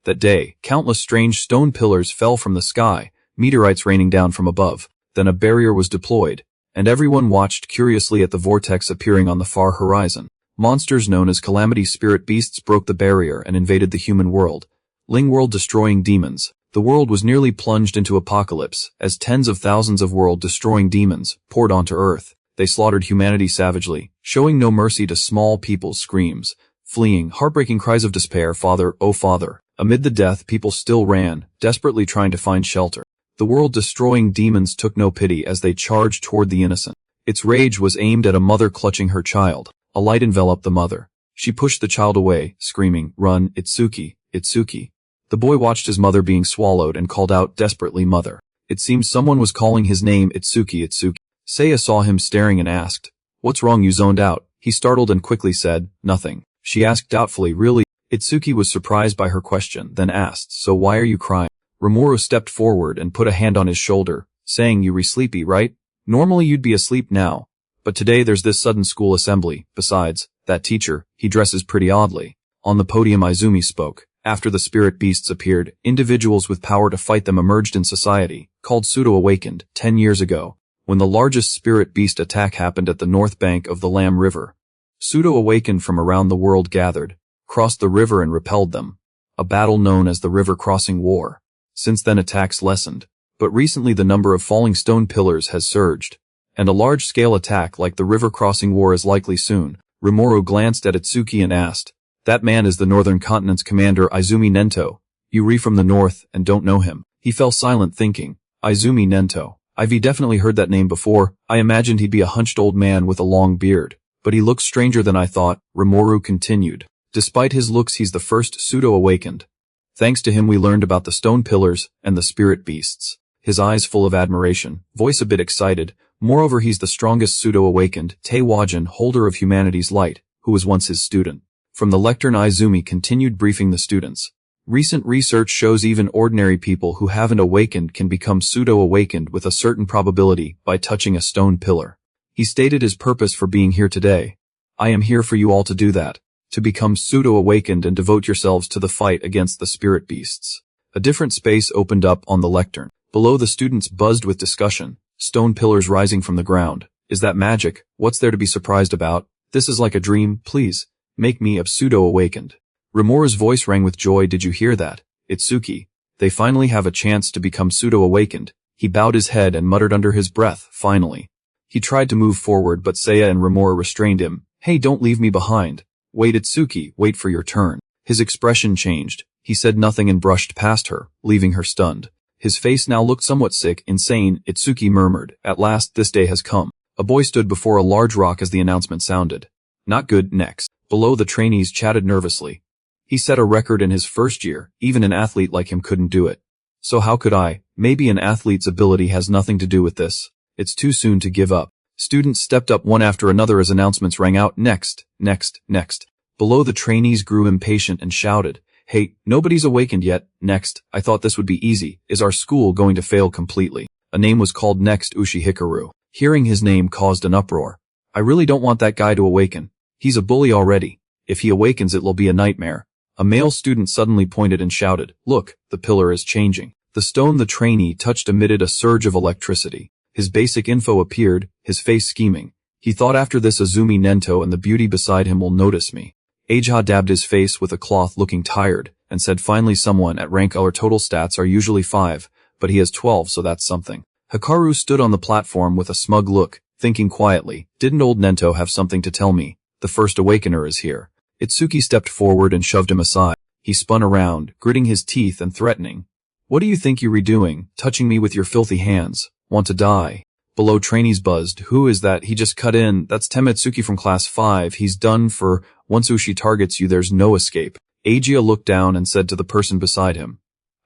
That day, countless strange stone pillars fell from the sky, meteorites raining down from above. Then a barrier was deployed, and everyone watched curiously at the vortex appearing on the far horizon. Monsters known as calamity spirit beasts broke the barrier and invaded the human world. Ling world destroying demons. The world was nearly plunged into apocalypse, as tens of thousands of world-destroying demons poured onto Earth. They slaughtered humanity savagely, showing no mercy to small people's screams, fleeing, heartbreaking cries of despair, "Father, oh Father." Amid the death, people still ran, desperately trying to find shelter. The world-destroying demons took no pity as they charged toward the innocent. Its rage was aimed at a mother clutching her child. A light enveloped the mother. She pushed the child away, screaming, "Run, Itsuki, Itsuki." The boy watched his mother being swallowed and called out desperately, "Mother." It seemed someone was calling his name, "Itsuki, Itsuki." Seiya saw him staring and asked, "What's wrong? You zoned out." He startled and quickly said, "Nothing." She asked doubtfully, "Really?" Itsuki was surprised by her question, then asked, "So why are you crying?" Rimuru stepped forward and put a hand on his shoulder, saying, "You sleepy, right? Normally you'd be asleep now. But today there's this sudden school assembly. Besides, that teacher, he dresses pretty oddly." On the podium Izumi spoke. After the spirit beasts appeared, individuals with power to fight them emerged in society, called pseudo-awakened, 10 years ago, when the largest spirit beast attack happened at the north bank of the Lam River. Pseudo-awakened from around the world gathered, crossed the river and repelled them. A battle known as the River Crossing War. Since then attacks lessened, but recently the number of falling stone pillars has surged, and a large-scale attack like the River Crossing War is likely soon. Rimuru glanced at Itsuki and asked, "That man is the Northern Continent's commander Izumi Nento. You re from the north and don't know him." He fell silent thinking, Izumi Nento. I've definitely heard that name before. I imagined he'd be a hunched old man with a long beard, but he looks stranger than I thought, Rimuru continued. Despite his looks, he's the first pseudo-awakened. Thanks to him we learned about the stone pillars and the spirit beasts. His eyes full of admiration, voice a bit excited. Moreover, he's the strongest pseudo-awakened, Teiwajin, holder of humanity's light, who was once his student. From the lectern Izumi continued briefing the students. Recent research shows even ordinary people who haven't awakened can become pseudo-awakened with a certain probability by touching a stone pillar. He stated his purpose for being here today. I am here for you all to do that. To become pseudo-awakened and devote yourselves to the fight against the spirit beasts. A different space opened up on the lectern. Below the students buzzed with discussion. Stone pillars rising from the ground. Is that magic? What's there to be surprised about? This is like a dream, please. Make me a pseudo-awakened. Rimuru's voice rang with joy. Did you hear that? Itsuki. They finally have a chance to become pseudo-awakened. He bowed his head and muttered under his breath, finally. He tried to move forward but Seiya and Rimuru restrained him. Hey, don't leave me behind. Wait Itsuki, wait for your turn. His expression changed. He said nothing and brushed past her, leaving her stunned. His face now looked somewhat sick, insane. Itsuki murmured, "At last this day has come." A boy stood before a large rock as the announcement sounded. Not good, next. Below the trainees chatted nervously. He set a record in his first year, even an athlete like him couldn't do it. So how could I? Maybe an athlete's ability has nothing to do with this. It's too soon to give up. Students stepped up one after another as announcements rang out, next, next, next. Below the trainees grew impatient and shouted, "Hey, nobody's awakened yet, next, I thought this would be easy, is our school going to fail completely?" A name was called next, Ushi Hikaru. Hearing his name caused an uproar. I really don't want that guy to awaken. He's a bully already. If he awakens it'll be a nightmare. A male student suddenly pointed and shouted, "Look, the pillar is changing." The stone the trainee touched emitted a surge of electricity. His basic info appeared, his face scheming. He thought after this Izumi Nento and the beauty beside him will notice me. Aja dabbed his face with a cloth looking tired, and said finally someone at rank our total stats are usually 5, but he has 12 so that's something. Hikaru stood on the platform with a smug look, thinking quietly, didn't old Nento have something to tell me? The first awakener is here. Itsuki stepped forward and shoved him aside. He spun around, gritting his teeth and threatening. What do you think you're redoing, touching me with your filthy hands? Want to die? Below trainees buzzed. Who is that? He just cut in. That's Temetsuki from class 5. He's done for. Once Ushi targets you there's no escape. Agia looked down and said to the person beside him.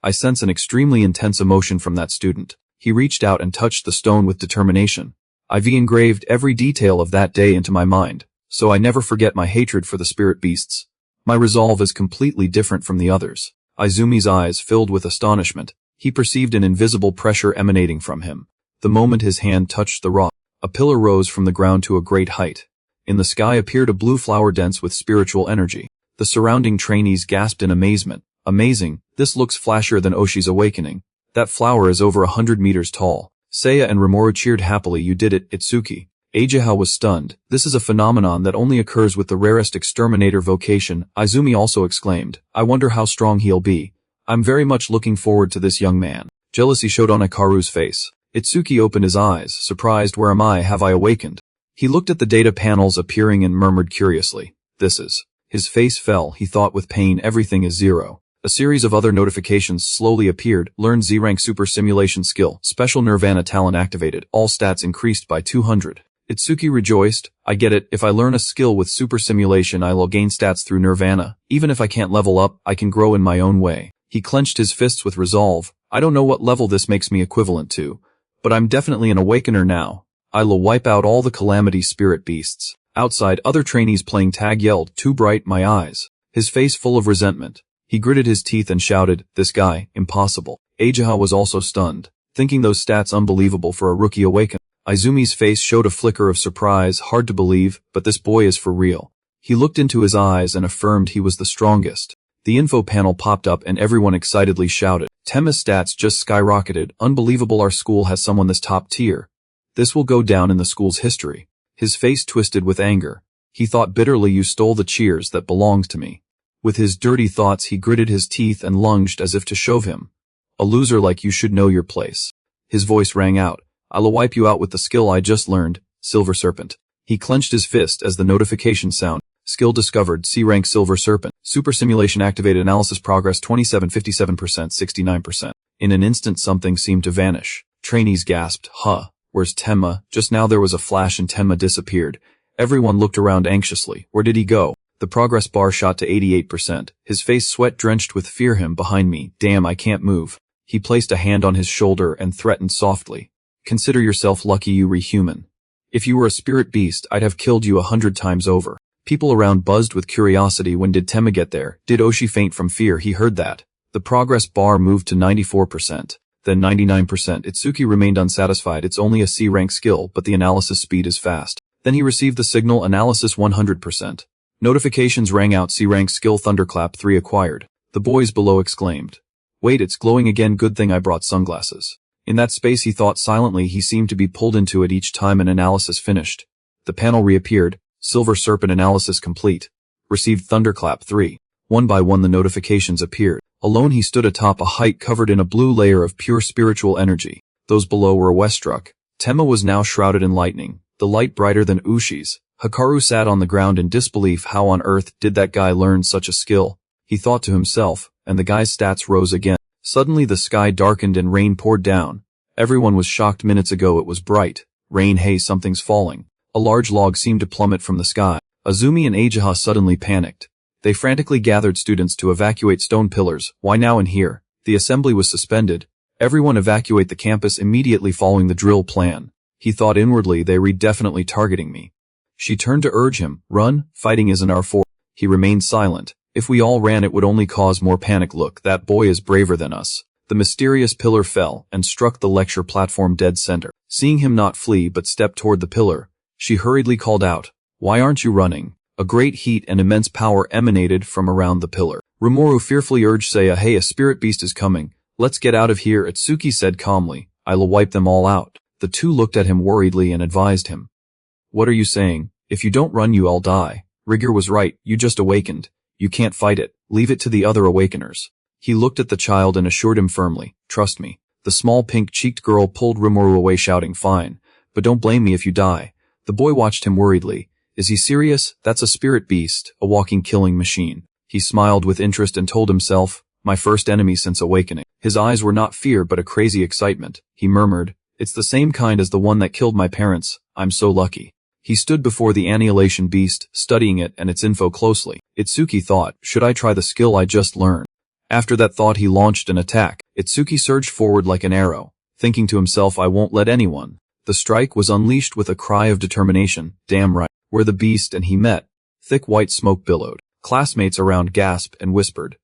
I sense an extremely intense emotion from that student. He reached out and touched the stone with determination. I've engraved every detail of that day into my mind, so I never forget my hatred for the spirit beasts. My resolve is completely different from the others. Izumi's eyes filled with astonishment. He perceived an invisible pressure emanating from him. The moment his hand touched the rock, a pillar rose from the ground to a great height. In the sky appeared a blue flower dense with spiritual energy. The surrounding trainees gasped in amazement. Amazing, this looks flashier than Oshi's awakening. That flower is over 100 meters tall. Seiya and Rimuru cheered happily. You did it, Itsuki. Ageha was stunned. This is a phenomenon that only occurs with the rarest exterminator vocation, Izumi also exclaimed. I wonder how strong he'll be. I'm very much looking forward to this young man. Jealousy showed on Hikaru's face. Itsuki opened his eyes, surprised. Where am I? Have I awakened? He looked at the data panels appearing and murmured curiously. This is. His face fell. He thought with pain. Everything is 0. A series of other notifications slowly appeared. Learned Z-rank super simulation skill. Special Nirvana talent activated. All stats increased by 200. Itsuki rejoiced. I get it. If I learn a skill with super simulation, I'll gain stats through Nirvana. Even if I can't level up, I can grow in my own way. He clenched his fists with resolve. I don't know what level this makes me equivalent to, but I'm definitely an awakener now. I'll wipe out all the calamity spirit beasts. Outside, other trainees playing tag yelled, too bright, my eyes. His face full of resentment. He gritted his teeth and shouted, this guy, impossible. Ageha was also stunned, thinking those stats unbelievable for a rookie awakener. Izumi's face showed a flicker of surprise. Hard to believe, but this boy is for real. He looked into his eyes and affirmed he was the strongest. The info panel popped up and everyone excitedly shouted. Tema's stats just skyrocketed. Unbelievable, our school has someone this top tier. This will go down in the school's history. His face twisted with anger. He thought bitterly, you stole the cheers that belonged to me. With his dirty thoughts he gritted his teeth and lunged as if to shove him. A loser like you should know your place. His voice rang out. I'll wipe you out with the skill I just learned, Silver Serpent. He clenched his fist as the notification sounded. Skill discovered, C-rank Silver Serpent. Super simulation activated. Analysis progress 27, 57%, 69%. In an instant something seemed to vanish. Trainees gasped, huh, where's Tenma? Just now there was a flash and Tenma disappeared. Everyone looked around anxiously. Where did he go? The progress bar shot to 88%. His face sweat drenched with fear. Him behind me. Damn, I can't move. He placed a hand on his shoulder and threatened softly. Consider yourself lucky you rehuman. If you were a spirit beast, I'd have killed you 100 times over. People around buzzed with curiosity. When did Tenma get there? Did Oshi faint from fear? He heard that. The progress bar moved to 94%, then 99%. Itsuki remained unsatisfied. It's only a C-rank skill, but the analysis speed is fast. Then he received the signal, analysis 100%. Notifications rang out. C-rank skill Thunderclap 3 acquired. The boys below exclaimed. Wait, it's glowing again. Good thing I brought sunglasses. In that space he thought silently. He seemed to be pulled into it each time an analysis finished. The panel reappeared. Silver Serpent analysis complete. Received Thunderclap 3. One by one the notifications appeared. Alone he stood atop a height covered in a blue layer of pure spiritual energy. Those below were awestruck. Tenma was now shrouded in lightning, the light brighter than Ushi's. Hikaru sat on the ground in disbelief. How on earth did that guy learn such a skill? He thought to himself, and the guy's stats rose again. Suddenly the sky darkened and rain poured down. Everyone was shocked. Minutes ago it was bright. Rain, hey, something's falling. A large log seemed to plummet from the sky. Azumi and Ageha suddenly panicked. They frantically gathered students to evacuate stone pillars. Why now and here? The assembly was suspended. Everyone evacuate the campus immediately following the drill plan. He thought inwardly, they read definitely targeting me. She turned to urge him, run, fighting isn't our forte. He remained silent. If we all ran it would only cause more panic. Look, that boy is braver than us. The mysterious pillar fell and struck the lecture platform dead center. Seeing him not flee but step toward the pillar, she hurriedly called out, why aren't you running? A great heat and immense power emanated from around the pillar. Rimuru fearfully urged Seiya, hey, a spirit beast is coming. Let's get out of here. Itsuki said calmly, I'll wipe them all out. The two looked at him worriedly and advised him. What are you saying? If you don't run you all die. Rigor was right, you just awakened. You can't fight it. Leave it to the other awakeners. He looked at the child and assured him firmly, trust me. The small pink-cheeked girl pulled Rimuru away shouting, fine, but don't blame me if you die. The boy watched him worriedly. Is he serious? That's a spirit beast, a walking killing machine. He smiled with interest and told himself, my first enemy since awakening. His eyes were not fear but a crazy excitement. He murmured, it's the same kind as the one that killed my parents. I'm so lucky. He stood before the annihilation beast, studying it and its info closely. Itsuki thought, should I try the skill I just learned? After that thought he launched an attack. Itsuki surged forward like an arrow, thinking to himself, I won't let anyone. The strike was unleashed with a cry of determination. Damn right. Where the beast and he met. Thick white smoke billowed. Classmates around gasped and whispered.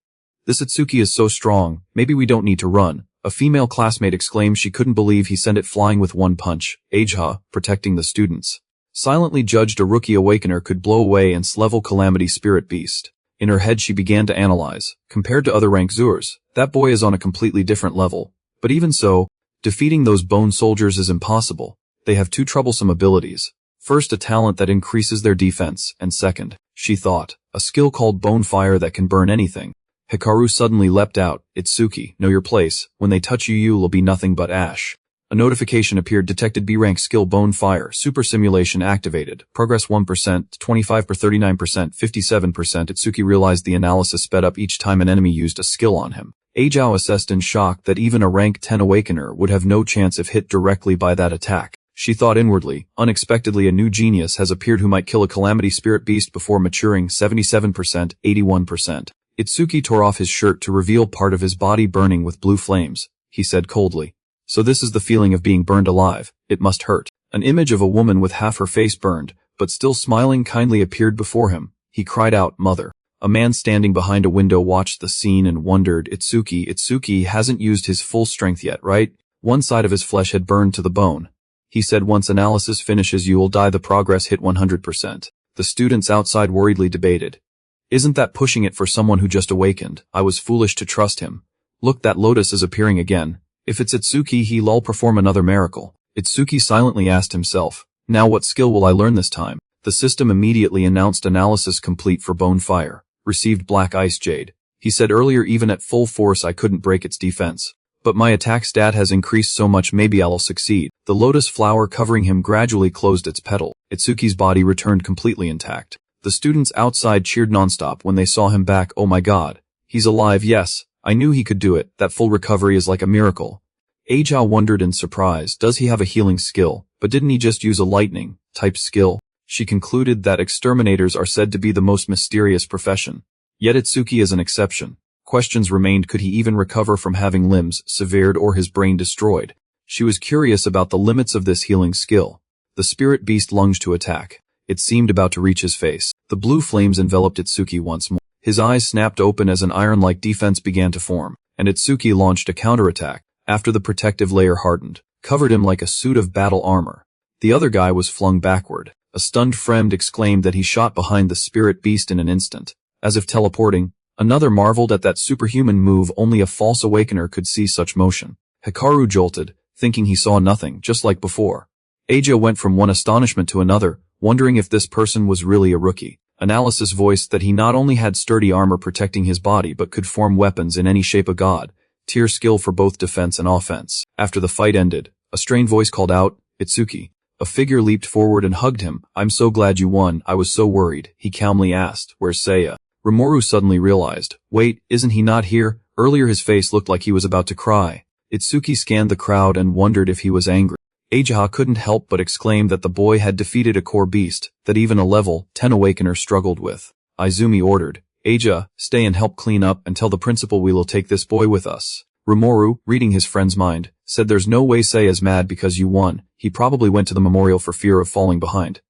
This Itsuki is so strong, maybe we don't need to run. A female classmate exclaimed she couldn't believe he sent it flying with one punch. Ageha, protecting the students, silently judged a rookie awakener could blow away and level calamity spirit beast. In her head she began to analyze. Compared to other rank Zurs, that boy is on a completely different level. But even so, defeating those bone soldiers is impossible. They have two troublesome abilities. First, a talent that increases their defense, and second, she thought, a skill called bone fire that can burn anything. Hikaru suddenly leapt out. Itsuki, know your place. When they touch you, you'll be nothing but ash. A notification appeared. Detected B-rank skill bone fire. Super simulation activated. Progress 1%, 25%, 39%, 57%. Itsuki realized the analysis sped up each time an enemy used a skill on him. Ajao assessed in shock that even a rank 10 awakener would have no chance if hit directly by that attack. She thought inwardly, unexpectedly a new genius has appeared who might kill a calamity spirit beast before maturing. 77%, 81%. Itsuki tore off his shirt to reveal part of his body burning with blue flames. He said coldly, so this is the feeling of being burned alive. It must hurt. An image of a woman with half her face burned, but still smiling kindly appeared before him. He cried out, Mother. A man standing behind a window watched the scene and wondered, Itsuki hasn't used his full strength yet, right? One side of his flesh had burned to the bone. He said once analysis finishes you will die. The progress hit 100%. The students outside worriedly debated. Isn't that pushing it for someone who just awakened? I was foolish to trust him. Look, that lotus is appearing again. If it's Itsuki, he'll perform another miracle. Itsuki silently asked himself, now what skill will I learn this time? The system immediately announced analysis complete for bone fire. Received black ice jade. He said earlier even at full force I couldn't break its defense. But my attack stat has increased so much maybe I'll succeed. The lotus flower covering him gradually closed its petal. Itsuki's body returned completely intact. The students outside cheered nonstop when they saw him back. Oh my god. He's alive, yes. I knew he could do it. That full recovery is like a miracle. Ajao wondered in surprise. Does he have a healing skill? But didn't he just use a lightning type skill? She concluded that exterminators are said to be the most mysterious profession. Yet Itsuki is an exception. Questions remained. Could he even recover from having limbs severed or his brain destroyed? She was curious about the limits of this healing skill. The spirit beast lunged to attack. It seemed about to reach his face. The blue flames enveloped Itsuki once more. His eyes snapped open as an iron-like defense began to form, and Itsuki launched a counterattack. After the protective layer hardened, covered him like a suit of battle armor. The other guy was flung backward. A stunned friend exclaimed that he shot behind the spirit beast in an instant. As if teleporting, another marveled at that superhuman move. Only a false awakener could see such motion. Hikaru jolted, thinking he saw nothing, just like before. Aja went from one astonishment to another, wondering if this person was really a rookie. Analysis voiced that he not only had sturdy armor protecting his body but could form weapons in any shape. A god. Tier skill for both defense and offense. After the fight ended, a strained voice called out, Itsuki. A figure leaped forward and hugged him. I'm so glad you won. I was so worried. He calmly asked, where's Seiya? Rimuru suddenly realized, wait, isn't he not here? Earlier his face looked like he was about to cry. Itsuki scanned the crowd and wondered if he was angry. Aja couldn't help but exclaim that the boy had defeated a core beast that even a level 10 awakener struggled with. Izumi ordered, Aja, stay and help clean up and tell the principal we will take this boy with us. Rimuru, reading his friend's mind, said there's no way Seiya's mad because you won. He probably went to the memorial for fear of falling behind.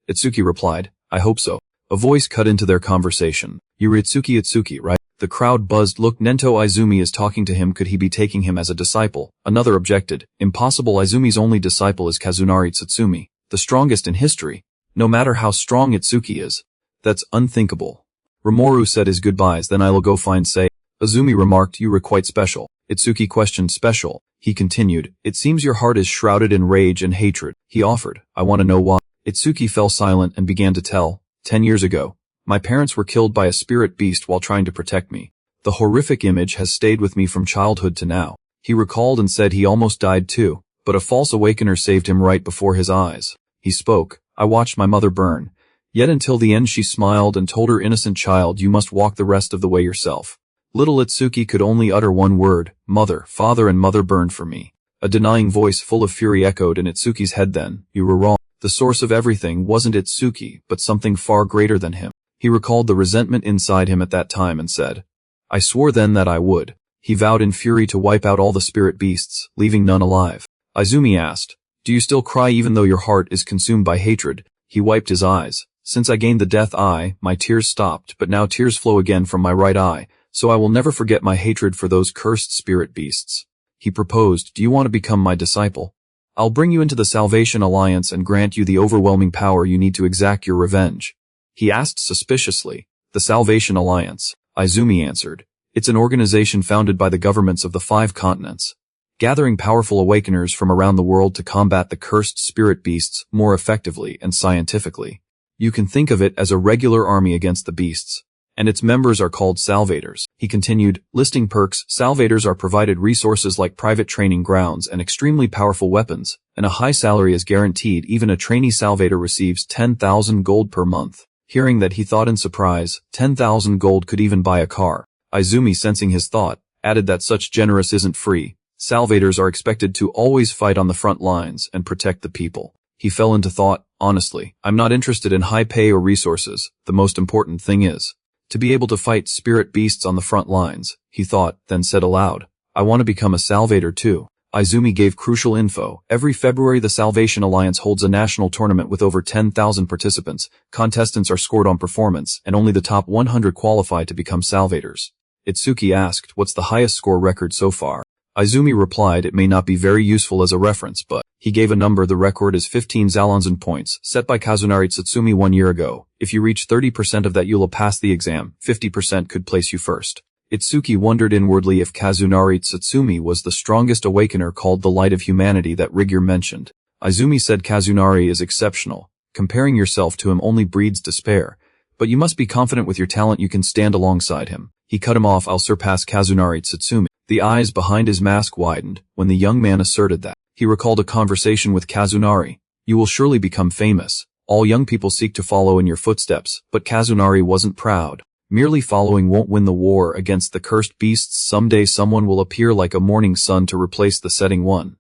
Itsuki replied, I hope so. A voice cut into their conversation. You're Itsuki, right? The crowd buzzed. Look, Nento Izumi is talking to him. Could he be taking him as a disciple? Another objected. Impossible. Izumi's only disciple is Kazunari Tsutsumi, the strongest in history. No matter how strong Itsuki is. That's unthinkable. Rimuru said his goodbyes. Then I'll go find Seiya. Izumi remarked, you were quite special. Itsuki questioned, special. He continued, it seems your heart is shrouded in rage and hatred. He offered, I want to know why. Itsuki fell silent and began to tell, 10 years ago. My parents were killed by a spirit beast while trying to protect me. The horrific image has stayed with me from childhood to now. He recalled and said he almost died too, but a false awakener saved him right before his eyes. He spoke, I watched my mother burn. Yet until the end she smiled and told her innocent child, you must walk the rest of the way yourself. Little Itsuki could only utter one word, mother. Father and mother burned for me. A denying voice full of fury echoed in Itsuki's head. Then, you were wrong. The source of everything wasn't Itsuki, but something far greater than him. He recalled the resentment inside him at that time and said, I swore then that I would. He vowed in fury to wipe out all the spirit beasts, leaving none alive. Izumi asked, do you still cry even though your heart is consumed by hatred? He wiped his eyes. Since I gained the death eye, my tears stopped, but now tears flow again from my right eye, so I will never forget my hatred for those cursed spirit beasts. He proposed, do you want to become my disciple? I'll bring you into the Salvation Alliance and grant you the overwhelming power you need to exact your revenge. He asked suspiciously. The Salvation Alliance, Izumi answered. It's an organization founded by the governments of the 5 continents, gathering powerful awakeners from around the world to combat the cursed spirit beasts more effectively and scientifically. You can think of it as a regular army against the beasts, and its members are called Salvators. He continued, listing perks. Salvators are provided resources like private training grounds and extremely powerful weapons, and a high salary is guaranteed. Even a trainee Salvator receives 10,000 gold per month. Hearing that, he thought in surprise, 10,000 gold could even buy a car. Izumi, sensing his thought, added that such generous isn't free. Salvators are expected to always fight on the front lines and protect the people. He fell into thought, honestly, I'm not interested in high pay or resources. The most important thing is to be able to fight spirit beasts on the front lines, he thought, then said aloud, I want to become a Salvator too. Izumi gave crucial info. Every February the Salvation Alliance holds a national tournament with over 10,000 participants. Contestants are scored on performance, and only the top 100 qualify to become Salvators. Itsuki asked, what's the highest score record so far? Izumi replied, it may not be very useful as a reference, but he gave a number. The record is 15 Zalonzen points, set by Kazunari Tsutsumi 1 year ago. If you reach 30% of that, you'll pass the exam. 50% could place you first. Itsuki wondered inwardly if Kazunari Tsutsumi was the strongest awakener called the Light of Humanity that Rigure mentioned. Izumi said Kazunari is exceptional. Comparing yourself to him only breeds despair. But you must be confident with your talent you can stand alongside him. He cut him off. I'll surpass Kazunari Tsutsumi. The eyes behind his mask widened when the young man asserted that. He recalled a conversation with Kazunari. You will surely become famous. All young people seek to follow in your footsteps, but Kazunari wasn't proud. Merely following won't win the war against the cursed beasts. Someday someone will appear like a morning sun to replace the setting one.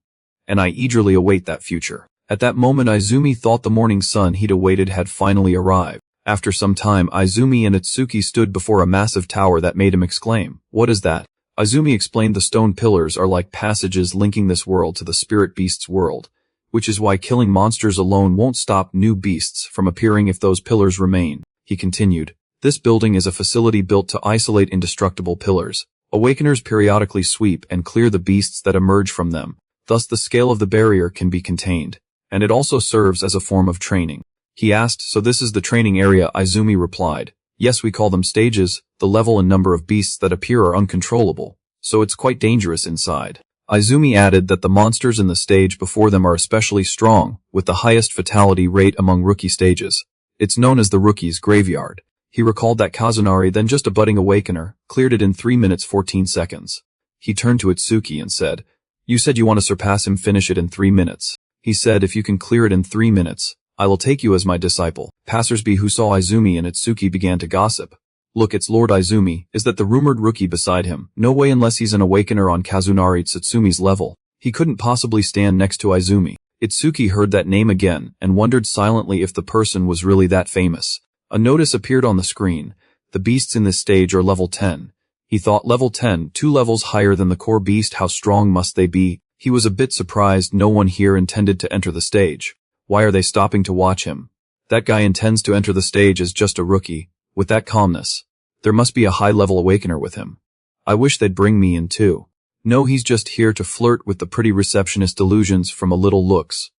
And I eagerly await that future. At that moment Izumi thought the morning sun he'd awaited had finally arrived. After some time Izumi and Itsuki stood before a massive tower that made him exclaim, what is that? Izumi explained the stone pillars are like passages linking this world to the spirit beast's world, which is why killing monsters alone won't stop new beasts from appearing if those pillars remain. He continued, this building is a facility built to isolate indestructible pillars. Awakeners periodically sweep and clear the beasts that emerge from them, thus the scale of the barrier can be contained, and it also serves as a form of training. He asked, so this is the training area? Izumi replied, yes, we call them stages. The level and number of beasts that appear are uncontrollable, so it's quite dangerous inside. Izumi added that the monsters in the stage before them are especially strong, with the highest fatality rate among rookie stages. It's known as the rookie's graveyard. He recalled that Kazunari, then just a budding awakener, cleared it in 3 minutes 14 seconds. He turned to Itsuki and said, you said you want to surpass him, finish it in 3 minutes. He said, if you can clear it in 3 minutes, I will take you as my disciple. Passersby who saw Izumi and Itsuki began to gossip. Look, it's Lord Izumi. Is that the rumored rookie beside him? No way, unless he's an awakener on Kazunari Tsutsumi's level. He couldn't possibly stand next to Izumi. Itsuki heard that name again and wondered silently if the person was really that famous. A notice appeared on the screen. The beasts in this stage are level 10. He thought, level 10, 2 levels higher than the core beast. How strong must they be? He was a bit surprised no one here intended to enter the stage. Why are they stopping to watch him? That guy intends to enter the stage as just a rookie. With that calmness, there must be a high-level awakener with him. I wish they'd bring me in too. No, he's just here to flirt with the pretty receptionist. Delusions from a little looks.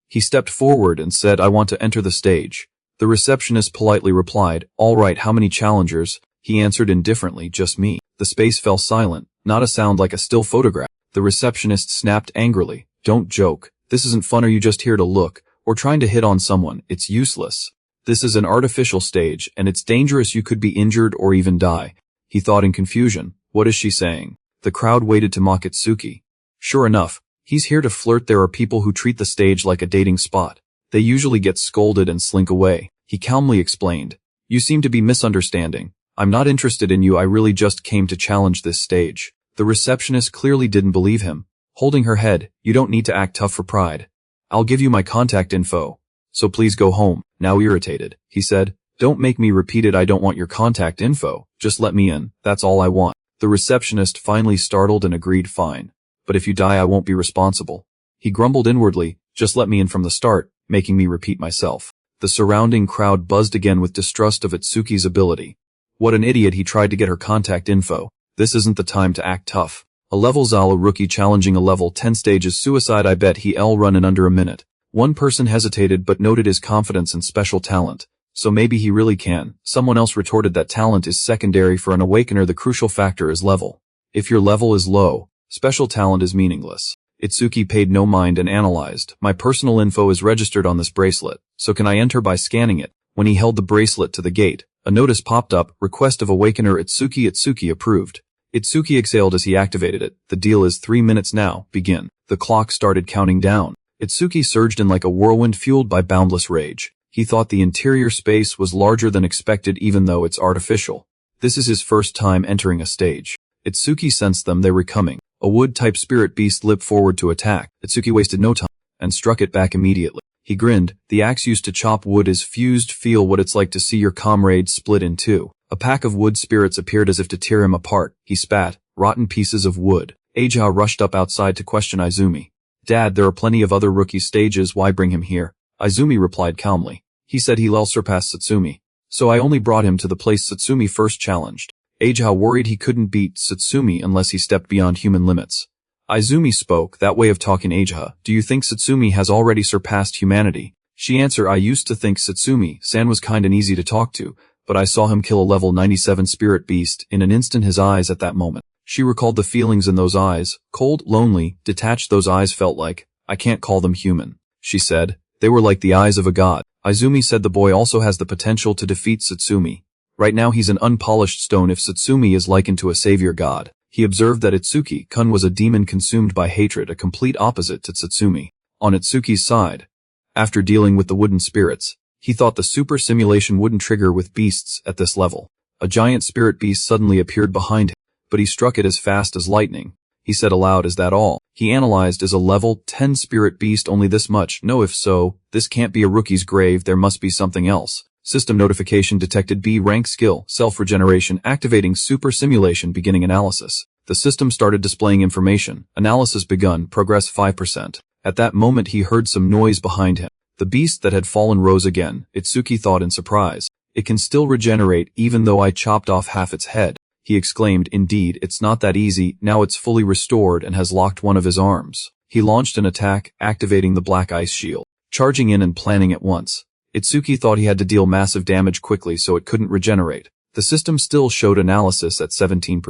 He stepped forward and said, I want to enter the stage. The receptionist politely replied, all right, how many challengers? He answered indifferently, just me. The space fell silent, not a sound, like a still photograph. The receptionist snapped angrily, don't joke. This isn't fun. Are you just here to look, or trying to hit on someone? It's useless. This is an artificial stage, and it's dangerous. You could be injured or even die. He thought in confusion, what is she saying? The crowd waited to mock Itsuki. Sure enough, he's here to flirt. There are people who treat the stage like a dating spot. They usually get scolded and slink away. He calmly explained, you seem to be misunderstanding. I'm not interested in you. I really just came to challenge this stage. The receptionist clearly didn't believe him. Holding her head, you don't need to act tough for pride. I'll give you my contact info. So please go home. Now irritated, he said, don't make me repeat it. I don't want your contact info. Just let me in. That's all I want. The receptionist finally startled and agreed, fine. But if you die, I won't be responsible. He grumbled inwardly, just let me in from the start, making me repeat myself. The surrounding crowd buzzed again with distrust of Itsuki's ability. What an idiot. He tried to get her contact info. This isn't the time to act tough. A level Zala rookie challenging a level 10 stage is suicide. I bet he'll run in under a minute. One person hesitated but noted his confidence and special talent. So maybe he really can. Someone else retorted that talent is secondary for an awakener. The crucial factor is level. If your level is low, special talent is meaningless. Itsuki paid no mind and analyzed. My personal info is registered on this bracelet, so can I enter by scanning it? When he held the bracelet to the gate, a notice popped up, request of awakener Itsuki. Itsuki approved. Itsuki exhaled as he activated it. The deal is 3 minutes now, begin. The clock started counting down. Itsuki surged in like a whirlwind fueled by boundless rage. He thought the interior space was larger than expected even though it's artificial. This is his first time entering a stage. Itsuki sensed them, they were coming. A wood-type spirit beast leaped forward to attack. Itsuki wasted no time and struck it back immediately. He grinned. The axe used to chop wood is fused. Feel what it's like to see your comrade split in two. A pack of wood spirits appeared as if to tear him apart. He spat. Rotten pieces of wood. Aja rushed up outside to question Izumi. Dad, there are plenty of other rookie stages, why bring him here? Izumi replied calmly. He said he'll surpass Satsumi. So I only brought him to the place Satsumi first challenged. Aja worried he couldn't beat Satsumi unless he stepped beyond human limits. Izumi spoke, that way of talking. Aja, do you think Satsumi has already surpassed humanity? She answered, I used to think Satsumi-san was kind and easy to talk to, but I saw him kill a level 97 spirit beast in an instant. His eyes at that moment. She recalled the feelings in those eyes, cold, lonely, detached. Those eyes felt like, I can't call them human. She said, they were like the eyes of a god. Izumi said the boy also has the potential to defeat Satsumi. Right now he's an unpolished stone if Satsumi is likened to a savior god. He observed that Itsuki-kun was a demon consumed by hatred, a complete opposite to Satsumi. On Itsuki's side, after dealing with the wooden spirits, he thought the super simulation wouldn't trigger with beasts at this level. A giant spirit beast suddenly appeared behind him, but he struck it as fast as lightning. He said aloud, is that all? He analyzed, is a level 10 spirit beast only this much? No, if so, this can't be a rookie's grave, there must be something else. System notification detected. B rank skill, self-regeneration, activating super simulation, beginning analysis. The system started displaying information. Analysis begun, progress 5%. At that moment he heard some noise behind him. The beast that had fallen rose again. Itsuki thought in surprise. It can still regenerate even though I chopped off half its head. He exclaimed, indeed, it's not that easy. Now it's fully restored and has locked one of his arms. He launched an attack, activating the black ice shield, charging in and planning at once. Itsuki thought he had to deal massive damage quickly so it couldn't regenerate. The system still showed analysis at 17%,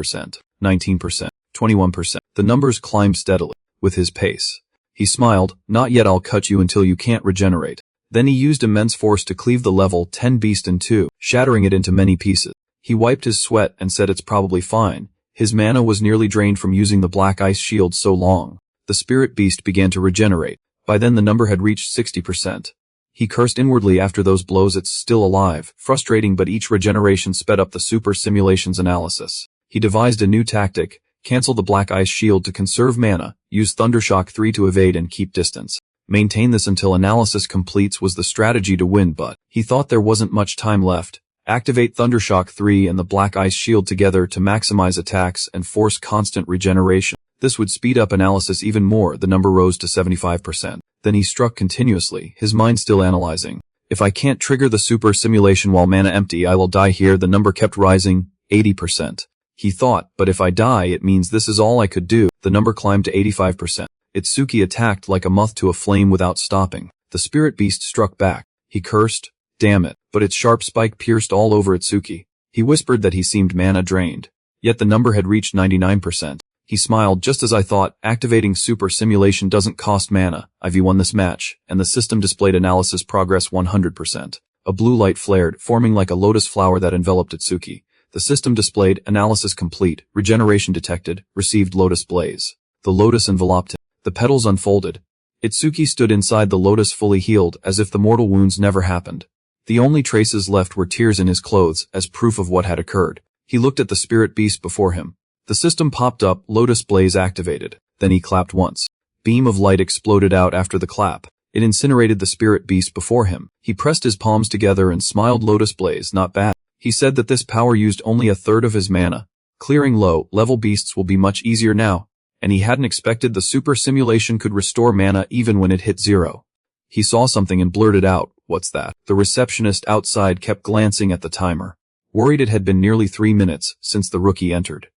19%, 21%. The numbers climbed steadily with his pace. He smiled, not yet, I'll cut you until you can't regenerate. Then he used immense force to cleave the level 10 beast in two, shattering it into many pieces. He wiped his sweat and said it's probably fine. His mana was nearly drained from using the black ice shield so long. The spirit beast began to regenerate. By then the number had reached 60%. He cursed inwardly after those blows. It's still alive. Frustrating, but each regeneration sped up the super simulation's analysis. He devised a new tactic. Cancel the black ice shield to conserve mana. Use Thundershock 3 to evade and keep distance. Maintain this until analysis completes was the strategy to win, but he thought there wasn't much time left. Activate Thundershock 3 and the black ice shield together to maximize attacks and force constant regeneration. This would speed up analysis even more. The number rose to 75%. Then he struck continuously, his mind still analyzing. If I can't trigger the super simulation while mana empty, I will die here. The number kept rising, 80%. He thought, but if I die, it means this is all I could do. The number climbed to 85%. Itsuki attacked like a moth to a flame without stopping. The spirit beast struck back. He cursed, damn it, but its sharp spike pierced all over Itsuki. He whispered that he seemed mana drained. Yet the number had reached 99%. He smiled, just as I thought, activating super simulation doesn't cost mana. I've won this match, and the system displayed analysis progress 100%. A blue light flared, forming like a lotus flower that enveloped Itsuki. The system displayed analysis complete, regeneration detected, received lotus blaze. The lotus enveloped him. The petals unfolded. Itsuki stood inside the lotus fully healed, as if the mortal wounds never happened. The only traces left were tears in his clothes, as proof of what had occurred. He looked at the spirit beast before him. The system popped up, lotus blaze activated. Then he clapped once. Beam of light exploded out after the clap. It incinerated the spirit beast before him. He pressed his palms together and smiled. Lotus blaze, not bad. He said that this power used only a third of his mana. Clearing low-level beasts will be much easier now, and he hadn't expected the super simulation could restore mana even when it hit zero. He saw something and blurted out, what's that? The receptionist outside kept glancing at the timer. Worried it had been nearly 3 minutes since the rookie entered.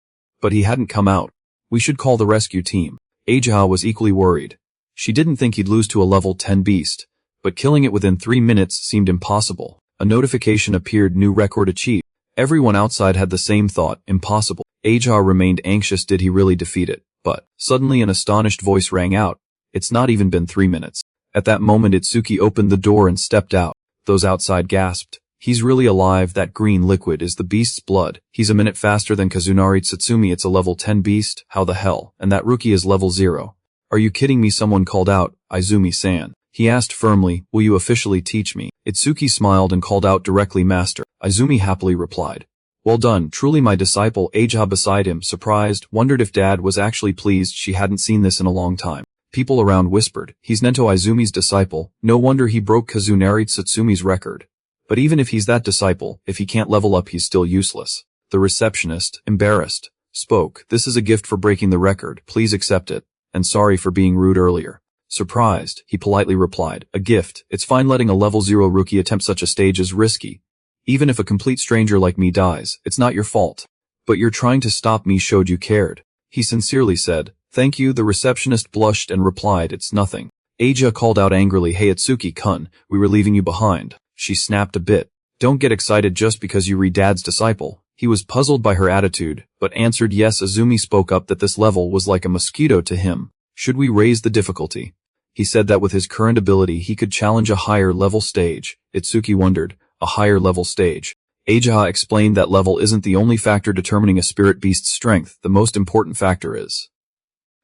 But he hadn't come out. We should call the rescue team. Aja was equally worried. She didn't think he'd lose to a level 10 beast, but killing it within 3 minutes seemed impossible. A notification appeared, new record achieved. Everyone outside had the same thought, impossible. Aja remained anxious, did he really defeat it? But, suddenly an astonished voice rang out. It's not even been 3 minutes. At that moment Itsuki opened the door and stepped out. Those outside gasped. He's really alive, that green liquid is the beast's blood. He's a minute faster than Kazunari Tsutsumi, it's a level 10 beast, how the hell, and that rookie is level 0. Are you kidding me? Someone called out, Izumi-san. He asked firmly, will you officially teach me? Itsuki smiled and called out directly, Master. Izumi happily replied. Well done, truly my disciple. Aja beside him, surprised, wondered if Dad was actually pleased. She hadn't seen this in a long time. People around whispered, he's Nento Izumi's disciple, no wonder he broke Kazunari Tsutsumi's record. But even if he's that disciple, if he can't level up he's still useless. The receptionist, embarrassed, spoke, this is a gift for breaking the record, please accept it, and sorry for being rude earlier. Surprised, he politely replied, a gift, it's fine, letting a level 0 rookie attempt such a stage is risky. Even if a complete stranger like me dies, it's not your fault. But your trying to stop me showed you cared. He sincerely said, thank you. The receptionist blushed and replied, it's nothing. Aja called out angrily, hey Itsuki-kun, we were leaving you behind. She snapped a bit. Don't get excited just because you read Dad's disciple. He was puzzled by her attitude, but answered yes. Izumi spoke up that this level was like a mosquito to him. Should we raise the difficulty? He said that with his current ability he could challenge a higher level stage. Itsuki wondered, a higher level stage. Aja explained that level isn't the only factor determining a spirit beast's strength, the most important factor is.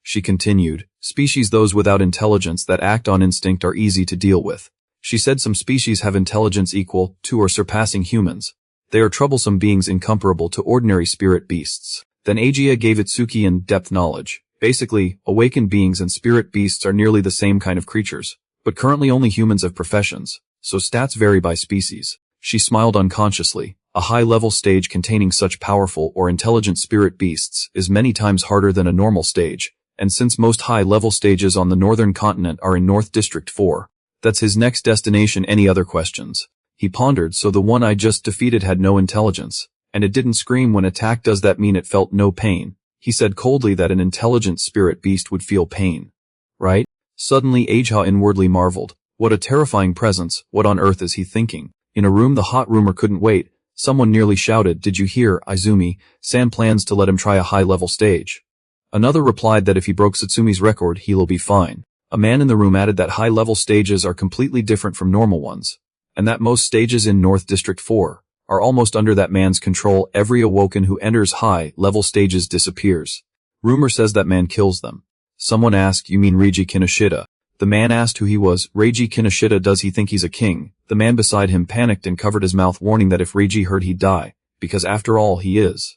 She continued, species those without intelligence that act on instinct are easy to deal with. She said some species have intelligence equal to or surpassing humans. They are troublesome beings incomparable to ordinary spirit beasts. Then Aja gave Itsuki in-depth knowledge. Basically, awakened beings and spirit beasts are nearly the same kind of creatures, but currently only humans have professions, so stats vary by species. She smiled unconsciously. A high-level stage containing such powerful or intelligent spirit beasts is many times harder than a normal stage, and since most high-level stages on the northern continent are in North District 4, that's his next destination. Any other questions? He pondered, so the one I just defeated had no intelligence, and it didn't scream when attacked. Does that mean it felt no pain? He said coldly that an intelligent spirit beast would feel pain. Right? Suddenly Aja inwardly marveled. What a terrifying presence, what on earth is he thinking? In a room the hot rumor couldn't wait. Someone nearly shouted, did you hear, Izumi-san plans to let him try a high-level stage. Another replied that if he broke Satsumi's record he'll be fine. A man in the room added that high-level stages are completely different from normal ones, and that most stages in North District 4 are almost under that man's control. Every awoken who enters high-level stages disappears. Rumor says that man kills them. Someone asked, you mean Reiji Kinoshita? The man asked who he was. Reiji Kinoshita, does he think he's a king? The man beside him panicked and covered his mouth, warning that if Reiji heard he'd die, because after all he is.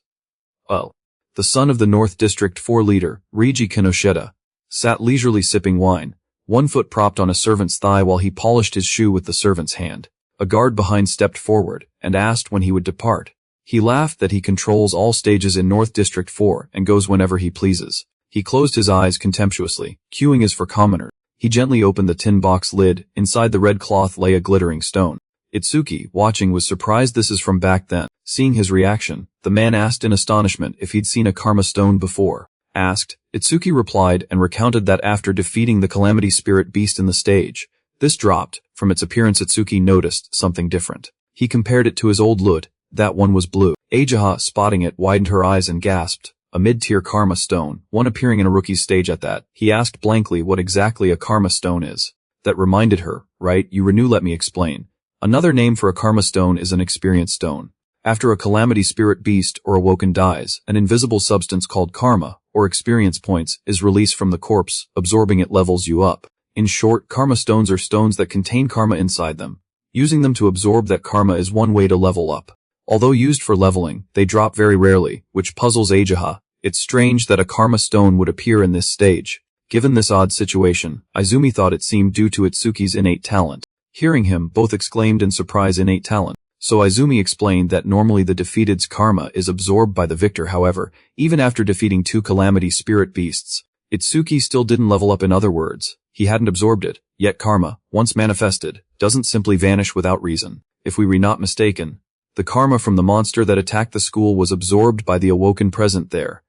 Oh. The son of the North District 4 leader, Reiji Kinoshita, sat leisurely sipping wine, one foot propped on a servant's thigh while he polished his shoe with the servant's hand. A guard behind stepped forward and asked when he would depart. He laughed that he controls all stages in North District 4 and goes whenever he pleases. He closed his eyes contemptuously. Queuing is for commoners. He gently opened the tin box lid. Inside the red cloth lay a glittering stone. Itsuki, watching, was surprised. This is from back then. Seeing his reaction, the man asked in astonishment if he'd seen a karma stone before. Asked, Itsuki replied and recounted that after defeating the calamity spirit beast in the stage, this dropped. From its appearance Itsuki noticed something different. He compared it to his old loot. That one was blue. Aja, spotting it, widened her eyes and gasped. A mid-tier karma stone, one appearing in a rookie's stage at that. He asked blankly what exactly a karma stone is. That reminded her, right, you renew, let me explain. Another name for a karma stone is an experience stone. After a calamity spirit beast or awoken dies, an invisible substance called karma, or experience points, is released from the corpse. Absorbing it levels you up. In short, karma stones are stones that contain karma inside them. Using them to absorb that karma is one way to level up. Although used for leveling, they drop very rarely, which puzzles Aja. It's strange that a karma stone would appear in this stage. Given this odd situation, Izumi thought it seemed due to Itsuki's innate talent. Hearing him, both exclaimed in surprise, innate talent. So Izumi explained that normally the defeated's karma is absorbed by the victor. However, even after defeating 2 calamity spirit beasts, Itsuki still didn't level up. In other words, he hadn't absorbed it, yet karma, once manifested, doesn't simply vanish without reason. If we were not mistaken, the karma from the monster that attacked the school was absorbed by the awoken present there,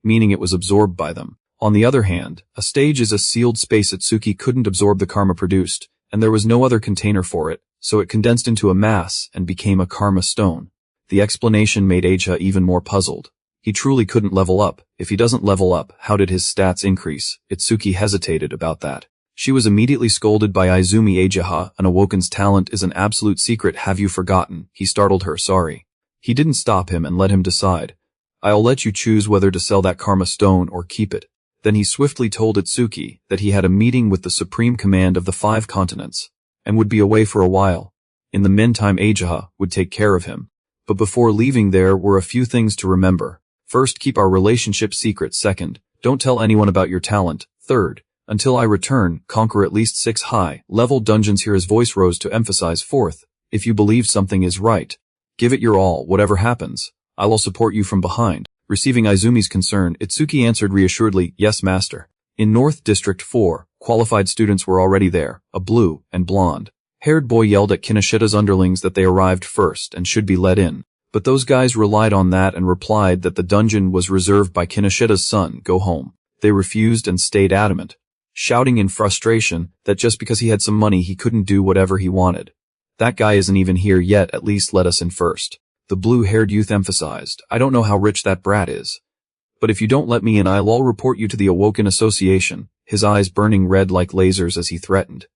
meaning it was absorbed by them. On the other hand, a stage is a sealed space. Itsuki couldn't absorb the karma produced, and there was no other container for it, so it condensed into a mass and became a karma stone. The explanation made Aja even more puzzled. He truly couldn't level up. If he doesn't level up, how did his stats increase? Itsuki hesitated about that. She was immediately scolded by Izumi. Ajaha, an awoken's talent is an absolute secret. Have you forgotten? He startled her. Sorry. He didn't stop him and let him decide. I'll let you choose whether to sell that karma stone or keep it. Then he swiftly told Itsuki that he had a meeting with the Supreme Command of the 5 continents, and would be away for a while. In the meantime, Ajaha would take care of him. But before leaving, there were a few things to remember. First, keep our relationship secret. Second, don't tell anyone about your talent. Third, until I return, conquer at least 6 high-level dungeons. Here his voice rose to emphasize. Fourth, if you believe something is right, give it your all. Whatever happens, I will support you from behind. Receiving Izumi's concern, Itsuki answered reassuredly, yes, master. In North District 4, qualified students were already there. A blue and blonde-haired boy yelled at Kinishida's underlings that they arrived first and should be let in. But those guys relied on that and replied that the dungeon was reserved by Kinishida's son. Go home. They refused and stayed adamant, shouting in frustration that just because he had some money he couldn't do whatever he wanted. That guy isn't even here yet, at least let us in first. The blue-haired youth emphasized, I don't know how rich that brat is. But if you don't let me in, I'll report you to the Awoken Association, his eyes burning red like lasers as he threatened.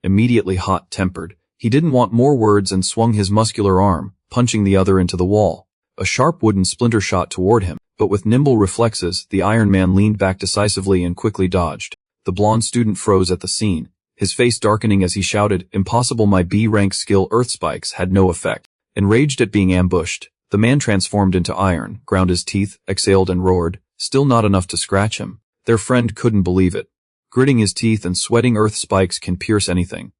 Immediately hot-tempered, he didn't want more words and swung his muscular arm, punching the other into the wall. A sharp wooden splinter shot toward him, but with nimble reflexes, the Iron Man leaned back decisively and quickly dodged. The blonde student froze at the scene, his face darkening as he shouted, impossible. My B-rank skill Earth Spikes had no effect. Enraged at being ambushed, the man transformed into iron, ground his teeth, exhaled and roared, still not enough to scratch him. Their friend couldn't believe it. Gritting his teeth and sweating, Earth Spikes can pierce anything.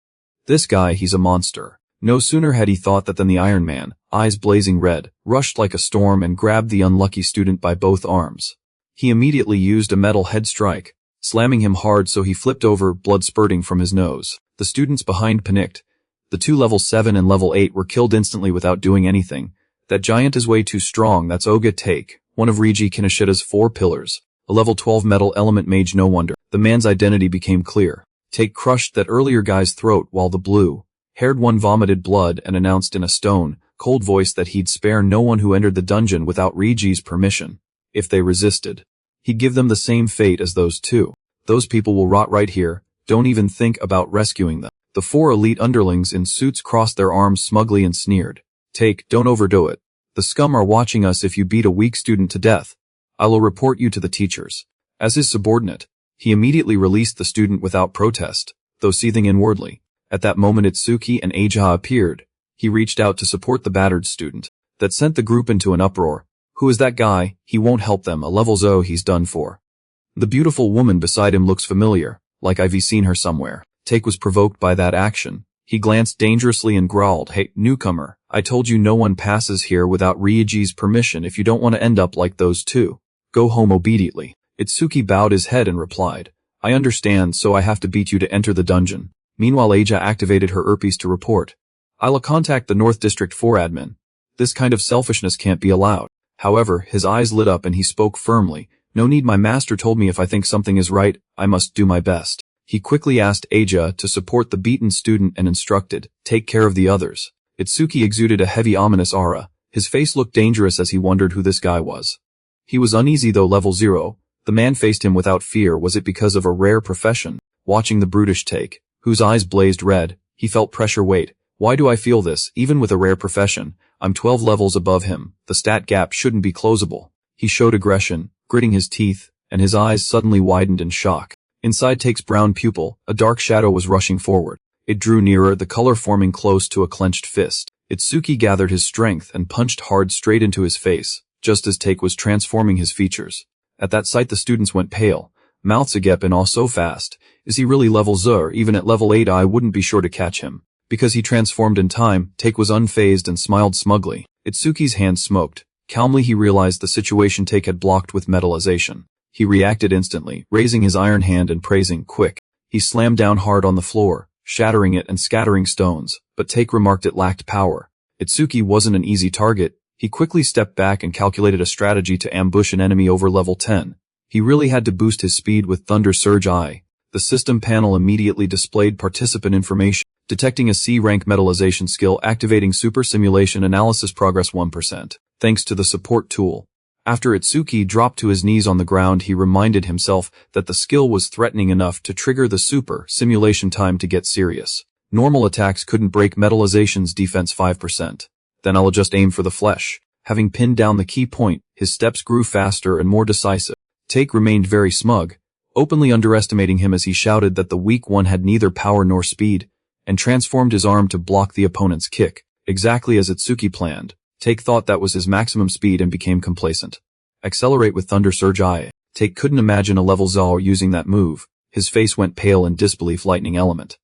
This guy, he's a monster. No sooner had he thought that than the Iron Man, eyes blazing red, rushed like a storm and grabbed the unlucky student by both arms. He immediately used a metal head strike, slamming him hard so he flipped over, blood spurting from his nose. The students behind panicked. The 2 level 7 and level 8 were killed instantly without doing anything. That giant is way too strong. That's Oga Take, one of Reiji Kinishida's 4 pillars. A level 12 metal element mage. No wonder. The man's identity became clear. Take crushed that earlier guy's throat while the blue-haired one vomited blood and announced in a stone-cold voice that he'd spare no one who entered the dungeon without Reiji's permission. If they resisted, he'd give them the same fate as those 2. Those people will rot right here. Don't even think about rescuing them. The 4 elite underlings in suits crossed their arms smugly and sneered. Take, don't overdo it. The scum are watching us. If you beat a weak student to death, I'll report you to the teachers. As his subordinate, he immediately released the student without protest, though seething inwardly. At that moment Itsuki and Ajaha appeared. He reached out to support the battered student. That sent the group into an uproar. Who is that guy? He won't help them. A level 0, he's done for. The beautiful woman beside him looks familiar, like I've seen her somewhere. Take was provoked by that action. He glanced dangerously and growled, hey, newcomer, I told you no one passes here without Reiji's permission. If you don't want to end up like those 2, go home obediently. Itsuki bowed his head and replied, I understand, so I have to beat you to enter the dungeon. Meanwhile, Aja activated her earpiece to report. I'll contact the North District 4 admin. This kind of selfishness can't be allowed. However, his eyes lit up and he spoke firmly. No need, my master told me if I think something is right, I must do my best. He quickly asked Aja to support the beaten student and instructed, take care of the others. Itsuki exuded a heavy ominous aura. His face looked dangerous as he wondered who this guy was. He was uneasy though. Level 0, the man faced him without fear. Was it because of a rare profession? Watching the brutish Take, whose eyes blazed red, he felt pressure. Wait, why do I feel this? Even with a rare profession, I'm 12 levels above him. The stat gap shouldn't be closable. He showed aggression, gritting his teeth, and his eyes suddenly widened in shock. Inside Take's brown pupil, a dark shadow was rushing forward. It drew nearer, the color forming close to a clenched fist. Itsuki gathered his strength and punched hard straight into his face, just as Take was transforming his features. At that sight the students went pale, mouths agape in awe. So fast. Is he really level 0? Even at level 8 I wouldn't be sure to catch him. Because he transformed in time, Take was unfazed and smiled smugly. Itsuki's hand smoked. Calmly he realized the situation Take had blocked with metallization. He reacted instantly, raising his iron hand and praising, quick. He slammed down hard on the floor, shattering it and scattering stones, but Take remarked it lacked power. Itsuki wasn't an easy target. He quickly stepped back and calculated a strategy to ambush an enemy over level 10. He really had to boost his speed with Thunder Surge I. The system panel immediately displayed participant information. Detecting a C-rank metallization skill activating super simulation analysis progress 1%. Thanks to the support tool. After Itsuki dropped to his knees on the ground, he reminded himself that the skill was threatening enough to trigger the super simulation time to get serious. Normal attacks couldn't break metallization's defense 5%. Then I'll just aim for the flesh. Having pinned down the key point, his steps grew faster and more decisive. Take remained very smug, openly underestimating him as he shouted that the weak one had neither power nor speed, and transformed his arm to block the opponent's kick, exactly as Itsuki planned. Take thought that was his maximum speed and became complacent. Accelerate with Thunder Surge I. Take couldn't imagine a level Zao using that move. His face went pale in disbelief. Lightning element.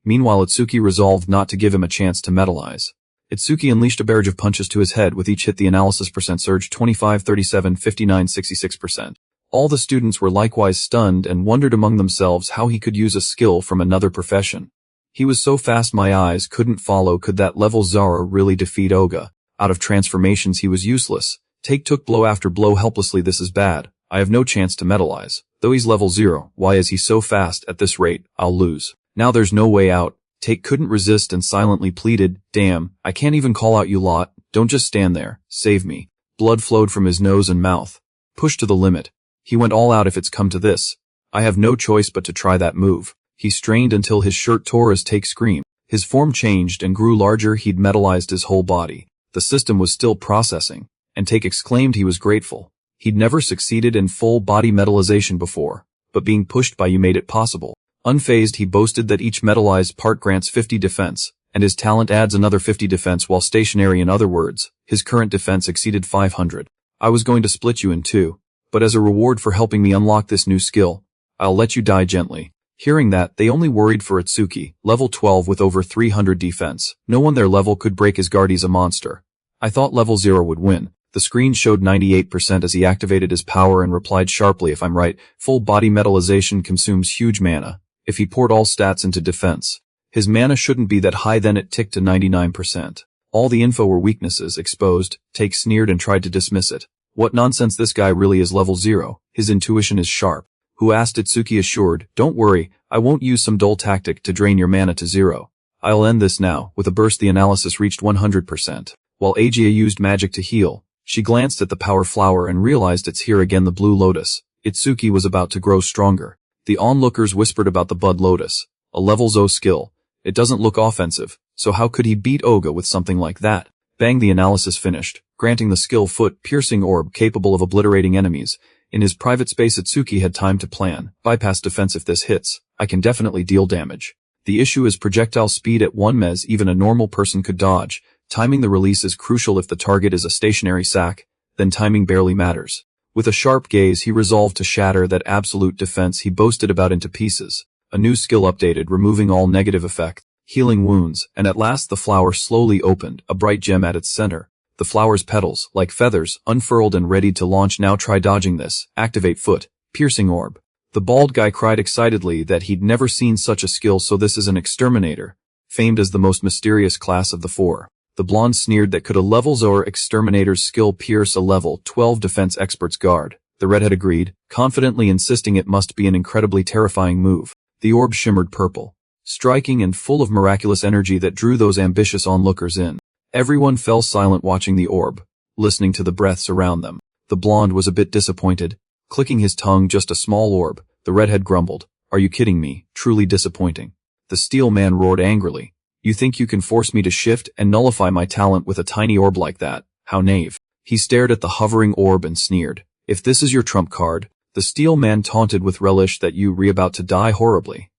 Meanwhile, Itsuki resolved not to give him a chance to metallize. Itsuki unleashed a barrage of punches to his head with each hit the analysis percent surge 25, 37, 59, 66%. All the students were likewise stunned and wondered among themselves how he could use a skill from another profession. He was so fast my eyes couldn't follow. Could that level Zara really defeat Oga? Out of transformations he was useless. Take took blow after blow helplessly. This is bad. I have no chance to metallize. Though he's level 0, why is he so fast? At this rate, I'll lose. Now there's no way out. Take couldn't resist and silently pleaded, damn, I can't even call out you lot. Don't just stand there. Save me. Blood flowed from his nose and mouth. Pushed to the limit. He went all out if it's come to this. I have no choice but to try that move. He strained until his shirt tore as Take screamed. His form changed and grew larger. He'd metallized his whole body. The system was still processing, and Take exclaimed he was grateful. He'd never succeeded in full body metallization before, but being pushed by you made it possible. Unfazed, he boasted that each metallized part grants 50 defense, and his talent adds another 50 defense while stationary. In other words, his current defense exceeded 500. I was going to split you in two, but as a reward for helping me unlock this new skill, I'll let you die gently. Hearing that, they only worried for Itsuki, level 12 with over 300 defense. No one their level could break his guard. He's a monster. I thought level 0 would win. The screen showed 98% as he activated his power and replied sharply, if I'm right, full body metallization consumes huge mana. If he poured all stats into defense, his mana shouldn't be that high. Then it ticked to 99%. All the info were weaknesses exposed. Take sneered and tried to dismiss it. What nonsense, this guy really is level 0. His intuition is sharp. Who asked? Itsuki assured, don't worry, I won't use some dull tactic to drain your mana to 0. I'll end this now. With a burst the analysis reached 100%. While Agia used magic to heal, she glanced at the power flower and realized it's here again, the blue lotus. Itsuki was about to grow stronger. The onlookers whispered about the bud lotus, a level 0 skill. It doesn't look offensive, so how could he beat Oga with something like that? Bang, the analysis finished, granting the skill foot piercing orb capable of obliterating enemies. In his private space, Itsuki had time to plan. Bypass defense. If this hits, I can definitely deal damage. The issue is projectile speed at 1 ms. Even a normal person could dodge. Timing the release is crucial. If the target is a stationary sack, then timing barely matters. With a sharp gaze, he resolved to shatter that absolute defense he boasted about into pieces. A new skill updated, removing all negative effect, healing wounds, and at last the flower slowly opened, a bright gem at its center. The flower's petals, like feathers, unfurled and ready to launch. Now try dodging this. Activate foot, piercing orb. The bald guy cried excitedly that he'd never seen such a skill. So this is an exterminator, famed as the most mysterious class of the 4. The blonde sneered, that could a level 0 exterminator's skill pierce a level 12 defense expert's guard? The redhead agreed, confidently insisting it must be an incredibly terrifying move. The orb shimmered purple, striking and full of miraculous energy that drew those ambitious onlookers in. Everyone fell silent watching the orb, listening to the breaths around them. The blonde was a bit disappointed, clicking his tongue. Just a small orb, the redhead grumbled. Are you kidding me? Truly disappointing. The steel man roared angrily. You think you can force me to shift and nullify my talent with a tiny orb like that? How naive. He stared at the hovering orb and sneered. If this is your trump card, the steel man taunted with relish, that you re about to die horribly.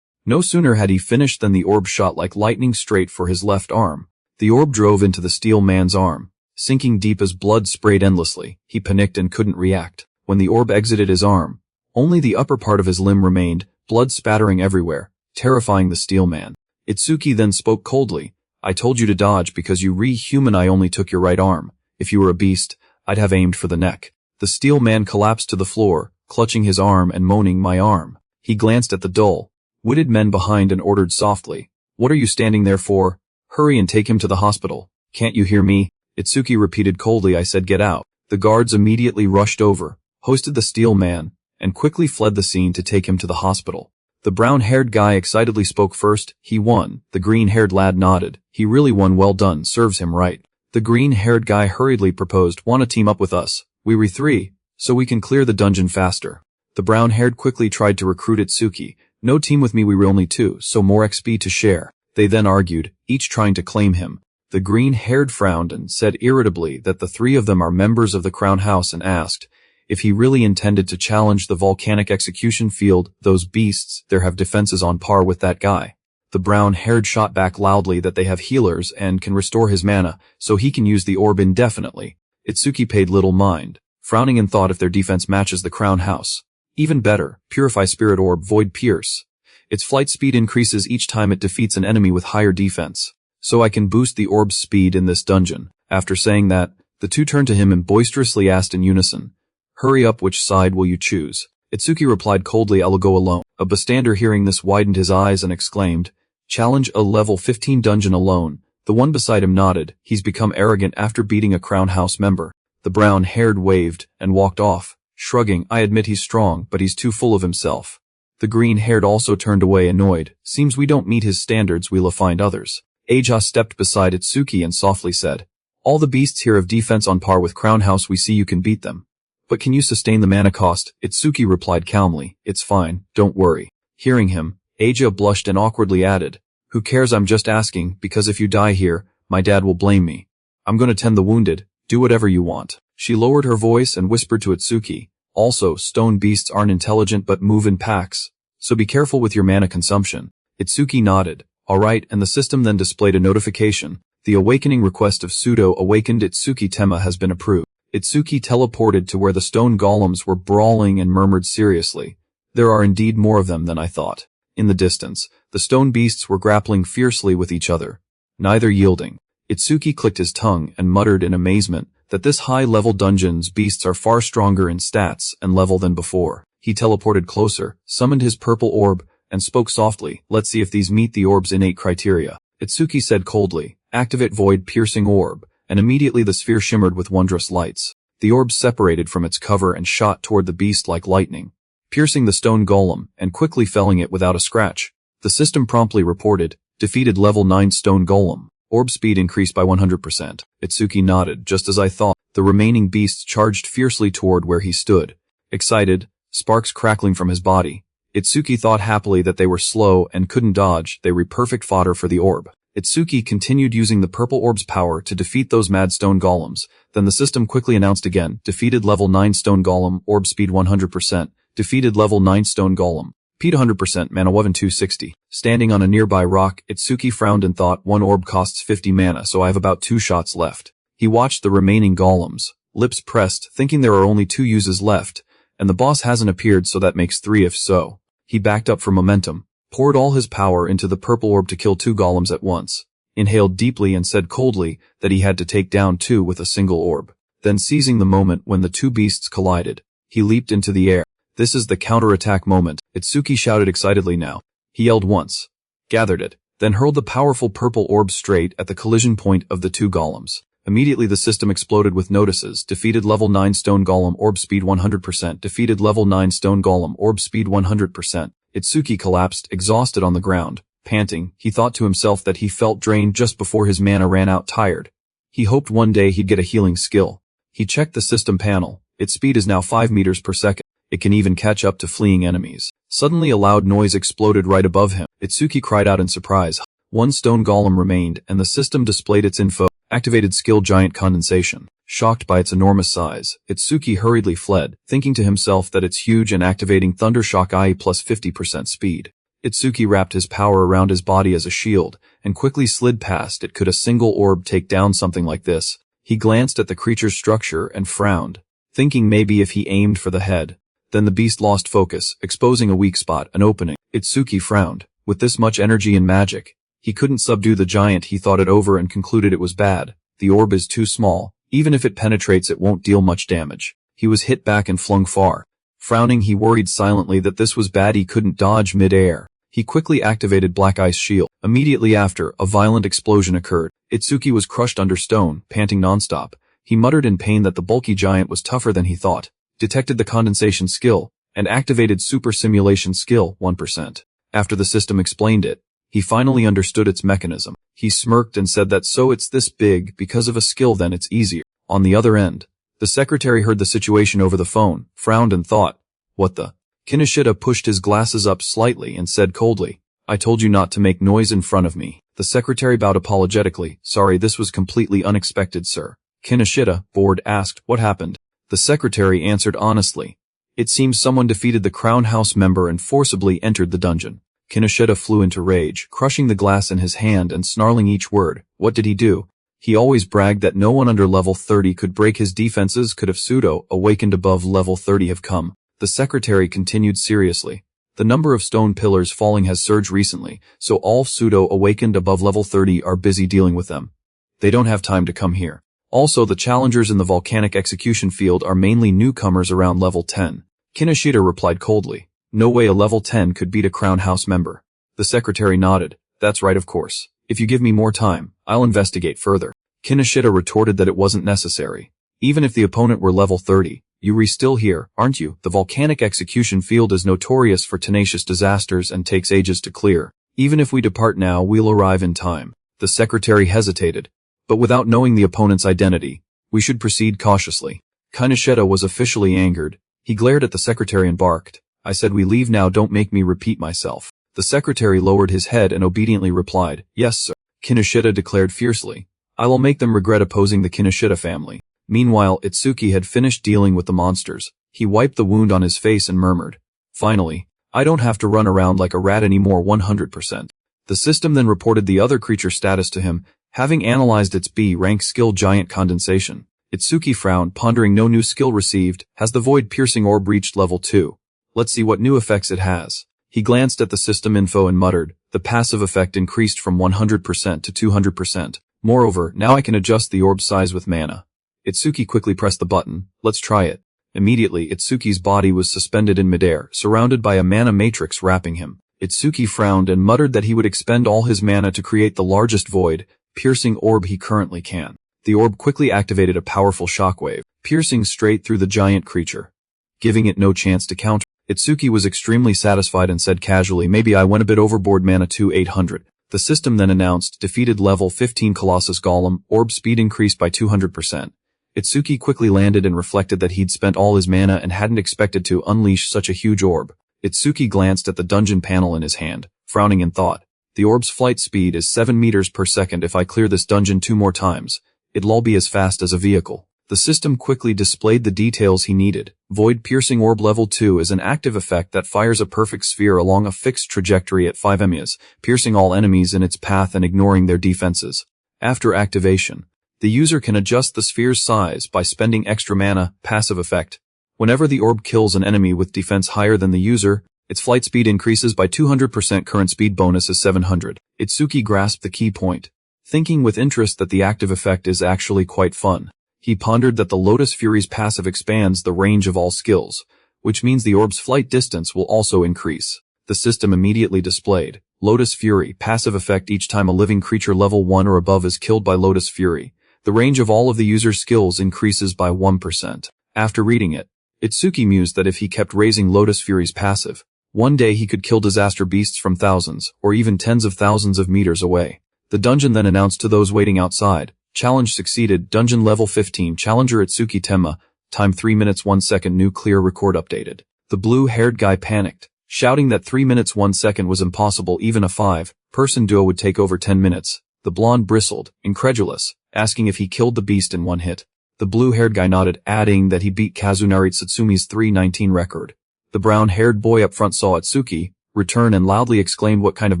No sooner had he finished than the orb shot like lightning straight for his left arm. The orb drove into the steel man's arm, sinking deep as blood sprayed endlessly. He panicked and couldn't react. When the orb exited his arm, only the upper part of his limb remained, blood spattering everywhere, terrifying the steel man. Itsuki then spoke coldly. I told you to dodge because you re-human. I only took your right arm. If you were a beast, I'd have aimed for the neck. The steel man collapsed to the floor, clutching his arm and moaning, my arm. He glanced at the dull-witted men behind and ordered softly. What are you standing there for? Hurry and take him to the hospital. Can't you hear me? Itsuki repeated coldly, I said get out. The guards immediately rushed over, hoisted the steel man, and quickly fled the scene to take him to the hospital. The brown-haired guy excitedly spoke first. He won. The green-haired lad nodded. He really won. Well done. Serves him right. The green-haired guy hurriedly proposed. Wanna team up with us? We three, so we can clear the dungeon faster. The brown-haired quickly tried to recruit Itsuki. No team with me. We were only two, so more XP to share. They then argued, each trying to claim him. The green-haired frowned and said irritably that the three of them are members of the Crown House and asked if he really intended to challenge the volcanic execution field. Those beasts there have defenses on par with that guy. The brown-haired shot back loudly that they have healers and can restore his mana, so he can use the orb indefinitely. Itsuki paid little mind, frowning in thought if their defense matches the Crown House. Even better, Purify Spirit Orb Void Pierce. Its flight speed increases each time it defeats an enemy with higher defense. So I can boost the orb's speed in this dungeon. After saying that, the two turned to him and boisterously asked in unison, "Hurry up, which side will you choose?" Itsuki replied coldly, "I'll go alone." A bystander hearing this widened his eyes and exclaimed, "Challenge a level 15 dungeon alone." The one beside him nodded. He's become arrogant after beating a Crown House member. The brown-haired waved and walked off, shrugging. "I admit he's strong, but he's too full of himself." The green-haired also turned away annoyed. "Seems we don't meet his standards. We'll find others." Aja stepped beside Itsuki and softly said, "All the beasts here have defense on par with Crown House. We see you can beat them. But can you sustain the mana cost?" Itsuki replied calmly, "It's fine, don't worry." Hearing him, Aja blushed and awkwardly added, "Who cares? I'm just asking, because if you die here, my dad will blame me. I'm gonna tend the wounded. Do whatever you want." She lowered her voice and whispered to Itsuki, "Also, stone beasts aren't intelligent but move in packs, so be careful with your mana consumption." Itsuki nodded. "Alright," and the system then displayed a notification. The awakening request of pseudo-awakened Itsuki Tema has been approved. Itsuki teleported to where the stone golems were brawling and murmured seriously, "There are indeed more of them than I thought." In the distance, the stone beasts were grappling fiercely with each other, neither yielding. Itsuki clicked his tongue and muttered in amazement that this high-level dungeon's beasts are far stronger in stats and level than before. He teleported closer, summoned his purple orb, and spoke softly, "Let's see if these meet the orb's innate criteria." Itsuki said coldly, "Activate Void Piercing Orb," and immediately the sphere shimmered with wondrous lights. The orb separated from its cover and shot toward the beast like lightning, piercing the stone golem and quickly felling it without a scratch. The system promptly reported, "Defeated level 9 stone golem. Orb speed increased by 100%. Itsuki nodded. "Just as I thought." The remaining beasts charged fiercely toward where he stood. Excited, sparks crackling from his body. Itsuki thought happily that they were slow and couldn't dodge. They were perfect fodder for the orb. Itsuki continued using the purple orb's power to defeat those mad stone golems. Then the system quickly announced again, "Defeated level 9 stone golem, orb speed 100%. Defeated level 9 stone golem. Speed 100%, mana 260. Standing on a nearby rock, Itsuki frowned and thought, "One orb costs 50 mana, so I have about 2 shots left." He watched the remaining golems, lips pressed, thinking there are only 2 uses left, and the boss hasn't appeared, so that makes 3 if so. He backed up for momentum, poured all his power into the purple orb to kill 2 golems at once, inhaled deeply and said coldly that he had to take down 2 with a single orb. Then seizing the moment when the 2 beasts collided, he leaped into the air. "This is the counterattack moment," Itsuki shouted excitedly now. He yelled once, gathered it, then hurled the powerful purple orb straight at the collision point of the 2 golems. Immediately the system exploded with notices, "Defeated level 9 stone golem, orb speed 100%. Defeated level 9 stone golem, orb speed 100%. Itsuki collapsed, exhausted on the ground. Panting, he thought to himself that he felt drained just before his mana ran out. Tired. He hoped one day he'd get a healing skill. He checked the system panel. Its speed is now 5 meters per second. It can even catch up to fleeing enemies. Suddenly a loud noise exploded right above him. Itsuki cried out in surprise. 1 stone golem remained, and the system displayed its info. Activated skill Giant Condensation. Shocked by its enormous size, Itsuki hurriedly fled, thinking to himself that it's huge, and activating Thundershock IE plus 50% speed. Itsuki wrapped his power around his body as a shield, and quickly slid past it. Could a single orb take down something like this? He glanced at the creature's structure and frowned, thinking maybe if he aimed for the head. Then the beast lost focus, exposing a weak spot, an opening. Itsuki frowned. With this much energy and magic, he couldn't subdue the giant. He thought it over and concluded it was bad. The orb is too small. Even if it penetrates, it won't deal much damage. He was hit back and flung far. Frowning, he worried silently that this was bad. He couldn't dodge mid-air. He quickly activated Black Ice Shield. Immediately after, a violent explosion occurred. Itsuki was crushed under stone, panting nonstop. He muttered in pain that the bulky giant was tougher than he thought. Detected the condensation skill, and activated Super Simulation skill, 1%. After the system explained it, he finally understood its mechanism. He smirked and said that so it's this big, because of a skill then it's easier. On the other end, the secretary heard the situation over the phone, frowned and thought, what the? Kinoshita pushed his glasses up slightly and said coldly, I told you not to make noise in front of me. The secretary bowed apologetically. Sorry, this was completely unexpected, sir. Kinoshita, bored, asked, what happened? The secretary answered honestly. It seems someone defeated the Crown House member and forcibly entered the dungeon. Kinoshita flew into rage, crushing the glass in his hand and snarling each word. What did he do? He always bragged that no one under level 30 could break his defenses. Could have pseudo-awakened above level 30 have come? The secretary continued seriously. The number of stone pillars falling has surged recently, so all pseudo-awakened above level 30 are busy dealing with them. They don't have time to come here. Also, the challengers in the volcanic execution field are mainly newcomers around level 10. Kinoshita replied coldly. No way a level 10 could beat a Crown House member. The secretary nodded. That's right, of course. If you give me more time, I'll investigate further. Kinoshita retorted that it wasn't necessary. Even if the opponent were level 30, you're still here, aren't you? The volcanic execution field is notorious for tenacious disasters and takes ages to clear. Even if we depart now, we'll arrive in time. The secretary hesitated. But without knowing the opponent's identity, we should proceed cautiously. Kinoshita was officially angered. He glared at the secretary and barked. I said we leave now, don't make me repeat myself. The secretary lowered his head and obediently replied, yes, sir. Kinoshita declared fiercely. I will make them regret opposing the Kinoshita family. Meanwhile, Itsuki had finished dealing with the monsters. He wiped the wound on his face and murmured. Finally, I don't have to run around like a rat anymore 100%. The system then reported the other creature status to him, having analyzed its B-rank skill giant condensation. Itsuki frowned, pondering no new skill received. Has the void-piercing orb reached level 2? Let's see what new effects it has. He glanced at the system info and muttered. The passive effect increased from 100% to 200%. Moreover, now I can adjust the orb size with mana. Itsuki quickly pressed the button. Let's try it. Immediately, Itsuki's body was suspended in midair, surrounded by a mana matrix wrapping him. Itsuki frowned and muttered that he would expend all his mana to create the largest void-piercing orb he currently can. The orb quickly activated a powerful shockwave, piercing straight through the giant creature, giving it no chance to counter. Itsuki was extremely satisfied and said casually, maybe I went a bit overboard, mana 2800. The system then announced, defeated level 15 Colossus Golem, orb speed increased by 200%. Itsuki quickly landed and reflected that he'd spent all his mana and hadn't expected to unleash such a huge orb. Itsuki glanced at the dungeon panel in his hand, frowning in thought. The orb's flight speed is 7 meters per second. If I clear this dungeon 2 more times, it'll all be as fast as a vehicle. The system quickly displayed the details he needed. Void-piercing orb level 2 is an active effect that fires a perfect sphere along a fixed trajectory at 5 ms, piercing all enemies in its path and ignoring their defenses. After activation, the user can adjust the sphere's size by spending extra mana. Passive effect. Whenever the orb kills an enemy with defense higher than the user, its flight speed increases by 200%. Current speed bonus is 700. Itsuki grasped the key point, thinking with interest that the active effect is actually quite fun. He pondered that the Lotus Fury's passive expands the range of all skills, which means the orb's flight distance will also increase. The system immediately displayed, Lotus Fury, passive effect each time a living creature level 1 or above is killed by Lotus Fury. The range of all of the user's skills increases by 1%. After reading it, Itsuki mused that if he kept raising Lotus Fury's passive, one day he could kill disaster beasts from thousands, or even tens of thousands of meters away. The dungeon then announced to those waiting outside, challenge succeeded, dungeon level 15, challenger Itsuki Tenma, time 3 minutes 1 second, new clear record updated. The blue-haired guy panicked, shouting that 3 minutes 1 second was impossible, even a 5-person duo would take over 10 minutes. The blonde bristled, incredulous, asking if he killed the beast in one hit. The blue-haired guy nodded, adding that he beat Kazunari Tsutsumi's 3:19 record. The brown-haired boy up front saw Itsuki return and loudly exclaimed what kind of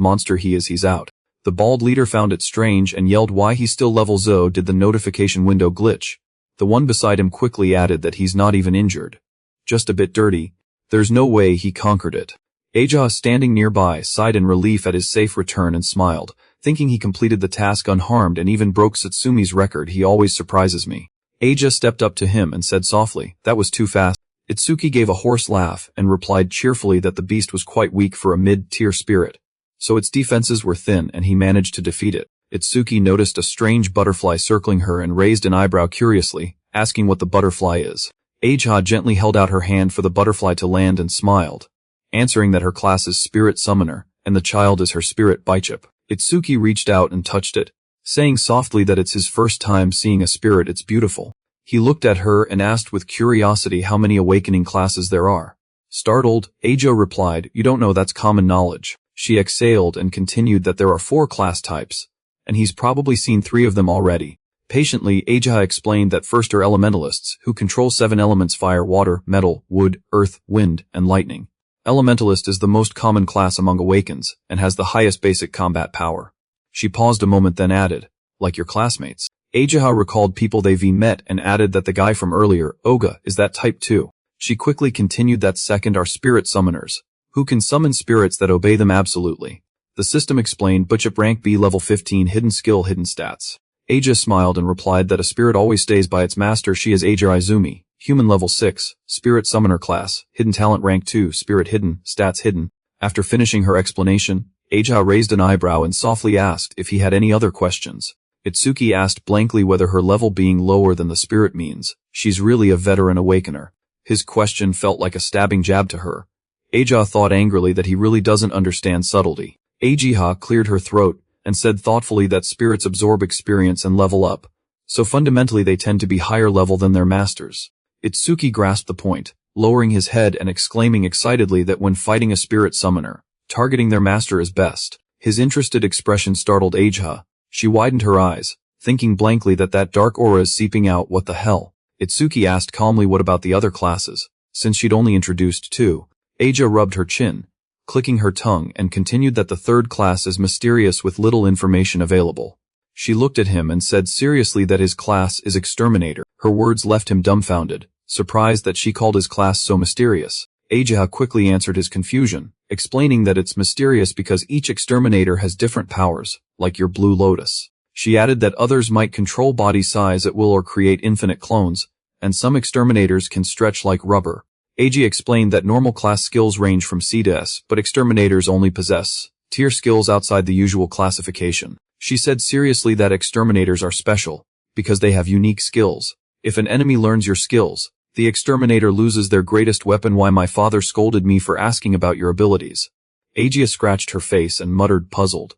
monster he is, he's out. The bald leader found it strange and yelled why he's still level 0. Did the notification window glitch? The one beside him quickly added that he's not even injured. Just a bit dirty. There's no way he conquered it. Aja, standing nearby, sighed in relief at his safe return and smiled, thinking he completed the task unharmed and even broke Satsumi's record. He always surprises me. Aja stepped up to him and said softly, that was too fast. Itsuki gave a hoarse laugh and replied cheerfully that the beast was quite weak for a mid-tier spirit, so its defenses were thin and he managed to defeat it. Itsuki noticed a strange butterfly circling her and raised an eyebrow curiously, asking what the butterfly is. Aja gently held out her hand for the butterfly to land and smiled, answering that her class is Spirit Summoner, and the child is her spirit baichip. Itsuki reached out and touched it, saying softly that it's his first time seeing a spirit. It's beautiful. He looked at her and asked with curiosity how many awakening classes there are. Startled, Aja replied, "You don't know, that's common knowledge." She exhaled and continued that there are 4 class types, and he's probably seen 3 of them already. Patiently, Aja explained that first are elementalists, who control 7 elements: fire, water, metal, wood, earth, wind, and lightning. Elementalist is the most common class among awakens, and has the highest basic combat power. She paused a moment then added, "Like your classmates." Aja recalled people they've met and added that the guy from earlier, Oga, is that type too. She quickly continued that second are spirit summoners, who can summon spirits that obey them absolutely. The system explained, Butchup rank B level 15, hidden skill, hidden stats. Aja smiled and replied that a spirit always stays by its master. She is Aja Izumi, human level 6, spirit summoner class, hidden talent rank 2, spirit hidden, stats hidden. After finishing her explanation, Aja raised an eyebrow and softly asked if he had any other questions. Itsuki asked blankly whether her level being lower than the spirit means she's really a veteran awakener. His question felt like a stabbing jab to her. Aja thought angrily that he really doesn't understand subtlety. Ajiha cleared her throat and said thoughtfully that spirits absorb experience and level up, so fundamentally they tend to be higher level than their masters. Itsuki grasped the point, lowering his head and exclaiming excitedly that when fighting a spirit summoner, targeting their master is best. His interested expression startled Ajiha. She widened her eyes, thinking blankly that dark aura is seeping out. What the hell? Itsuki asked calmly what about the other classes, since she'd only introduced 2. Aja rubbed her chin, clicking her tongue, and continued that the 3rd class is mysterious with little information available. She looked at him and said seriously that his class is Exterminator. Her words left him dumbfounded, surprised that she called his class so mysterious. Aja quickly answered his confusion, explaining that it's mysterious because each Exterminator has different powers, like your Blue Lotus. She added that others might control body size at will or create infinite clones, and some Exterminators can stretch like rubber. Aji explained that normal class skills range from C to S, but Exterminators only possess tier skills outside the usual classification. She said seriously that Exterminators are special, because they have unique skills. If an enemy learns your skills, the Exterminator loses their greatest weapon. Why my father scolded me for asking about your abilities. Agia scratched her face and muttered, puzzled.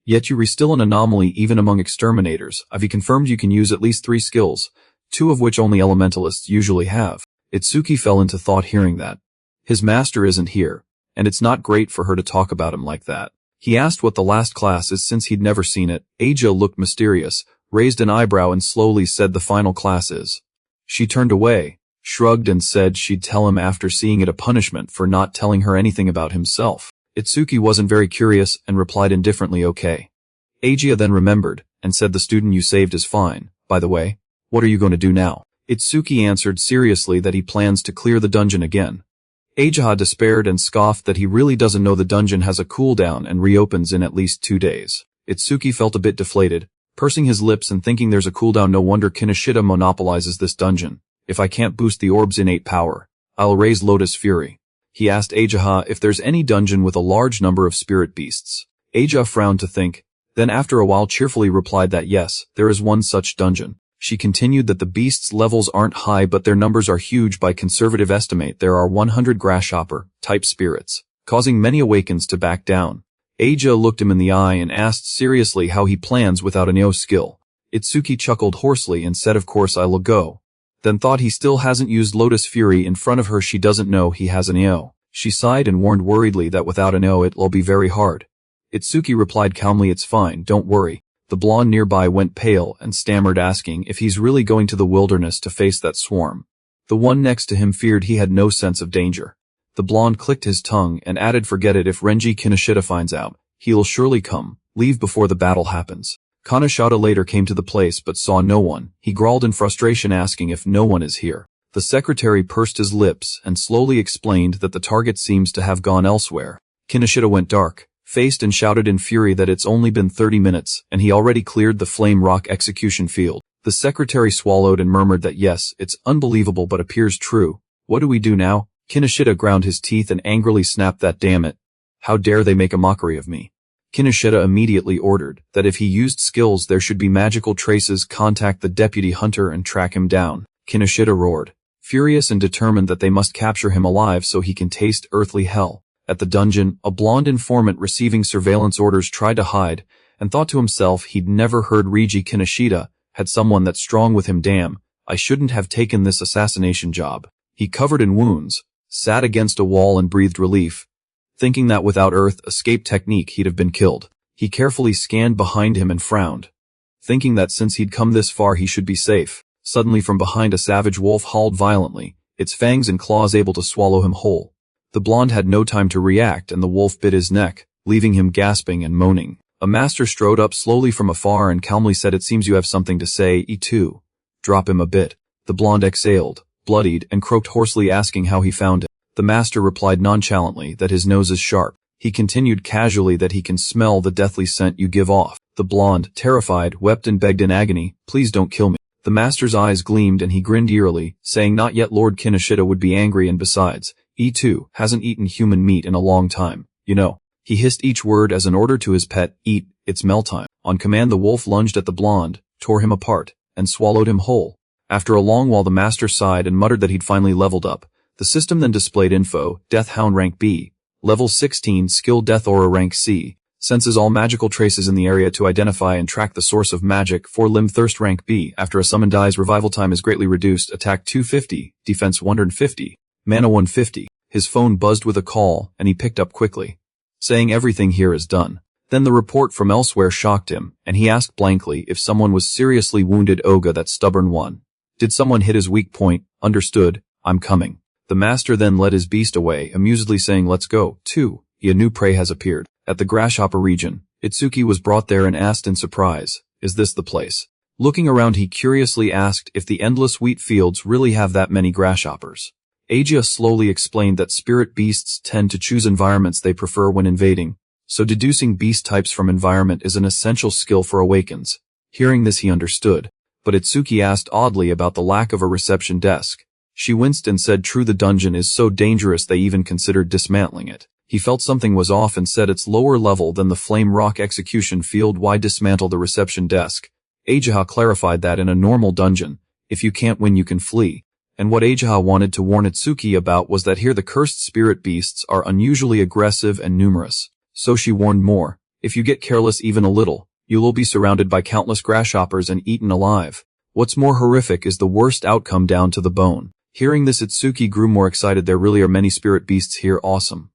Yet you're still an anomaly even among Exterminators. I've confirmed you can use at least 3 skills, 2 of which only elementalists usually have. Itsuki fell into thought hearing that. His master isn't here, and it's not great for her to talk about him like that. He asked what the last class is since he'd never seen it. Aja looked mysterious, raised an eyebrow and slowly said the final class is. She turned away, shrugged and said she'd tell him after seeing it, a punishment for not telling her anything about himself. Itsuki wasn't very curious and replied indifferently, okay. Aja then remembered, and said the student you saved is fine. By the way, what are you going to do now? Itsuki answered seriously that he plans to clear the dungeon again. Aja despaired and scoffed that he really doesn't know the dungeon has a cooldown and reopens in at least 2 days. Itsuki felt a bit deflated, pursing his lips and thinking there's a cooldown. No wonder Kinoshita monopolizes this dungeon. If I can't boost the orb's innate power, I'll raise Lotus Fury. He asked Aja if there's any dungeon with a large number of spirit beasts. Aja frowned to think, then after a while cheerfully replied that yes, there is one such dungeon. She continued that the beasts' levels aren't high but their numbers are huge. By conservative estimate there are 100 grasshopper-type spirits, causing many awakens to back down. Aja looked him in the eye and asked seriously how he plans without a Neo skill. Itsuki chuckled hoarsely and said of course I will go. Then thought he still hasn't used Lotus Fury in front of her. She doesn't know he has an AO. She sighed and warned worriedly that without an AO it'll be very hard. Itsuki replied calmly, it's fine, don't worry. The blonde nearby went pale and stammered, asking if he's really going to the wilderness to face that swarm. The one next to him feared he had no sense of danger. The blonde clicked his tongue and added, forget it, if Renji Kinoshita finds out, he'll surely come. Leave before the battle happens. Kanoshita later came to the place but saw no one. He growled in frustration, asking if no one is here. The secretary pursed his lips and slowly explained that the target seems to have gone elsewhere. Kinoshita went dark, faced and shouted in fury that it's only been 30 minutes and he already cleared the Flame Rock execution field. The secretary swallowed and murmured that yes, it's unbelievable but appears true. What do we do now? Kinoshita ground his teeth and angrily snapped that, damn it. How dare they make a mockery of me? Kinoshita immediately ordered that if he used skills there should be magical traces. Contact the deputy hunter and track him down. Kinoshita roared, furious and determined that they must capture him alive so he can taste earthly hell. At the dungeon, a blonde informant receiving surveillance orders tried to hide, and thought to himself he'd never heard Reiji Kinoshita had someone that strong with him. Damn, I shouldn't have taken this assassination job. He, covered in wounds, sat against a wall and breathed relief, thinking that without Earth escape technique he'd have been killed. He carefully scanned behind him and frowned, thinking that since he'd come this far he should be safe. Suddenly from behind a savage wolf howled violently, its fangs and claws able to swallow him whole. The blonde had no time to react and the wolf bit his neck, leaving him gasping and moaning. A master strode up slowly from afar and calmly said, "It seems you have something to say, E2. Drop him a bit." The blonde exhaled, bloodied, and croaked hoarsely, asking how he found him. The master replied nonchalantly that his nose is sharp. He continued casually that he can smell the deathly scent you give off. The blonde, terrified, wept and begged in agony, "Please don't kill me." The master's eyes gleamed and he grinned eerily, saying not yet Lord Kinoshita would be angry, and besides, E2 hasn't eaten human meat in a long time, you know. He hissed each word as an order to his pet, "Eat, it's mealtime." On command the wolf lunged at the blonde, tore him apart, and swallowed him whole. After a long while the master sighed and muttered that he'd finally leveled up. The system then displayed info: Death Hound rank B, level 16, skill Death Aura rank C, senses all magical traces in the area to identify and track the source of magic. 4-limb Thirst rank B, after a summon dies revival time is greatly reduced, attack 250, defense 150, mana 150. His phone buzzed with a call and he picked up quickly, saying everything here is done. Then the report from elsewhere shocked him, and he asked blankly if someone was seriously wounded. Oga, that stubborn one. Did someone hit his weak point? Understood, I'm coming. The master then led his beast away, amusedly saying, "Let's go." 2. A new prey has appeared. At the grasshopper region, Itsuki was brought there and asked in surprise, "Is this the place?" Looking around he curiously asked if the endless wheat fields really have that many grasshoppers. Aja slowly explained that spirit beasts tend to choose environments they prefer when invading, so deducing beast types from environment is an essential skill for awakens. Hearing this he understood, but Itsuki asked oddly about the lack of a reception desk. She winced and said, "True, the dungeon is so dangerous they even considered dismantling it." He felt something was off and said, "It's lower level than the Flame Rock execution field. Why dismantle the reception desk?" Aja clarified that in a normal dungeon, if you can't win you can flee. And what Aja wanted to warn Itsuki about was that here the cursed spirit beasts are unusually aggressive and numerous. So she warned more, if you get careless even a little, you will be surrounded by countless grasshoppers and eaten alive. What's more horrific is the worst outcome, down to the bone. Hearing this Itsuki grew more excited. There really are many spirit beasts here. Awesome.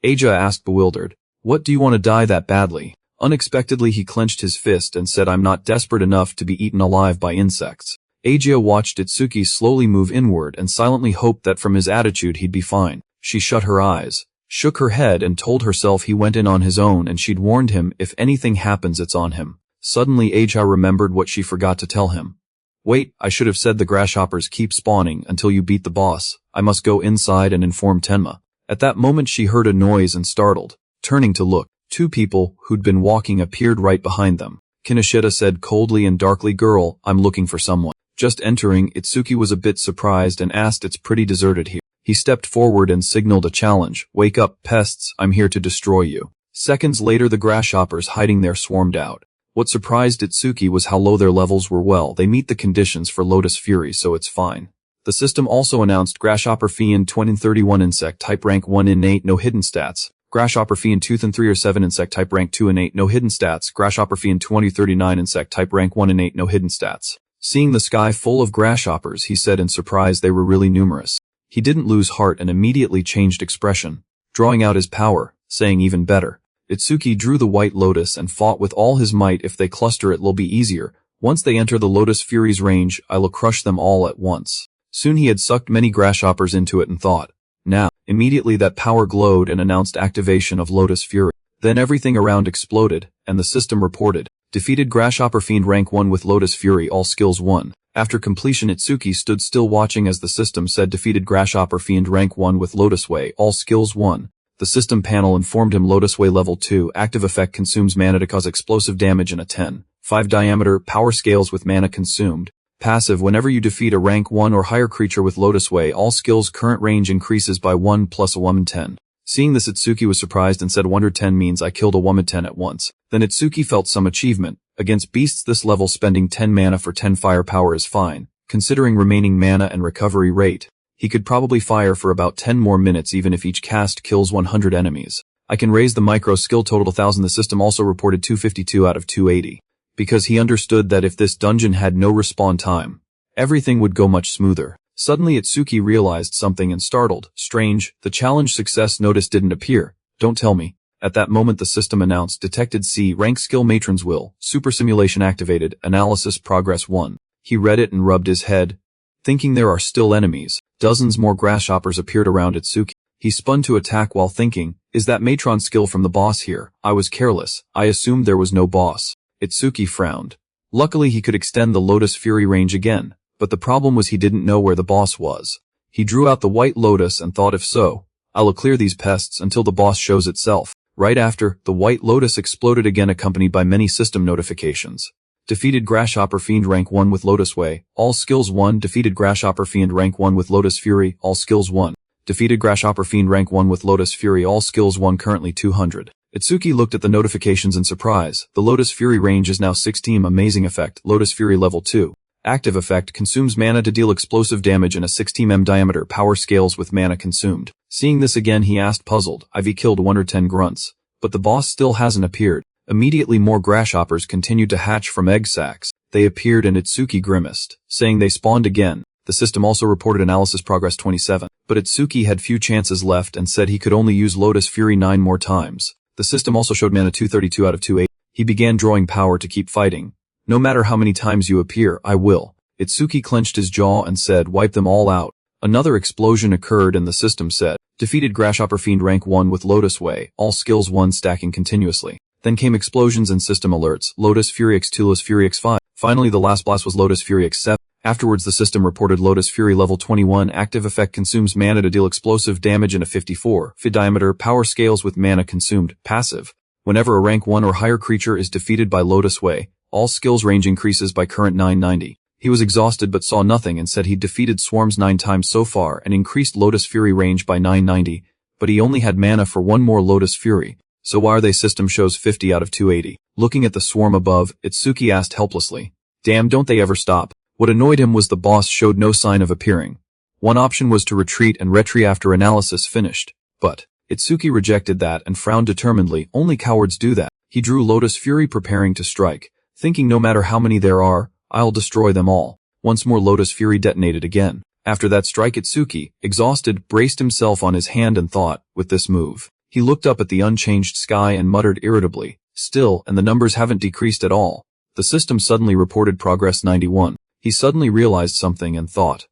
Aja asked, bewildered, "What, do you want to die that badly?" Unexpectedly he clenched his fist and said, "I'm not desperate enough to be eaten alive by insects." Aja watched Itsuki slowly move inward and silently hoped that from his attitude he'd be fine. She shut her eyes, shook her head and told herself he went in on his own and she'd warned him, if anything happens it's on him. Suddenly Aja remembered what she forgot to tell him. "Wait, I should have said the grasshoppers keep spawning until you beat the boss. I must go inside and inform Tenma." At that moment she heard a noise and startled. Turning to look, 2 people who'd been walking appeared right behind them. Kinoshita said coldly and darkly, "Girl, I'm looking for someone." Just entering, Itsuki was a bit surprised and asked, "It's pretty deserted here." He stepped forward and signaled a challenge. "Wake up, pests, I'm here to destroy you." Seconds later the grasshoppers hiding there swarmed out. What surprised Itsuki was how low their levels were. Well, they meet the conditions for Lotus Fury, so it's fine. The system also announced Grasshopper Fiend 2031 insect type rank 1 innate, no hidden stats. Grasshopper Fiend 2037 insect type rank 2 innate, no hidden stats. Grasshopper Fiend 2039 insect type rank 1 innate, no hidden stats. Seeing the sky full of grasshoppers, he said in surprise they were really numerous. He didn't lose heart and immediately changed expression, drawing out his power, saying even better. Itsuki drew the White Lotus and fought with all his might. "If they cluster it'll be easier. Once they enter the Lotus Fury's range, I'll crush them all at once." Soon he had sucked many grasshoppers into it and thought, "Now." Immediately that power glowed and announced activation of Lotus Fury. Then everything around exploded, and the system reported, "Defeated Grasshopper Fiend rank 1 with Lotus Fury, all skills 1. After completion Itsuki stood still watching as the system said, "Defeated Grasshopper Fiend rank 1 with Lotus Way, all skills 1. The system panel informed him Lotus Way level 2, active effect consumes mana to cause explosive damage in a 10.5 diameter, power scales with mana consumed. Passive, whenever you defeat a rank 1 or higher creature with Lotus Way, all skills current range increases by 1 plus a woman 10. Seeing this Itsuki was surprised and said, "Wonder 10 means I killed a woman 10 at once." Then Itsuki felt some achievement. Against beasts this level spending 10 mana for 10 firepower is fine, considering remaining mana and recovery rate. He could probably fire for about 10 more minutes even if each cast kills 100 enemies. I can raise the micro skill total to 1000. The system also reported 252 out of 280. Because he understood that if this dungeon had no respawn time, everything would go much smoother. Suddenly Itsuki realized something and startled. Strange, the challenge success notice didn't appear. Don't tell me. At that moment the system announced detected C rank skill matron's will, super simulation activated, analysis progress 1. He read it and rubbed his head, thinking there are still enemies. Dozens more grasshoppers appeared around Itsuki. He spun to attack while thinking, is that matron skill from the boss here? I was careless. I assumed there was no boss. Itsuki frowned. Luckily he could extend the Lotus Fury range again, but the problem was he didn't know where the boss was. He drew out the White Lotus and thought if so, I'll clear these pests until the boss shows itself. Right after, the White Lotus exploded again accompanied by many system notifications. Defeated Grasshopper Fiend rank 1 with Lotus Way, all skills 1. Defeated Grasshopper Fiend rank 1 with Lotus Fury, all skills 1. Defeated Grasshopper Fiend rank 1 with Lotus Fury, all skills 1. Currently 200. Itsuki looked at the notifications in surprise. The Lotus Fury range is now 16. Amazing effect, Lotus Fury level 2. Active effect, consumes mana to deal explosive damage in a 16mm diameter. Power scales with mana consumed. Seeing this again he asked puzzled, I've killed 1 or 10 grunts, but the boss still hasn't appeared. Immediately more grasshoppers continued to hatch from egg sacs. They appeared and Itsuki grimaced, saying they spawned again. The system also reported analysis progress 27, but Itsuki had few chances left and said he could only use Lotus Fury 9 more times. The system also showed mana 232 out of 280. He began drawing power to keep fighting. No matter how many times you appear, I will. Itsuki clenched his jaw and said, wipe them all out. Another explosion occurred and the system said, defeated Grasshopper Fiend rank 1 with Lotus Way, all skills 1 stacking continuously. Then came explosions and system alerts, Lotus Fury X2, Lotus Fury X5. Finally the last blast was Lotus Fury X7. Afterwards the system reported Lotus Fury level 21 active effect consumes mana to deal explosive damage in a 54 feet diameter. Power scales with mana consumed. Passive. Whenever a rank 1 or higher creature is defeated by Lotus Way, all skills range increases by current 990. He was exhausted but saw nothing and said he'd defeated swarms 9 times so far and increased Lotus Fury range by 990, but he only had mana for 1 more Lotus Fury. So why are they? System shows 50 out of 280. Looking at the swarm above, Itsuki asked helplessly, damn, don't they ever stop? What annoyed him was the boss showed no sign of appearing. One option was to retreat and retry after analysis finished, but Itsuki rejected that and frowned determinedly. Only cowards do that. He drew Lotus Fury preparing to strike, thinking no matter how many there are, I'll destroy them all. Once more Lotus Fury detonated again. After that strike Itsuki, exhausted, braced himself on his hand and thought, with this move. He looked up at the unchanged sky and muttered irritably, still, and the numbers haven't decreased at all. The system suddenly reported progress 91. He suddenly realized something and thought,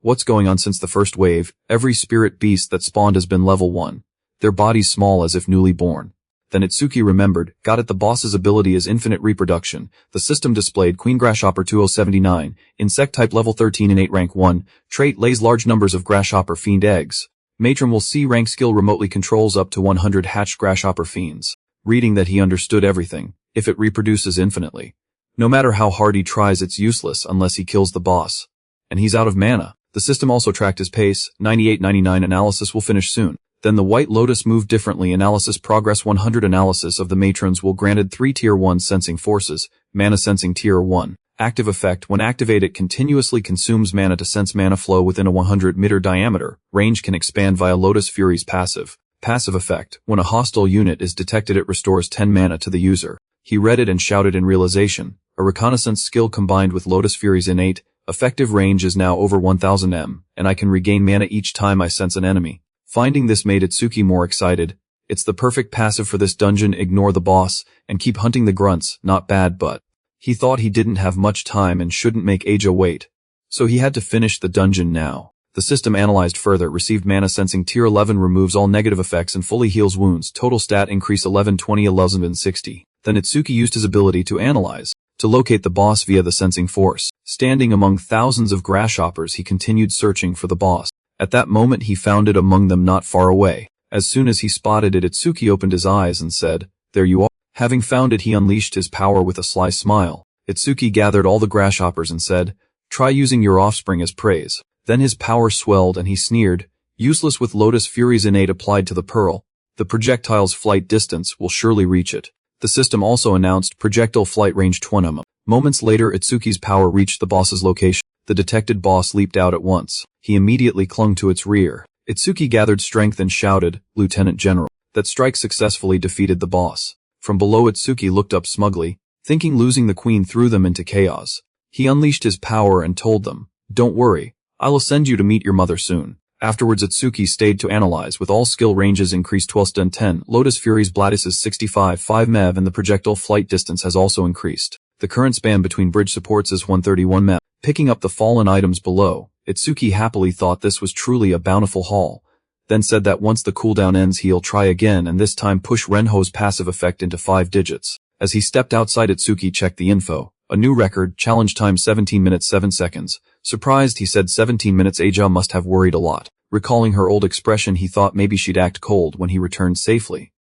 what's going on? Since the first wave, every spirit beast that spawned has been level 1. Their bodies small as if newly born. Then Itsuki remembered, got it, the boss's ability is infinite reproduction. The system displayed Queen Grasshopper 2079, insect type level 13 and 8 rank 1, trait lays large numbers of Grasshopper Fiend eggs. Matron will C rank skill remotely controls up to 100 hatched Grasshopper Fiends. Reading that he understood everything, if it reproduces infinitely. No matter how hard he tries it's useless unless he kills the boss. And he's out of mana. The system also tracked his pace, 98-99 analysis will finish soon. Then the White Lotus moved differently. Analysis progress 100. Analysis of the matrons will granted 3 tier 1 sensing forces, mana sensing tier 1. Active effect, when activate it continuously consumes mana to sense mana flow within a 100-meter diameter. Range can expand via Lotus Fury's passive. Passive effect, when a hostile unit is detected it restores 10 mana to the user. He read it and shouted in realization. A reconnaissance skill combined with Lotus Fury's innate, effective range is now over 1000 m, and I can regain mana each time I sense an enemy. Finding this made Itsuki more excited. It's the perfect passive for this dungeon. Ignore the boss, and keep hunting the grunts. Not bad, but he thought he didn't have much time and shouldn't make Aja wait. So he had to finish the dungeon now. The system analyzed further, received mana sensing tier 11 removes all negative effects and fully heals wounds. Total stat increase 11 20 11 and 60. Then Itsuki used his ability to analyze, to locate the boss via the sensing force. Standing among thousands of grasshoppers he continued searching for the boss. At that moment he found it among them not far away. As soon as he spotted it Itsuki opened his eyes and said, there you are. Having found it he unleashed his power with a sly smile. Itsuki gathered all the grasshoppers and said, try using your offspring as praise. Then his power swelled and he sneered, useless with Lotus Fury's innate applied to the pearl. The projectile's flight distance will surely reach it. The system also announced projectile flight range 20 m. Moments later Itsuki's power reached the boss's location. The detected boss leaped out at once. He immediately clung to its rear. Itsuki gathered strength and shouted, "Lieutenant General." That strike successfully defeated the boss. From below, Itsuki looked up smugly, thinking losing the queen threw them into chaos. He unleashed his power and told them, "Don't worry, I will send you to meet your mother soon." Afterwards, Itsuki stayed to analyze, with all skill ranges increased 12/10. Lotus Fury's Blattis is 65 MeV and the projectile flight distance has also increased. The current span between bridge supports is 131 MeV. Picking up the fallen items below, Itsuki happily thought this was truly a bountiful haul, then said that once the cooldown ends he'll try again and this time push Renho's passive effect into 5 digits. As he stepped outside, Itsuki checked the info. A new record, challenge time 17 minutes 7 seconds. Surprised, he said 17 minutes. Aja must have worried a lot. Recalling her old expression, he thought maybe she'd act cold when he returned safely.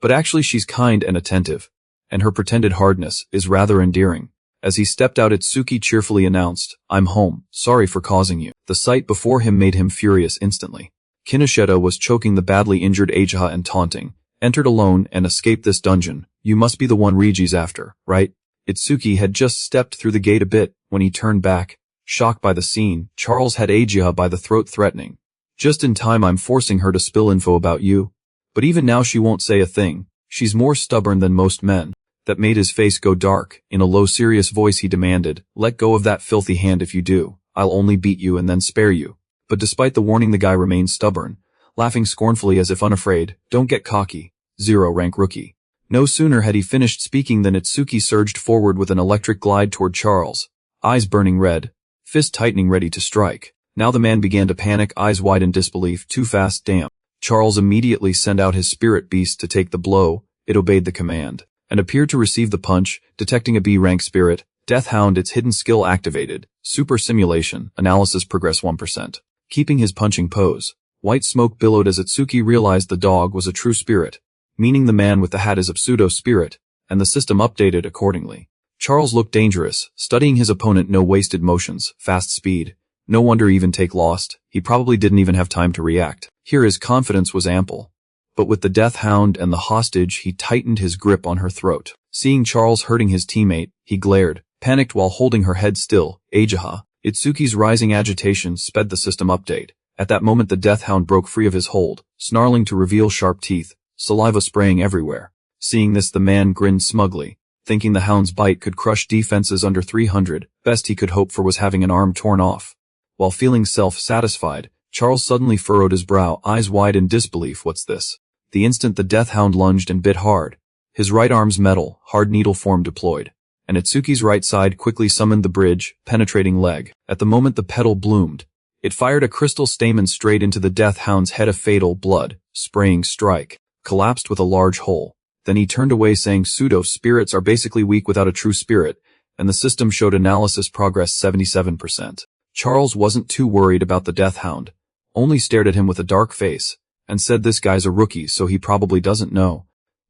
But actually she's kind and attentive, and her pretended hardness is rather endearing. As he stepped out, Itsuki cheerfully announced, "I'm home, sorry for causing you." The sight before him made him furious instantly. Kinoshita was choking the badly injured Aja and taunting, "Entered alone and escaped this dungeon. You must be the one Rigi's after, right?" Itsuki had just stepped through the gate a bit when he turned back, shocked by the scene. Charles had Aja by the throat, threatening, "Just in time, I'm forcing her to spill info about you. But even now she won't say a thing. She's more stubborn than most men." That made his face go dark. In a low, serious voice he demanded, "Let go of that filthy hand. If you do, I'll only beat you and then spare you." But despite the warning, the guy remained stubborn, laughing scornfully as if unafraid. "Don't get cocky, 0-rank rookie." No sooner had he finished speaking than Itsuki surged forward with an electric glide toward Charles, eyes burning red, fist tightening ready to strike. Now the man began to panic, eyes wide in disbelief. Too fast, damn. Charles immediately sent out his spirit beast to take the blow. It obeyed the command and appeared to receive the punch, detecting a B-rank spirit. Death Hound, its hidden skill activated. Super Simulation, analysis progress 1%. Keeping his punching pose, white smoke billowed as Itsuki realized the dog was a true spirit, meaning the man with the hat is a pseudo-spirit, and the system updated accordingly. Charles looked dangerous, studying his opponent. No wasted motions, fast speed. No wonder even take lost. He probably didn't even have time to react. Here his confidence was ample. But with the Death Hound and the hostage, he tightened his grip on her throat. Seeing Charles hurting his teammate, he glared, panicked while holding her head still. Aja. Itsuki's rising agitation sped the system update. At that moment the Death Hound broke free of his hold, snarling to reveal sharp teeth, saliva spraying everywhere. Seeing this, the man grinned smugly, thinking the hound's bite could crush defenses under 300. Best he could hope for was having an arm torn off. While feeling self-satisfied, Charles suddenly furrowed his brow, eyes wide in disbelief. What's this? The instant the Death Hound lunged and bit hard, his right arm's metal, hard needle form deployed, and Itsuki's right side quickly summoned the bridge, penetrating leg. At the moment the petal bloomed, it fired a crystal stamen straight into the Death Hound's head. A fatal, blood-spraying strike, collapsed with a large hole. Then he turned away saying, "Pseudo-spirits are basically weak without a true spirit," and the system showed analysis progress 77%. Charles wasn't too worried about the Death Hound, only stared at him with a dark face, and said, "This guy's a rookie, so he probably doesn't know."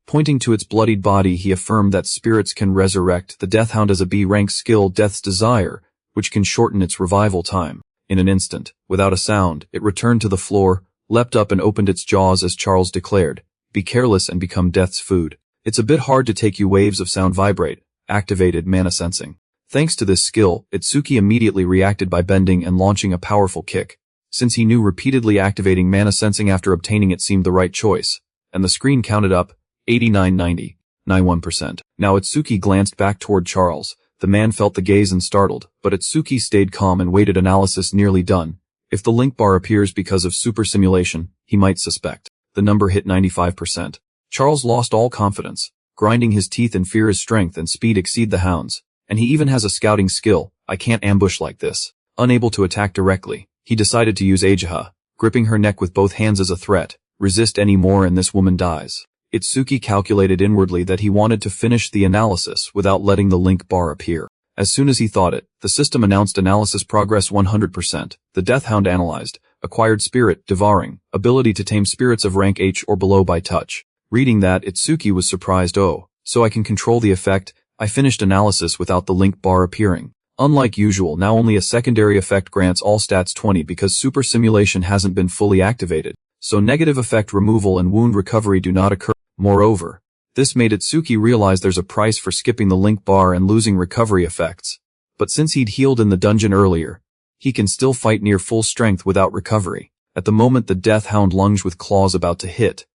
Pointing to its bloodied body, he affirmed that spirits can resurrect. The Death Hound has a B-rank skill, Death's Desire, which can shorten its revival time. In an instant, without a sound, it returned to the floor, leapt up and opened its jaws as Charles declared, "Be careless and become Death's food." It's a bit hard to take you. Waves of sound vibrate, activated mana sensing. Thanks to this skill, Itsuki immediately reacted by bending and launching a powerful kick. Since he knew repeatedly activating mana sensing after obtaining it seemed the right choice, and the screen counted up, 89-90, 91%. Now Itsuki glanced back toward Charles. The man felt the gaze and startled, but Itsuki stayed calm and waited. Analysis nearly done. If the link bar appears because of super simulation, he might suspect. The number hit 95%. Charles lost all confidence, grinding his teeth in fear. His strength and speed exceed the hound's, and he even has a scouting skill. "I can't ambush like this." Unable to attack directly, he decided to use Aja, gripping her neck with both hands as a threat. Resist any more and this woman dies. Itsuki calculated inwardly that he wanted to finish the analysis without letting the link bar appear. As soon as he thought it, the system announced analysis progress 100%. The Death Hound analyzed, acquired spirit, devouring, ability to tame spirits of rank H or below by touch. Reading that, Itsuki was surprised. "Oh, so I can control the effect." I finished analysis without the link bar appearing. Unlike usual, now only a secondary effect grants all stats 20 because super simulation hasn't been fully activated, so negative effect removal and wound recovery do not occur. Moreover, this made Itsuki realize there's a price for skipping the link bar and losing recovery effects. But since he'd healed in the dungeon earlier, He can still fight near full strength without recovery. At the moment the Death Hound lunged with claws about to hit.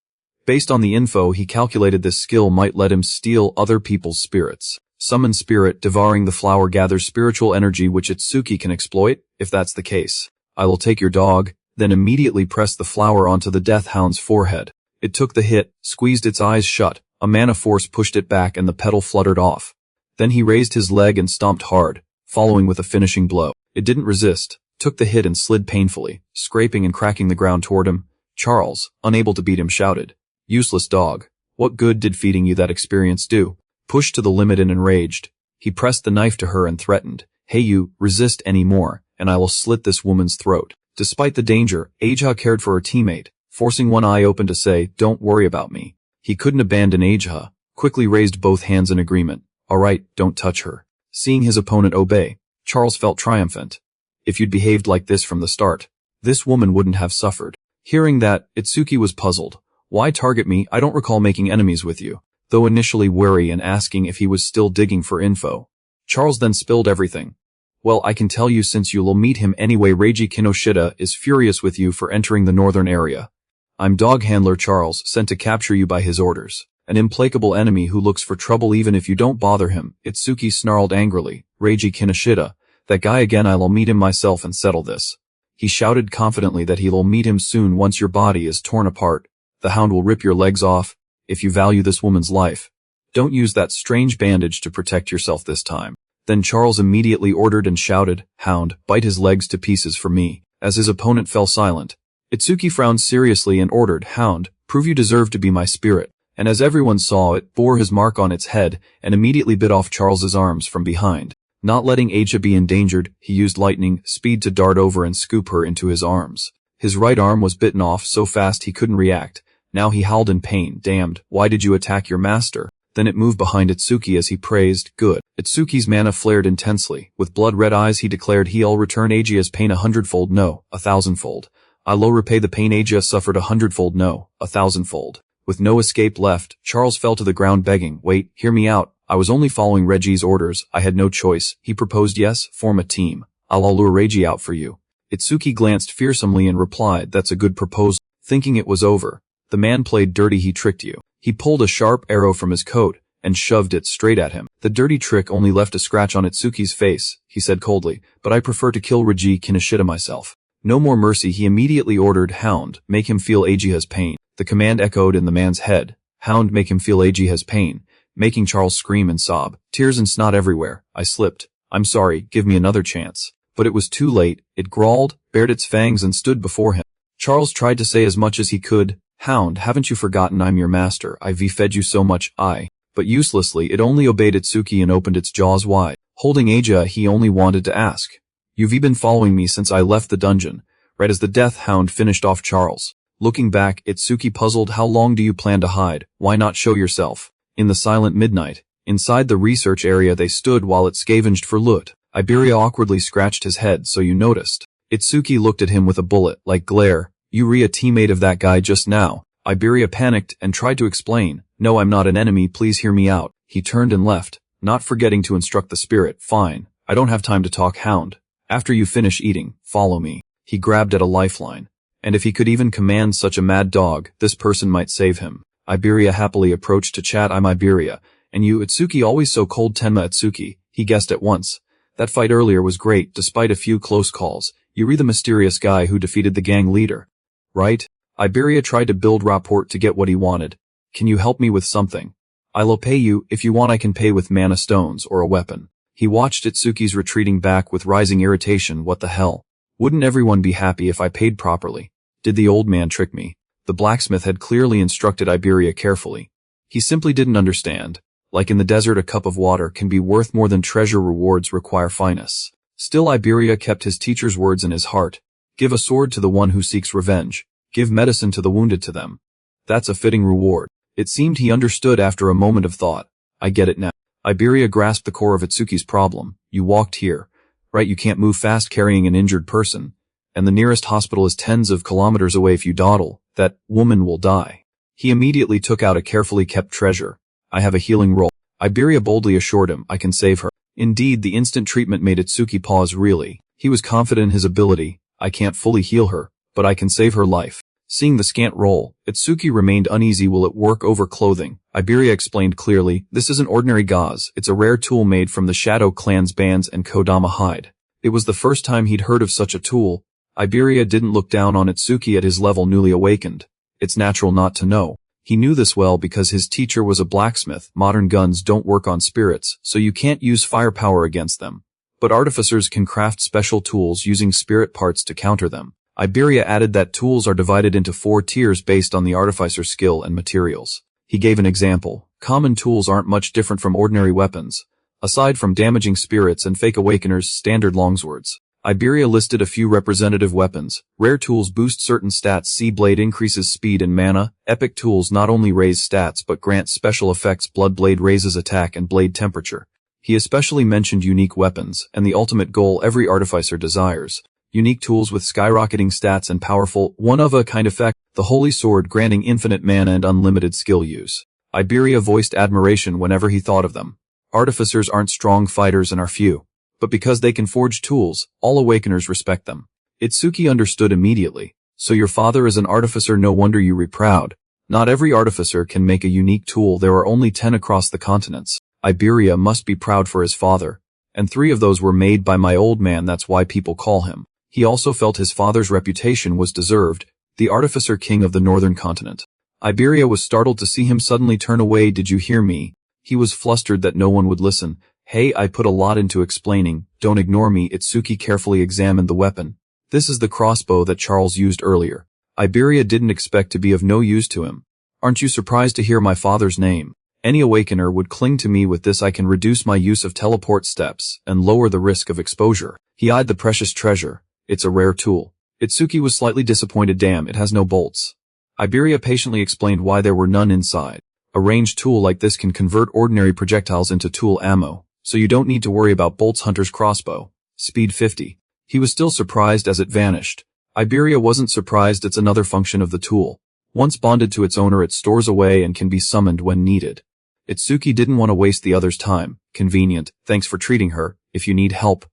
Based on the info, he calculated this skill might let him steal other people's spirits. Summon spirit, devouring the flower gathers spiritual energy which Itsuki can exploit. If that's the case, I will take your dog, then immediately press the flower onto the Death Hound's forehead. It took the hit, squeezed its eyes shut, a mana force pushed it back and the petal fluttered off. Then he raised his leg and stomped hard, following with a finishing blow. It didn't resist, took the hit and slid painfully, scraping and cracking the ground toward him. Charles, unable to beat him, shouted, "Useless dog. What good did feeding you that experience do?" Pushed to the limit and enraged, he pressed the knife to her and threatened, "Hey you, resist any more, and I will slit this woman's throat." Despite the danger, Aja cared for her teammate, forcing one eye open to say, "Don't worry about me." He couldn't abandon Aja, quickly raised both hands in agreement. "Alright, don't touch her." Seeing his opponent obey, Charles felt triumphant. If you'd behaved like this from the start, this woman wouldn't have suffered. Hearing that, Itsuki was puzzled. Why target me? I don't recall making enemies with you. Though initially wary and asking if he was still digging for info. Charles then spilled everything. "Well, I can tell you since you'll meet him anyway. Reiji Kinoshita is furious with you for entering the northern area. I'm dog handler Charles, sent to capture you by his orders. An implacable enemy who looks for trouble even if you don't bother him." Itsuki snarled angrily. "Reiji Kinoshita, that guy again. I'll meet him myself and settle this." He shouted confidently that he'll meet him soon once your body is torn apart. The hound will rip your legs off. If you value this woman's life, don't use that strange bandage to protect yourself this time. Then Charles immediately ordered and shouted, "Hound, bite his legs to pieces for me." As his opponent fell silent, Itsuki frowned seriously and ordered, "Hound, prove you deserve to be my spirit." And as everyone saw, it bore his mark on its head and immediately bit off Charles's arms from behind. Not letting Aja be endangered, he used lightning speed to dart over and scoop her into his arms. His right arm was bitten off so fast he couldn't react. Now he howled in pain. "Damned, why did you attack your master?" Then it moved behind Itsuki as he praised, "Good." Itsuki's mana flared intensely. With blood-red eyes he declared he'll return Aja's pain 100-fold, no, 1,000-fold. I'll repay the pain Aja suffered 100-fold, no, 1,000-fold. With no escape left, Charles fell to the ground begging, "Wait, hear me out. I was only following Reggie's orders. I had no choice." He proposed, "Yes, form a team. I'll lure Reggie out for you." Itsuki glanced fearsomely and replied, "That's a good proposal." Thinking it was over, the man played dirty. "He tricked you." He pulled a sharp arrow from his coat and shoved it straight at him. The dirty trick only left a scratch on Itsuki's face. He said coldly, "But I prefer to kill Reiji Kinoshita myself." No more mercy, he immediately ordered, "Hound, make him feel Aja's pain." The command echoed in the man's head. "Hound, make him feel Aja's pain," making Charles scream and sob. "Tears and snot everywhere. I slipped. I'm sorry, give me another chance." But it was too late. It growled, bared its fangs and stood before him. Charles tried to say as much as he could, "Hound, haven't you forgotten I'm your master? I've fed you so much, But uselessly, it only obeyed Itsuki and opened its jaws wide. Holding Aja, he only wanted to ask, "You've been following me since I left the dungeon?" Right as the Death Hound finished off Charles. Looking back, Itsuki puzzled, "How long do you plan to hide? Why not show yourself?" In the silent midnight, inside the research area they stood while it scavenged for loot. Iberia awkwardly scratched his head. "So you noticed?" Itsuki looked at him with a bullet-like glare. "You were a teammate of that guy just now." Iberia panicked and tried to explain, "No, I'm not an enemy, please hear me out." He turned and left, not forgetting to instruct the spirit, "Fine, I don't have time to talk, Hound. After you finish eating, follow me." He grabbed at a lifeline. And if he could even command such a mad dog, this person might save him. Iberia happily approached to chat. "I'm Iberia. And you, Itsuki, always so cold." Tenma Itsuki, he guessed at once. "That fight earlier was great, despite a few close calls. You're the mysterious guy who defeated the gang leader, right?" Iberia tried to build rapport to get what he wanted. "Can you help me with something? I'll pay you. If you want I can pay with mana stones or a weapon." He watched Itsuki's retreating back with rising irritation. What the hell? Wouldn't everyone be happy if I paid properly? Did the old man trick me? The blacksmith had clearly instructed Iberia carefully. He simply didn't understand. Like in the desert, a cup of water can be worth more than treasure. Rewards require finesse. Still, Iberia kept his teacher's words in his heart. Give a sword to the one who seeks revenge. Give medicine to the wounded to them. That's a fitting reward. It seemed he understood after a moment of thought. "I get it now." Iberia grasped the core of Itsuki's problem. "You walked here, right? You can't move fast carrying an injured person. And the nearest hospital is tens of kilometers away. If you dawdle, that woman will die." He immediately took out a carefully kept treasure. "I have a healing roll." Iberia boldly assured him, "I can save her." Indeed, the instant treatment made Itsuki pause. Really? He was confident in his ability. I can't fully heal her, but I can save her life. Seeing the scant roll, Itsuki remained uneasy. Will it work over clothing? Iberia explained clearly, this isn't ordinary gauze, it's a rare tool made from the Shadow Clan's bands and Kodama hide. It was the first time he'd heard of such a tool. Iberia didn't look down on Itsuki at his level newly awakened. It's natural not to know. He knew this well because his teacher was a blacksmith. Modern guns don't work on spirits, so you can't use firepower against them. But artificers can craft special tools using spirit parts to counter them. Iberia added that tools are divided into 4 tiers based on the artificer's skill and materials. He gave an example. Common tools aren't much different from ordinary weapons. Aside from damaging spirits and fake awakeners, standard longswords. Iberia listed a few representative weapons. Rare tools boost certain stats. C-blade increases speed and mana. Epic tools not only raise stats but grant special effects. Blood blade raises attack and blade temperature. He especially mentioned unique weapons, and the ultimate goal every artificer desires. Unique tools with skyrocketing stats and powerful, one-of-a-kind effect. The Holy Sword granting infinite mana and unlimited skill use. Iberia voiced admiration whenever he thought of them. Artificers aren't strong fighters and are few. But because they can forge tools, all awakeners respect them. Itsuki understood immediately. So your father is an artificer, no wonder you were proud. Not every artificer can make a unique tool, there are only 10 across the continents. Iberia must be proud for his father. And 3 of those were made by my old man, that's why people call him. He also felt his father's reputation was deserved, the artificer king of the northern continent. Iberia was startled to see him suddenly turn away. Did you hear me? He was flustered that no one would listen. Hey, I put a lot into explaining, don't ignore me. Itsuki carefully examined the weapon. This is the crossbow that Charles used earlier. Iberia didn't expect to be of no use to him. Aren't you surprised to hear my father's name? Any awakener would cling to me. With this I can reduce my use of teleport steps and lower the risk of exposure. He eyed the precious treasure. It's a rare tool. Itsuki was slightly disappointed. Damn, it has no bolts. Iberia patiently explained why there were none inside. A ranged tool like this can convert ordinary projectiles into tool ammo, so you don't need to worry about bolts. Hunter's crossbow. Speed 50. He was still surprised as it vanished. Iberia wasn't surprised. It's another function of the tool. Once bonded to its owner, it stores away and can be summoned when needed. Itsuki didn't want to waste the other's time. Convenient. Thanks for treating her. If you need help,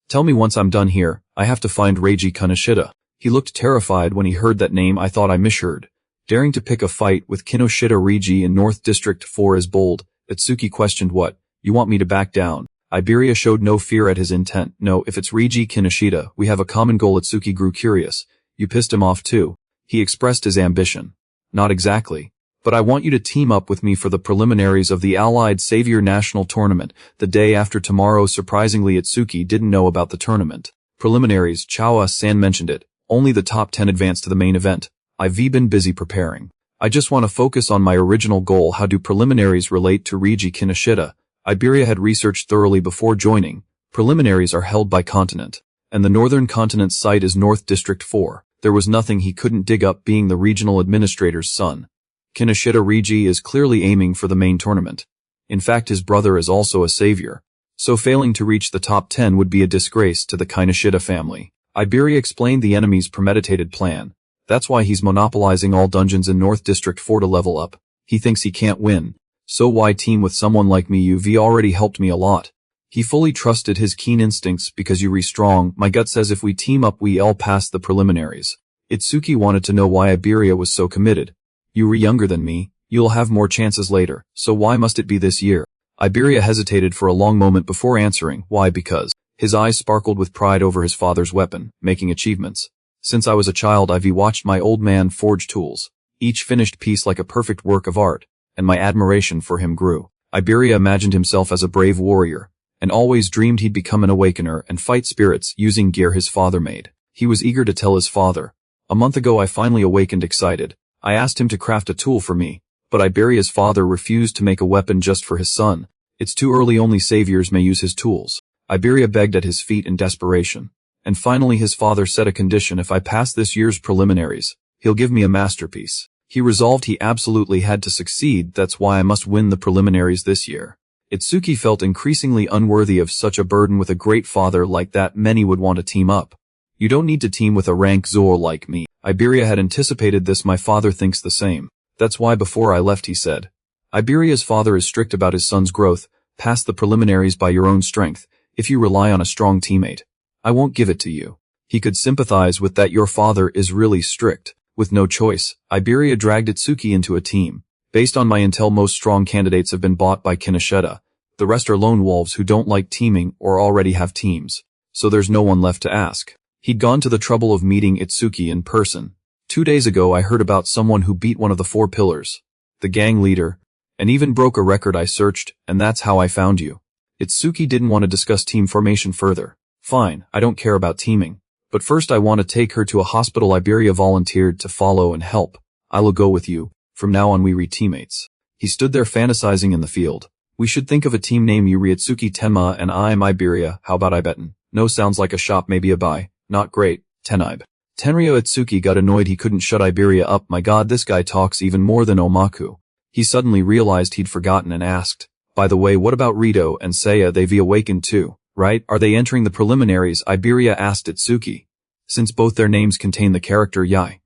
tell me once I'm done here. I have to find Reiji Kinoshita. He looked terrified when he heard that name. I thought I misheard. Daring to pick a fight with Kinoshita Reiji in North District 4 is bold. Itsuki questioned, what? You want me to back down? Iberia showed no fear at his intent. No, if it's Reiji Kinoshita, we have a common goal. Itsuki grew curious. You pissed him off too? He expressed his ambition. Not exactly. But I want you to team up with me for the preliminaries of the Allied Savior National Tournament, the day after tomorrow. Surprisingly, Itsuki didn't know about the tournament. Preliminaries, Chawa-san mentioned it. Only the top 10 advance to the main event. I've been busy preparing. I just want to focus on my original goal. How do preliminaries relate to Reiji Kinoshita? Iberia had researched thoroughly before joining. Preliminaries are held by continent, and the northern continent's site is North District 4. There was nothing he couldn't dig up, being the regional administrator's son. Kinoshita Reiji is clearly aiming for the main tournament. In fact, his brother is also a savior. So failing to reach the top 10 would be a disgrace to the Kinoshita family. Iberia explained the enemy's premeditated plan. That's why he's monopolizing all dungeons in North District 4 to level up. He thinks he can't win. So why team with someone like me? You've already helped me a lot. He fully trusted his keen instincts because you're strong. My gut says if we team up we all pass the preliminaries. Itsuki wanted to know why Iberia was so committed. You're younger than me. You'll have more chances later. So why must it be this year? Iberia hesitated for a long moment before answering. Why? Because his eyes sparkled with pride over his father's weapon, making achievements. Since I was a child I've watched my old man forge tools, each finished piece like a perfect work of art, and my admiration for him grew. Iberia imagined himself as a brave warrior, and always dreamed he'd become an awakener and fight spirits using gear his father made. He was eager to tell his father. A month ago I finally awakened excited. I asked him to craft a tool for me, but Iberia's father refused to make a weapon just for his son. It's too early, only saviors may use his tools. Iberia begged at his feet in desperation. And finally his father set a condition: if I pass this year's preliminaries, he'll give me a masterpiece. He resolved he absolutely had to succeed. That's why I must win the preliminaries this year. Itsuki felt increasingly unworthy of such a burden. With a great father like that, many would want to team up. You don't need to team with a rank Zor like me. Iberia had anticipated this. My father thinks the same. That's why before I left he said. Iberia's father is strict about his son's growth. Pass the preliminaries by your own strength. If you rely on a strong teammate, I won't give it to you. He could sympathize with that. Your father is really strict. With no choice, Iberia dragged Itsuki into a team. Based on my intel, most strong candidates have been bought by Kinoshita. The rest are lone wolves who don't like teaming or already have teams. So there's no one left to ask. He'd gone to the trouble of meeting Itsuki in person. 2 days ago I heard about someone who beat one of the 4 pillars, the gang leader, and even broke a record. I searched, and that's how I found you. Itsuki didn't want to discuss team formation further. Fine, I don't care about teaming. But first I want to take her to a hospital. Iberia volunteered to follow and help. I'll go with you. From now on we re teammates. He stood there fantasizing in the field. We should think of a team name. You Itsuki Tenma and I'm Iberia. How about Ibetan? No, sounds like a shop, maybe a buy. Not great. Tenib. Tenryo. Itsuki got annoyed he couldn't shut Iberia up. My god, this guy talks even more than Omaku. He suddenly realized he'd forgotten and asked, by the way, what about Rito and Seiya? They've awakened too, right? Are they entering the preliminaries? Iberia asked Itsuki, since both their names contain the character Yai.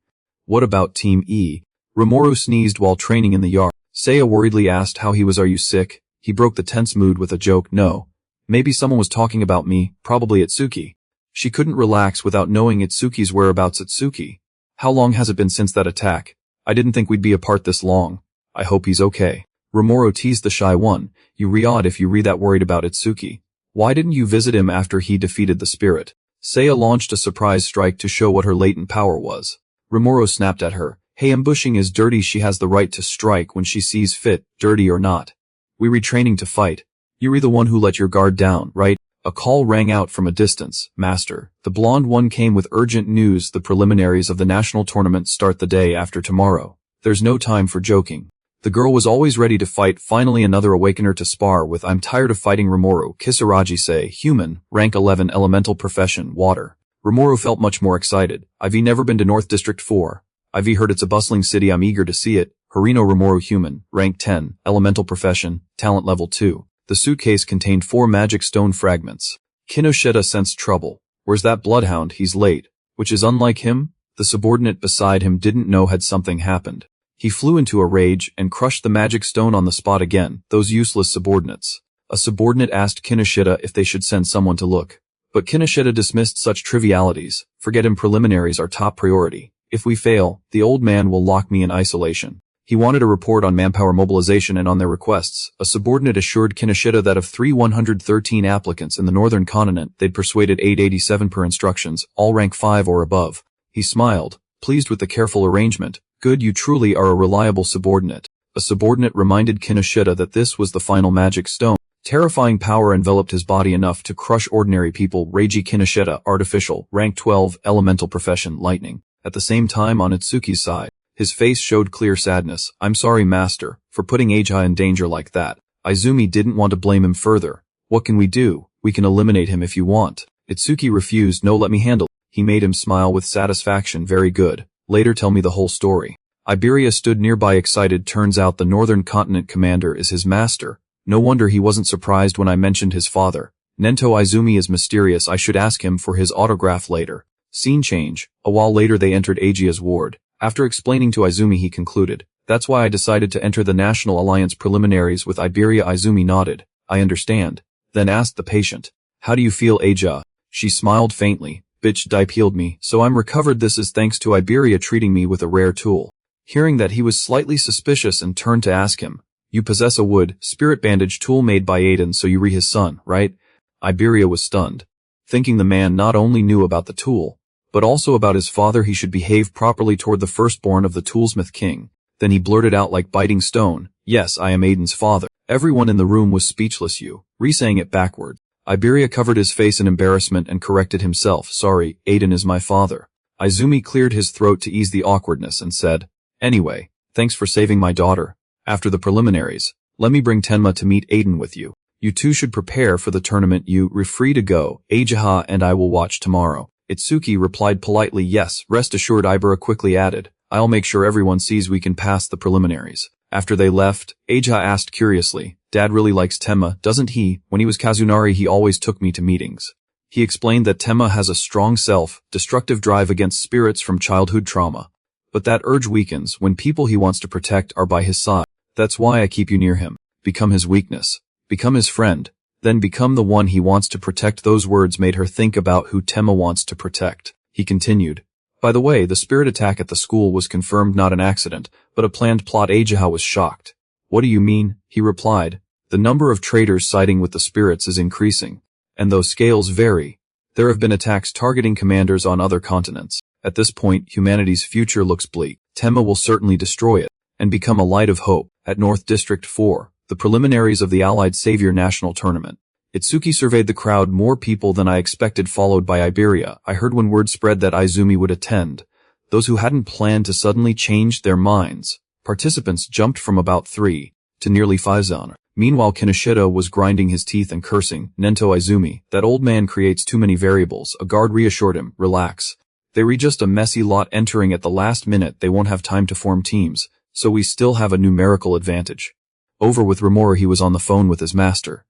What about Team E? Rimuru sneezed while training in the yard. Seiya worriedly asked how he was. Are you sick? He broke the tense mood with a joke. No. Maybe someone was talking about me, probably Itsuki. She couldn't relax without knowing Itsuki's whereabouts. Itsuki. How long has it been since that attack? I didn't think we'd be apart this long. I hope he's okay. Rimuru teased the shy one. You odd if you that worried about Itsuki. Why didn't you visit him after he defeated the spirit? Seiya launched a surprise strike to show what her latent power was. Rimuru snapped at her. Hey, ambushing is dirty. She has the right to strike when she sees fit, dirty or not. We retraining to fight. You're the one who let your guard down, right? A call rang out from a distance. Master. The blonde one came with urgent news. The preliminaries of the national tournament start the day after tomorrow. There's no time for joking. The girl was always ready to fight. Finally another awakener to spar with. I'm tired of fighting. Rimuru. Kisaragi say, human, rank 11, elemental profession, water. Rimuru felt much more excited. I've never been to North District 4. I've heard it's a bustling city. I'm eager to see it. Harino. Rimuru. Human, rank 10, elemental profession, talent level 2. The suitcase contained 4 magic stone fragments. Kinoshita sensed trouble. Where's that bloodhound? He's late. Which is unlike him. The subordinate beside him didn't know had something happened. He flew into a rage and crushed the magic stone on the spot again. Those useless subordinates. A subordinate asked Kinoshita if they should send someone to look. But Kinoshita dismissed such trivialities. Forget him. Preliminaries are top priority. If we fail, the old man will lock me in isolation. He wanted a report on manpower mobilization and on their requests. A subordinate assured Kinoshita that of 113 applicants in the northern continent, they'd persuaded 887 per instructions, all rank 5 or above. He smiled, pleased with the careful arrangement. Good, you truly are a reliable subordinate. A subordinate reminded Kinoshita that this was the final magic stone. Terrifying power enveloped his body enough to crush ordinary people. Reiji. Kinoshita, artificial, rank 12, elemental profession, lightning. At the same time on Itsuki's side, his face showed clear sadness. I'm sorry, master, for putting Eiji in danger like that. Izumi didn't want to blame him further. What can we do? We can eliminate him if you want. Itsuki refused. No, let me handle it. He made him smile with satisfaction. Very good. Later tell me the whole story. Iberia stood nearby excited. Turns out the northern continent commander is his master. No wonder he wasn't surprised when I mentioned his father. Nento. Izumi is mysterious. I should ask him for his autograph later. Scene change. A while later they entered Eiji's ward. After explaining to Izumi he concluded, that's why I decided to enter the National Alliance preliminaries with Iberia. Izumi nodded. I understand. Then asked the patient. How do you feel, Eija? She smiled faintly. Bitch Dipe healed me, so I'm recovered. This is thanks to Iberia treating me with a rare tool. Hearing that, he was slightly suspicious and turned to ask him. You possess a wood, spirit bandage tool made by Aiden, so you re his son, right? Iberia was stunned. Thinking the man not only knew about the tool, but also about his father, he should behave properly toward the firstborn of the toolsmith king. Then he blurted out like biting stone, yes, I am Aiden's father. Everyone in the room was speechless. You, re-saying it backward. Iberia covered his face in embarrassment and corrected himself. Sorry, Aiden is my father. Izumi cleared his throat to ease the awkwardness and said, anyway, thanks for saving my daughter. After the preliminaries, let me bring Tenma to meet Aiden with you. You two should prepare for the tournament. You are free to go. Eijiha and I will watch tomorrow. Itsuki replied politely yes. Rest assured, Ibera quickly added, I'll make sure everyone sees we can pass the preliminaries. After they left, Eijiha asked curiously, Dad really likes Tenma, doesn't he? When he was Kazunari he always took me to meetings. He explained that Tenma has a strong self-destructive drive against spirits from childhood trauma. But that urge weakens when people he wants to protect are by his side. That's why I keep you near him. Become his weakness. Become his friend. Then become the one he wants to protect. Those words made her think about who Tema wants to protect. He continued. By the way, the spirit attack at the school was confirmed not an accident, but a planned plot. Ajaha was shocked. What do you mean? He replied. The number of traitors siding with the spirits is increasing. And those scales vary. There have been attacks targeting commanders on other continents. At this point, humanity's future looks bleak. Tema will certainly destroy it, and become a light of hope. At North District 4, the preliminaries of the Allied Savior National Tournament. Itsuki surveyed the crowd. More people than I expected, followed by Iberia. I heard when word spread that Izumi would attend. Those who hadn't planned to suddenly changed their minds. Participants jumped from about 3 to nearly 5. Meanwhile, Kinoshita was grinding his teeth and cursing. Nento Izumi, that old man creates too many variables. A guard reassured him. Relax. They were just a messy lot entering at the last minute. They won't have time to form teams, so we still have a numerical advantage. Over with Rimura. He was on the phone with his master.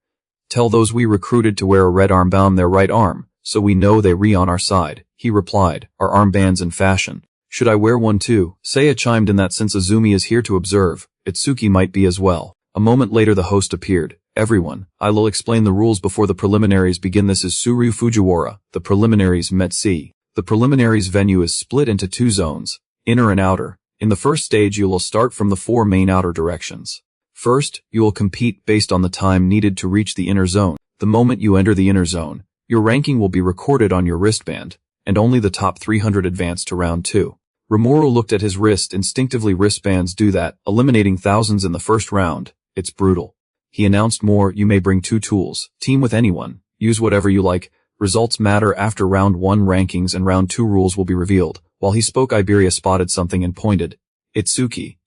Tell those we recruited to wear a red armband their right arm, so we know they're on our side. He replied. Are armbands in fashion? Should I wear one too? Seiya chimed in that since Izumi is here to observe, Itsuki might be as well. A moment later the host appeared. Everyone, I will explain the rules before the preliminaries begin. This is Suryu Fujiwara. The preliminaries met C. The preliminaries venue is split into 2 zones, inner and outer. In the first stage you will start from the 4 main outer directions. First, you will compete based on the time needed to reach the inner zone. The moment you enter the inner zone, your ranking will be recorded on your wristband, and only the top 300 advance to round 2. Rimuru looked at his wrist. Instinctively, wristbands do that, eliminating thousands in the first round. It's brutal. He announced more. You may bring 2 tools. Team with anyone. Use whatever you like. Results matter after round 1 rankings and round 2 rules will be revealed. While he spoke, Iberia spotted something and pointed. Itsuki.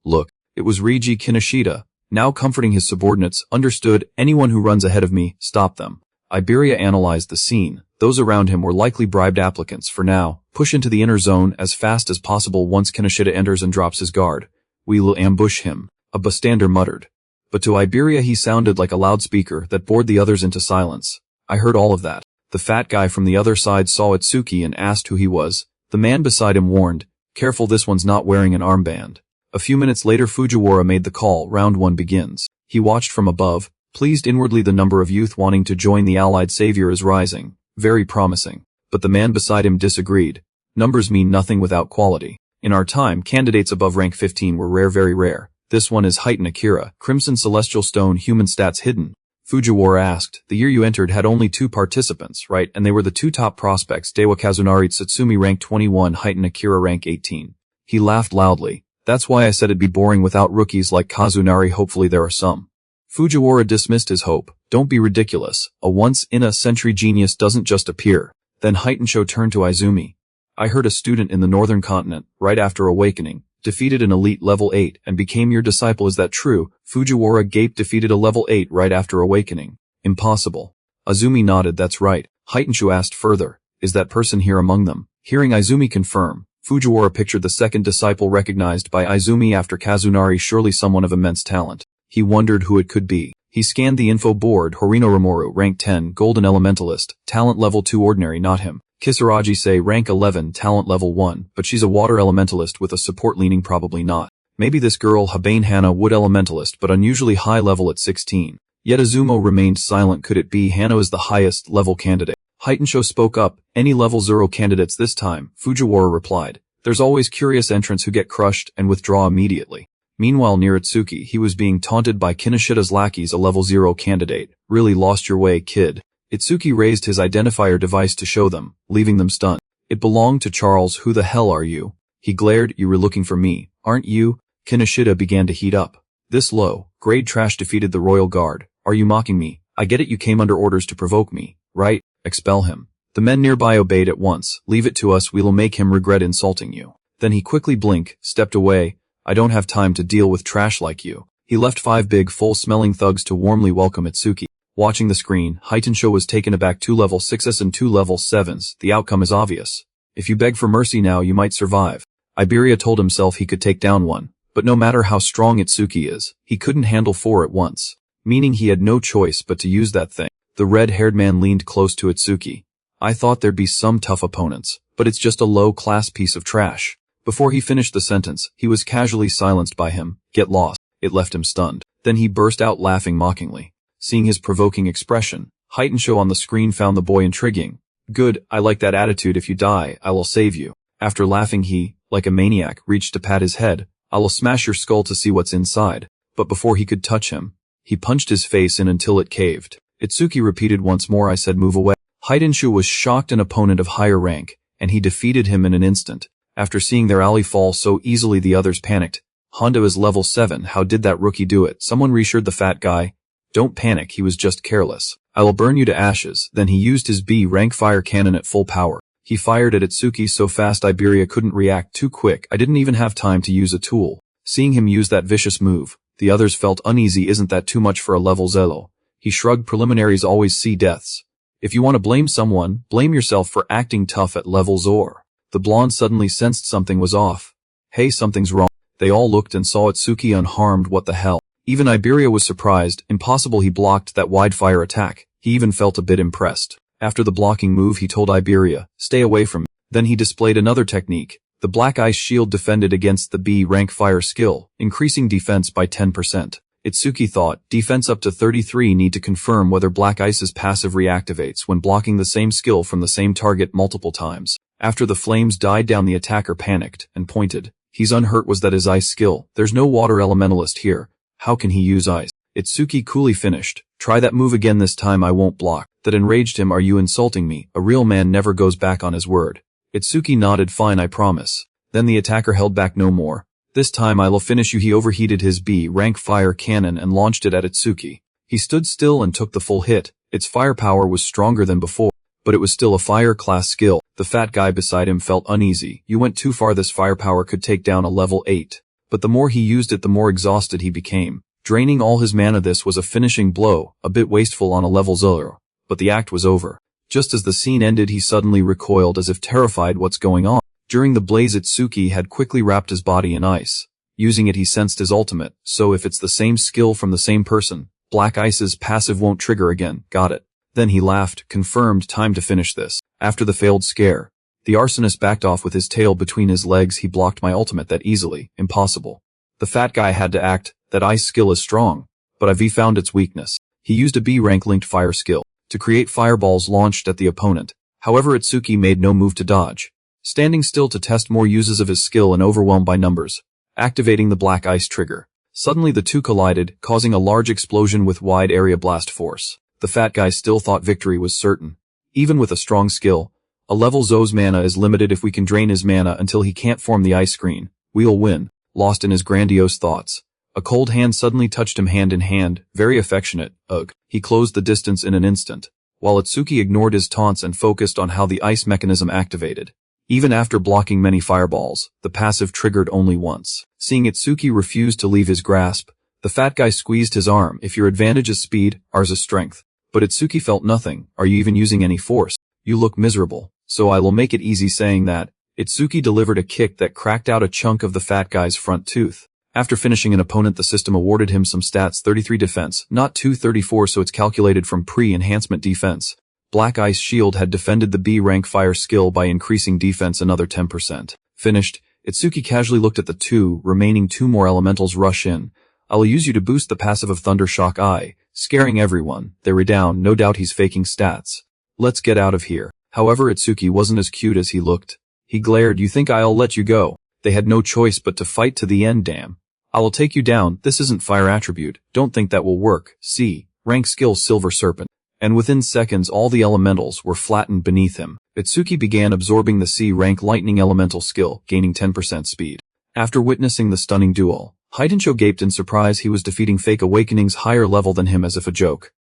Look. It was Reiji Kinoshita, now comforting his subordinates. Understood. Anyone who runs ahead of me, stop them. Iberia analyzed the scene. Those around him were likely bribed applicants. For now, push into the inner zone as fast as possible. Once Kinoshita enters and drops his guard, we will ambush him, a bystander muttered. But to Iberia he sounded like a loudspeaker that bored the others into silence. I heard all of that. The fat guy from the other side saw Itsuki and asked who he was. The man beside him warned, careful, this one's not wearing an armband. A few minutes later Fujiwara made the call. Round 1 begins. He watched from above, pleased inwardly. The number of youth wanting to join the Allied Savior is rising. Very promising. But the man beside him disagreed. Numbers mean nothing without quality. In our time, candidates above rank 15 were rare, very rare. This one is Heighten Akira, Crimson Celestial Stone, human stats hidden. Fujiwara asked. The year you entered had only 2 participants, right? And they were the 2 top prospects. Dewa Kazunari Tsutsumi rank 21, Heighten Akira rank 18. He laughed loudly. That's why I said it'd be boring without rookies like Kazunari. Hopefully there are some. Fujiwara dismissed his hope. Don't be ridiculous. A once-in-a-century genius doesn't just appear. Then Heitensho turned to Izumi. I heard a student in the northern continent, right after awakening, defeated an elite level 8 and became your disciple. Is that true? Fujiwara gaped. Defeated a level 8 right after awakening. Impossible. Izumi nodded. That's right. Heitensho asked further. Is that person here among them? Hearing Izumi confirm, Fujiwara pictured the second disciple recognized by Izumi after Kazunari. Surely someone of immense talent. He wondered who it could be. He scanned the info board. Horino Rimuru, rank 10, Golden Elementalist, talent level 2 ordinary. Not him. Kisaragi say rank 11, talent level 1, but she's a water elementalist with a support leaning. Probably not. Maybe this girl Habane Hana, wood elementalist, but unusually high level at 16. Yet Izumo remained silent. Could it be Hana is the highest level candidate? Heitensho spoke up. Any level 0 candidates this time? Fujiwara replied. There's always curious entrants who get crushed and withdraw immediately. Meanwhile near Itsuki he was being taunted by Kinoshita's lackeys. A level 0 candidate. Really lost your way, kid. Itsuki raised his identifier device to show them, leaving them stunned. It belonged to Charles. Who the hell are you? He glared. You were looking for me, aren't you? Kinoshita began to heat up. This low-grade trash defeated the royal guard. Are you mocking me? I get it, you came under orders to provoke me, right? Expel him. The men nearby obeyed at once. Leave it to us, we will make him regret insulting you. Then he quickly stepped away. I don't have time to deal with trash like you. He left 5 big full-smelling thugs to warmly welcome Itsuki. Watching the screen, Heitensho was taken aback. 2 level 6s and 2 level 7s. The outcome is obvious. If you beg for mercy now you might survive. Iberia told himself he could take down one. But no matter how strong Itsuki is, he couldn't handle 4 at once. Meaning he had no choice but to use that thing. The red-haired man leaned close to Itsuki. I thought there'd be some tough opponents, but it's just a low-class piece of trash. Before he finished the sentence, he was casually silenced by him. Get lost. It left him stunned. Then he burst out laughing mockingly. Seeing his provoking expression, Heitensho on the screen found the boy intriguing. Good, I like that attitude. If you die, I will save you. After laughing he, like a maniac, reached to pat his head. I will smash your skull to see what's inside. But before he could touch him, he punched his face in until it caved. Itsuki repeated once more, I said move away. Heitensho was shocked, an opponent of higher rank, and he defeated him in an instant. After seeing their ally fall so easily, the others panicked. Honda is level 7, how did that rookie do it? Someone reassured the fat guy. Don't panic, he was just careless. I will burn you to ashes. Then he used his B-rank fire cannon at full power. He fired at Itsuki so fast Iberia couldn't react, too quick. I didn't even have time to use a tool. Seeing him use that vicious move, the others felt uneasy. Isn't that too much for a level 0? He shrugged. Preliminaries always see deaths. If you want to blame someone, blame yourself for acting tough at level 0. The blonde suddenly sensed something was off. Hey, something's wrong. They all looked and saw Itsuki unharmed. What the hell? Even Iberia was surprised. Impossible, he blocked that wide fire attack. He even felt a bit impressed. After the blocking move he told Iberia, stay away from me. Then he displayed another technique. The black ice shield defended against the B-rank fire skill, increasing defense by 10%. Itsuki thought, defense up to 33. Need to confirm whether black ice's passive reactivates when blocking the same skill from the same target multiple times. After the flames died down the attacker panicked and pointed. He's unhurt. Was that his ice skill? There's no water elementalist here. How can he use ice? Itsuki coolly finished. Try that move again, this time I won't block. That enraged him. Are you insulting me? A real man never goes back on his word. Itsuki nodded. Fine, I promise. Then the attacker held back no more. This time I'll finish you. He overheated his B-rank fire cannon and launched it at Itsuki. He stood still and took the full hit. Its firepower was stronger than before, but it was still a fire class skill. The fat guy beside him felt uneasy. You went too far. This firepower could take down a level 8. But the more he used it, the more exhausted he became, draining all his mana. This was a finishing blow, a bit wasteful on a level 0. But the act was over. Just as the scene ended, he suddenly recoiled as if terrified. What's going on? During the blaze, Itsuki had quickly wrapped his body in ice. Using it, he sensed his ultimate. So if it's the same skill from the same person, Black Ice's passive won't trigger again. Got it. Then he laughed. Confirmed. Time to finish this. After the failed scare, the arsonist backed off with his tail between his legs. He blocked my ultimate that easily. Impossible. The fat guy had to act. That ice skill is strong, but I've found its weakness. He used a B-rank linked fire skill to create fireballs launched at the opponent. However, Itsuki made no move to dodge, standing still to test more uses of his skill and overwhelmed by numbers, activating the black ice trigger. Suddenly the two collided, causing a large explosion with wide area blast force. The fat guy still thought victory was certain. Even with a strong skill, a level Zo's mana is limited. If we can drain his mana until he can't form the ice screen, we'll win. Lost in his grandiose thoughts, a cold hand suddenly touched him hand in hand, very affectionate. Ugh. He closed the distance in an instant, while Itsuki ignored his taunts and focused on how the ice mechanism activated. Even after blocking many fireballs, the passive triggered only once. Seeing Itsuki refuse to leave his grasp, the fat guy squeezed his arm. If your advantage is speed, ours is strength. But Itsuki felt nothing. Are you even using any force? You look miserable. So I will make it easy. Saying that, Itsuki delivered a kick that cracked out a chunk of the fat guy's front tooth. After finishing an opponent, the system awarded him some stats: 33 defense, not 234, so it's calculated from pre-enhancement defense. Black Ice Shield had defended the B-rank fire skill by increasing defense another 10%. Finished, Itsuki casually looked at the remaining two more elementals rush in. I'll use you to boost the passive of Thunder Shock Eye, scaring everyone. They're down, no doubt he's faking stats. Let's get out of here. However, Itsuki wasn't as cute as he looked. He glared. You think I'll let you go? They had no choice but to fight to the end. Damn. I'll take you down. This isn't fire attribute. Don't think that will work. C. Rank skill Silver Serpent. And within seconds all the elementals were flattened beneath him. Itsuki began absorbing the C-rank lightning elemental skill, gaining 10% speed. After witnessing the stunning duel, Heitensho gaped in surprise. He was defeating Fake Awakening's higher level than him as if a joke.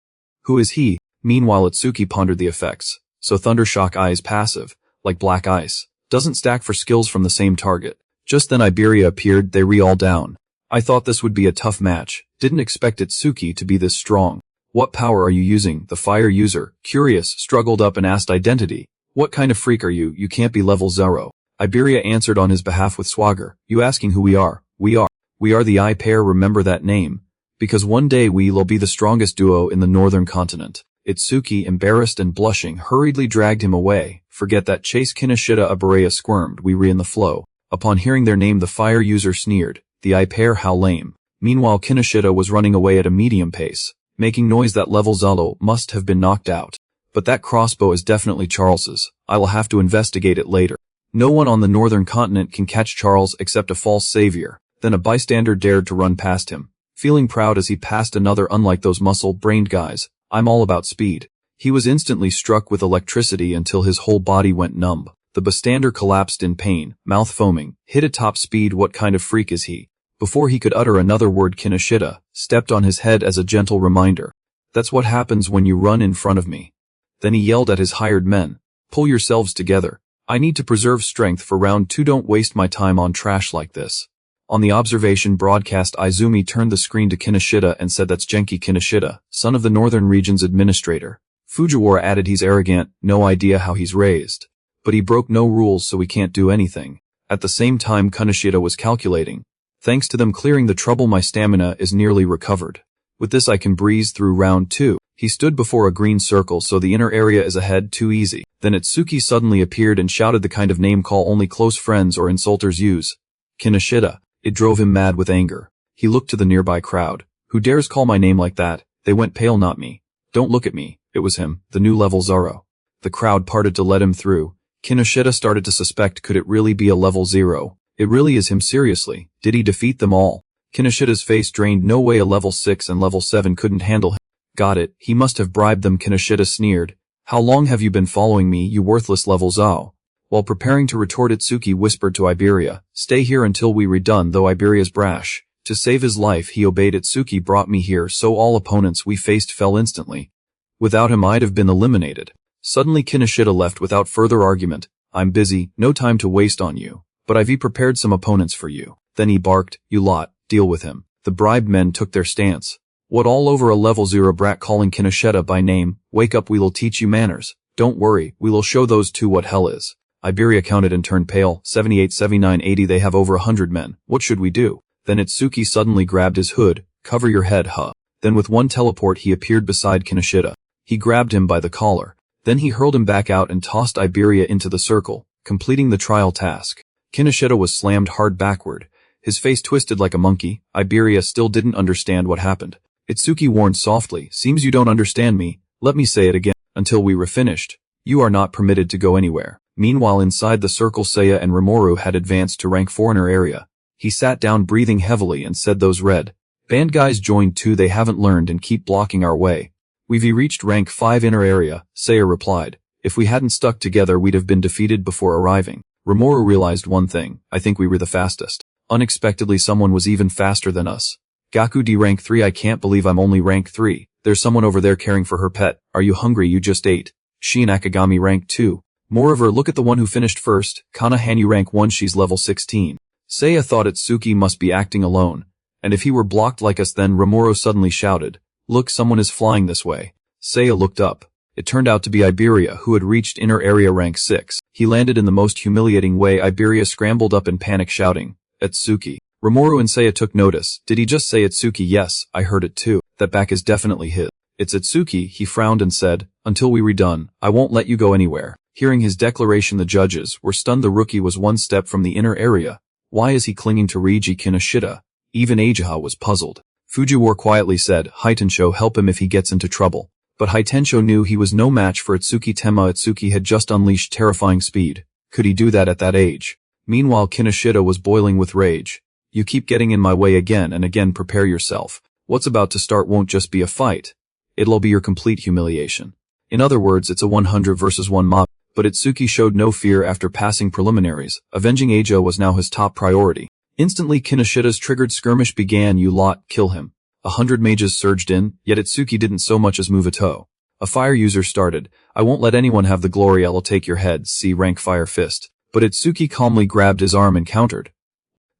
Who is he? Meanwhile, Itsuki pondered the effects. So Thunder Shock Eye is passive, like Black Ice. Doesn't stack for skills from the same target. Just then Iberia appeared. They all down. I thought this would be a tough match. Didn't expect Itsuki to be this strong. What power are you using? The fire user, curious, struggled up and asked identity. What kind of freak are you? You can't be level 0. Iberia answered on his behalf with swagger. You asking who we are? We are the Eye Pair. Remember that name? Because one day we'll be the strongest duo in the northern continent. Itsuki, embarrassed and blushing, hurriedly dragged him away. Forget that chase. Kinoshita. Iberia squirmed. We re in the flow. Upon hearing their name, the fire user sneered. The Eye Pair, how lame. Meanwhile, Kinoshita was running away at a medium pace. making noise that level Zalo must have been knocked out. But that crossbow is definitely Charles's. I will have to investigate it later. No one on the northern continent can catch Charles except a false savior. Then a bystander dared to run past him, feeling proud as he passed another. Unlike those muscle-brained guys, I'm all about speed. He was instantly struck with electricity until his whole body went numb. The bystander collapsed in pain, mouth foaming, hit at top speed. What kind of freak is he? Before he could utter another word, Kinoshita stepped on his head as a gentle reminder. That's what happens when you run in front of me. Then he yelled at his hired men. Pull yourselves together. I need to preserve strength for round 2. Don't waste my time on trash like this. On the observation broadcast, Izumi turned the screen to Kinoshita and said, that's Genki Kinoshita, son of the Northern Region's administrator. Fujiwara added, he's arrogant, no idea how he's raised. But he broke no rules, so we can't do anything. At the same time, Kinoshita was calculating. Thanks to them clearing the trouble, my stamina is nearly recovered. With this I can breeze through round 2. He stood before a green circle, so the inner area is ahead. Too easy. Then Itsuki suddenly appeared and shouted the kind of name call only close friends or insulters use. Kinoshita. It drove him mad with anger. He looked to the nearby crowd. Who dares call my name like that? They went pale. Not me. Don't look at me. It was him, the new level Zaro. The crowd parted to let him through. Kinoshita started to suspect, could it really be a level 0? It really is him. Seriously. Did he defeat them all? Kinoshita's face drained. No way, a level 6 and level 7 couldn't handle him. Got it, he must have bribed them. Kinoshita sneered. How long have you been following me, you worthless level Zao? While preparing to retort, Itsuki whispered to Iberia, stay here until we redone. Though Iberia's brash. To save his life he obeyed. Itsuki brought me here, so all opponents we faced fell instantly. Without him I'd have been eliminated. Suddenly Kinoshita left without further argument. I'm busy, no time to waste on you. But I've prepared some opponents for you. Then he barked, you lot, deal with him. The bribed men took their stance. What, all over a level 0 brat calling Kinoshita by name? Wake up, we'll teach you manners. Don't worry, we'll show those two what hell is. Iberia counted and turned pale. 78, 79, 80, they have over 100 men. What should we do? Then Itsuki suddenly grabbed his hood. Cover your head, huh? Then with one teleport he appeared beside Kinoshita. He grabbed him by the collar. Then he hurled him back out and tossed Iberia into the circle, completing the trial task. Kinoshita was slammed hard backward. His face twisted like a monkey. Iberia still didn't understand what happened. Itsuki warned softly, seems you don't understand me. Let me say it again. Until we were finished, you are not permitted to go anywhere. Meanwhile, inside the circle, Seiya and Rimuru had advanced to rank 4 inner area. He sat down breathing heavily and said, those red band guys joined too. They haven't learned and keep blocking our way. We've reached rank 5 inner area, Seiya replied. If we hadn't stuck together we'd have been defeated before arriving. Rimuru realized one thing. I think we were the fastest. Unexpectedly someone was even faster than us. Gaku D rank 3. I can't believe I'm only rank 3. There's someone over there caring for her pet. Are you hungry? You just ate. She and Akagami rank 2. Moreover, look at the one who finished first. Kana Hanyu rank 1. She's level 16. Seiya thought Itsuki must be acting alone. And if he were blocked like us, then Rimuru suddenly shouted, look, someone is flying this way. Seiya looked up. It turned out to be Iberia, who had reached inner area rank 6. He landed in the most humiliating way. Iberia scrambled up in panic shouting, Itsuki. Rimuru and Seiya took notice. Did he just say Itsuki? Yes, I heard it too. That back is definitely his. It's Itsuki, he frowned and said, until we redone, I won't let you go anywhere. Hearing his declaration the judges were stunned. The rookie was one step from the inner area. Why is he clinging to Reiji Kinoshita? Even Ajiha was puzzled. Fujiwara quietly said, Haitensho, help him if he gets into trouble. But Haitensho knew he was no match for Itsuki Tenma. Itsuki had just unleashed terrifying speed. Could he do that at that age? Meanwhile, Kinoshita was boiling with rage. You keep getting in my way again and again. Prepare yourself. What's about to start won't just be a fight. It'll be your complete humiliation. In other words, it's a 100 versus 1 mob. But Itsuki showed no fear after passing preliminaries. Avenging Ajo was now his top priority. Instantly Kinoshita's triggered skirmish began. You lot, kill him. 100 mages surged in, yet Itsuki didn't so much as move a toe. A fire user started. I won't let anyone have the glory. I'll take your head. See rank Fire Fist. But Itsuki calmly grabbed his arm and countered.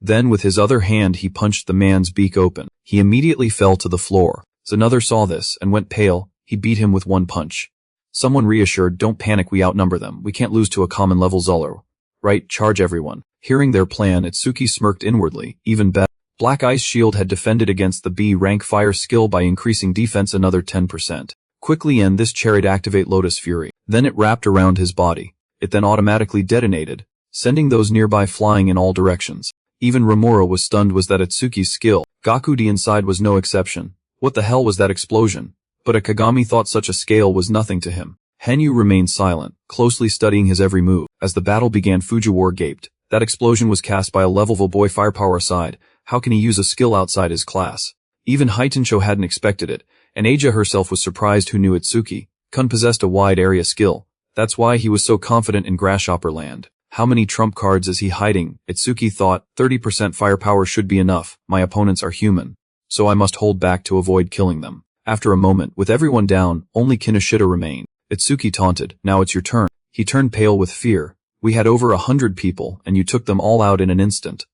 Then with his other hand he punched the man's beak open. He immediately fell to the floor. Another saw this and went pale. He beat him with one punch. Someone reassured, don't panic, we outnumber them. We can't lose to a common level Zolo. Right, charge everyone. Hearing their plan, Itsuki smirked inwardly. Even better. Black Ice Shield had defended against the B rank fire skill by increasing defense another 10%. Quickly end this chariot, activate Lotus Fury. Then it wrapped around his body. It then automatically detonated, sending those nearby flying in all directions. Even Rimuru was stunned. Was that Itsuki's skill? Gaku D inside was no exception. What the hell was that explosion? But Akagami thought such a scale was nothing to him. Henyu remained silent, closely studying his every move. As the battle began, Fujiwara gaped. That explosion was cast by a level boy firepower aside. How can he use a skill outside his class? Even Haitensho hadn't expected it, and Aja herself was surprised who knew Itsuki. Kun possessed a wide area skill. That's why he was so confident in Grasshopper Land. How many trump cards is he hiding? Itsuki thought, 30% firepower should be enough. My opponents are human, so I must hold back to avoid killing them. After a moment, with everyone down, only Kinoshita remained. Itsuki taunted, now it's your turn. He turned pale with fear. We had over 100 people, and you took them all out in an instant.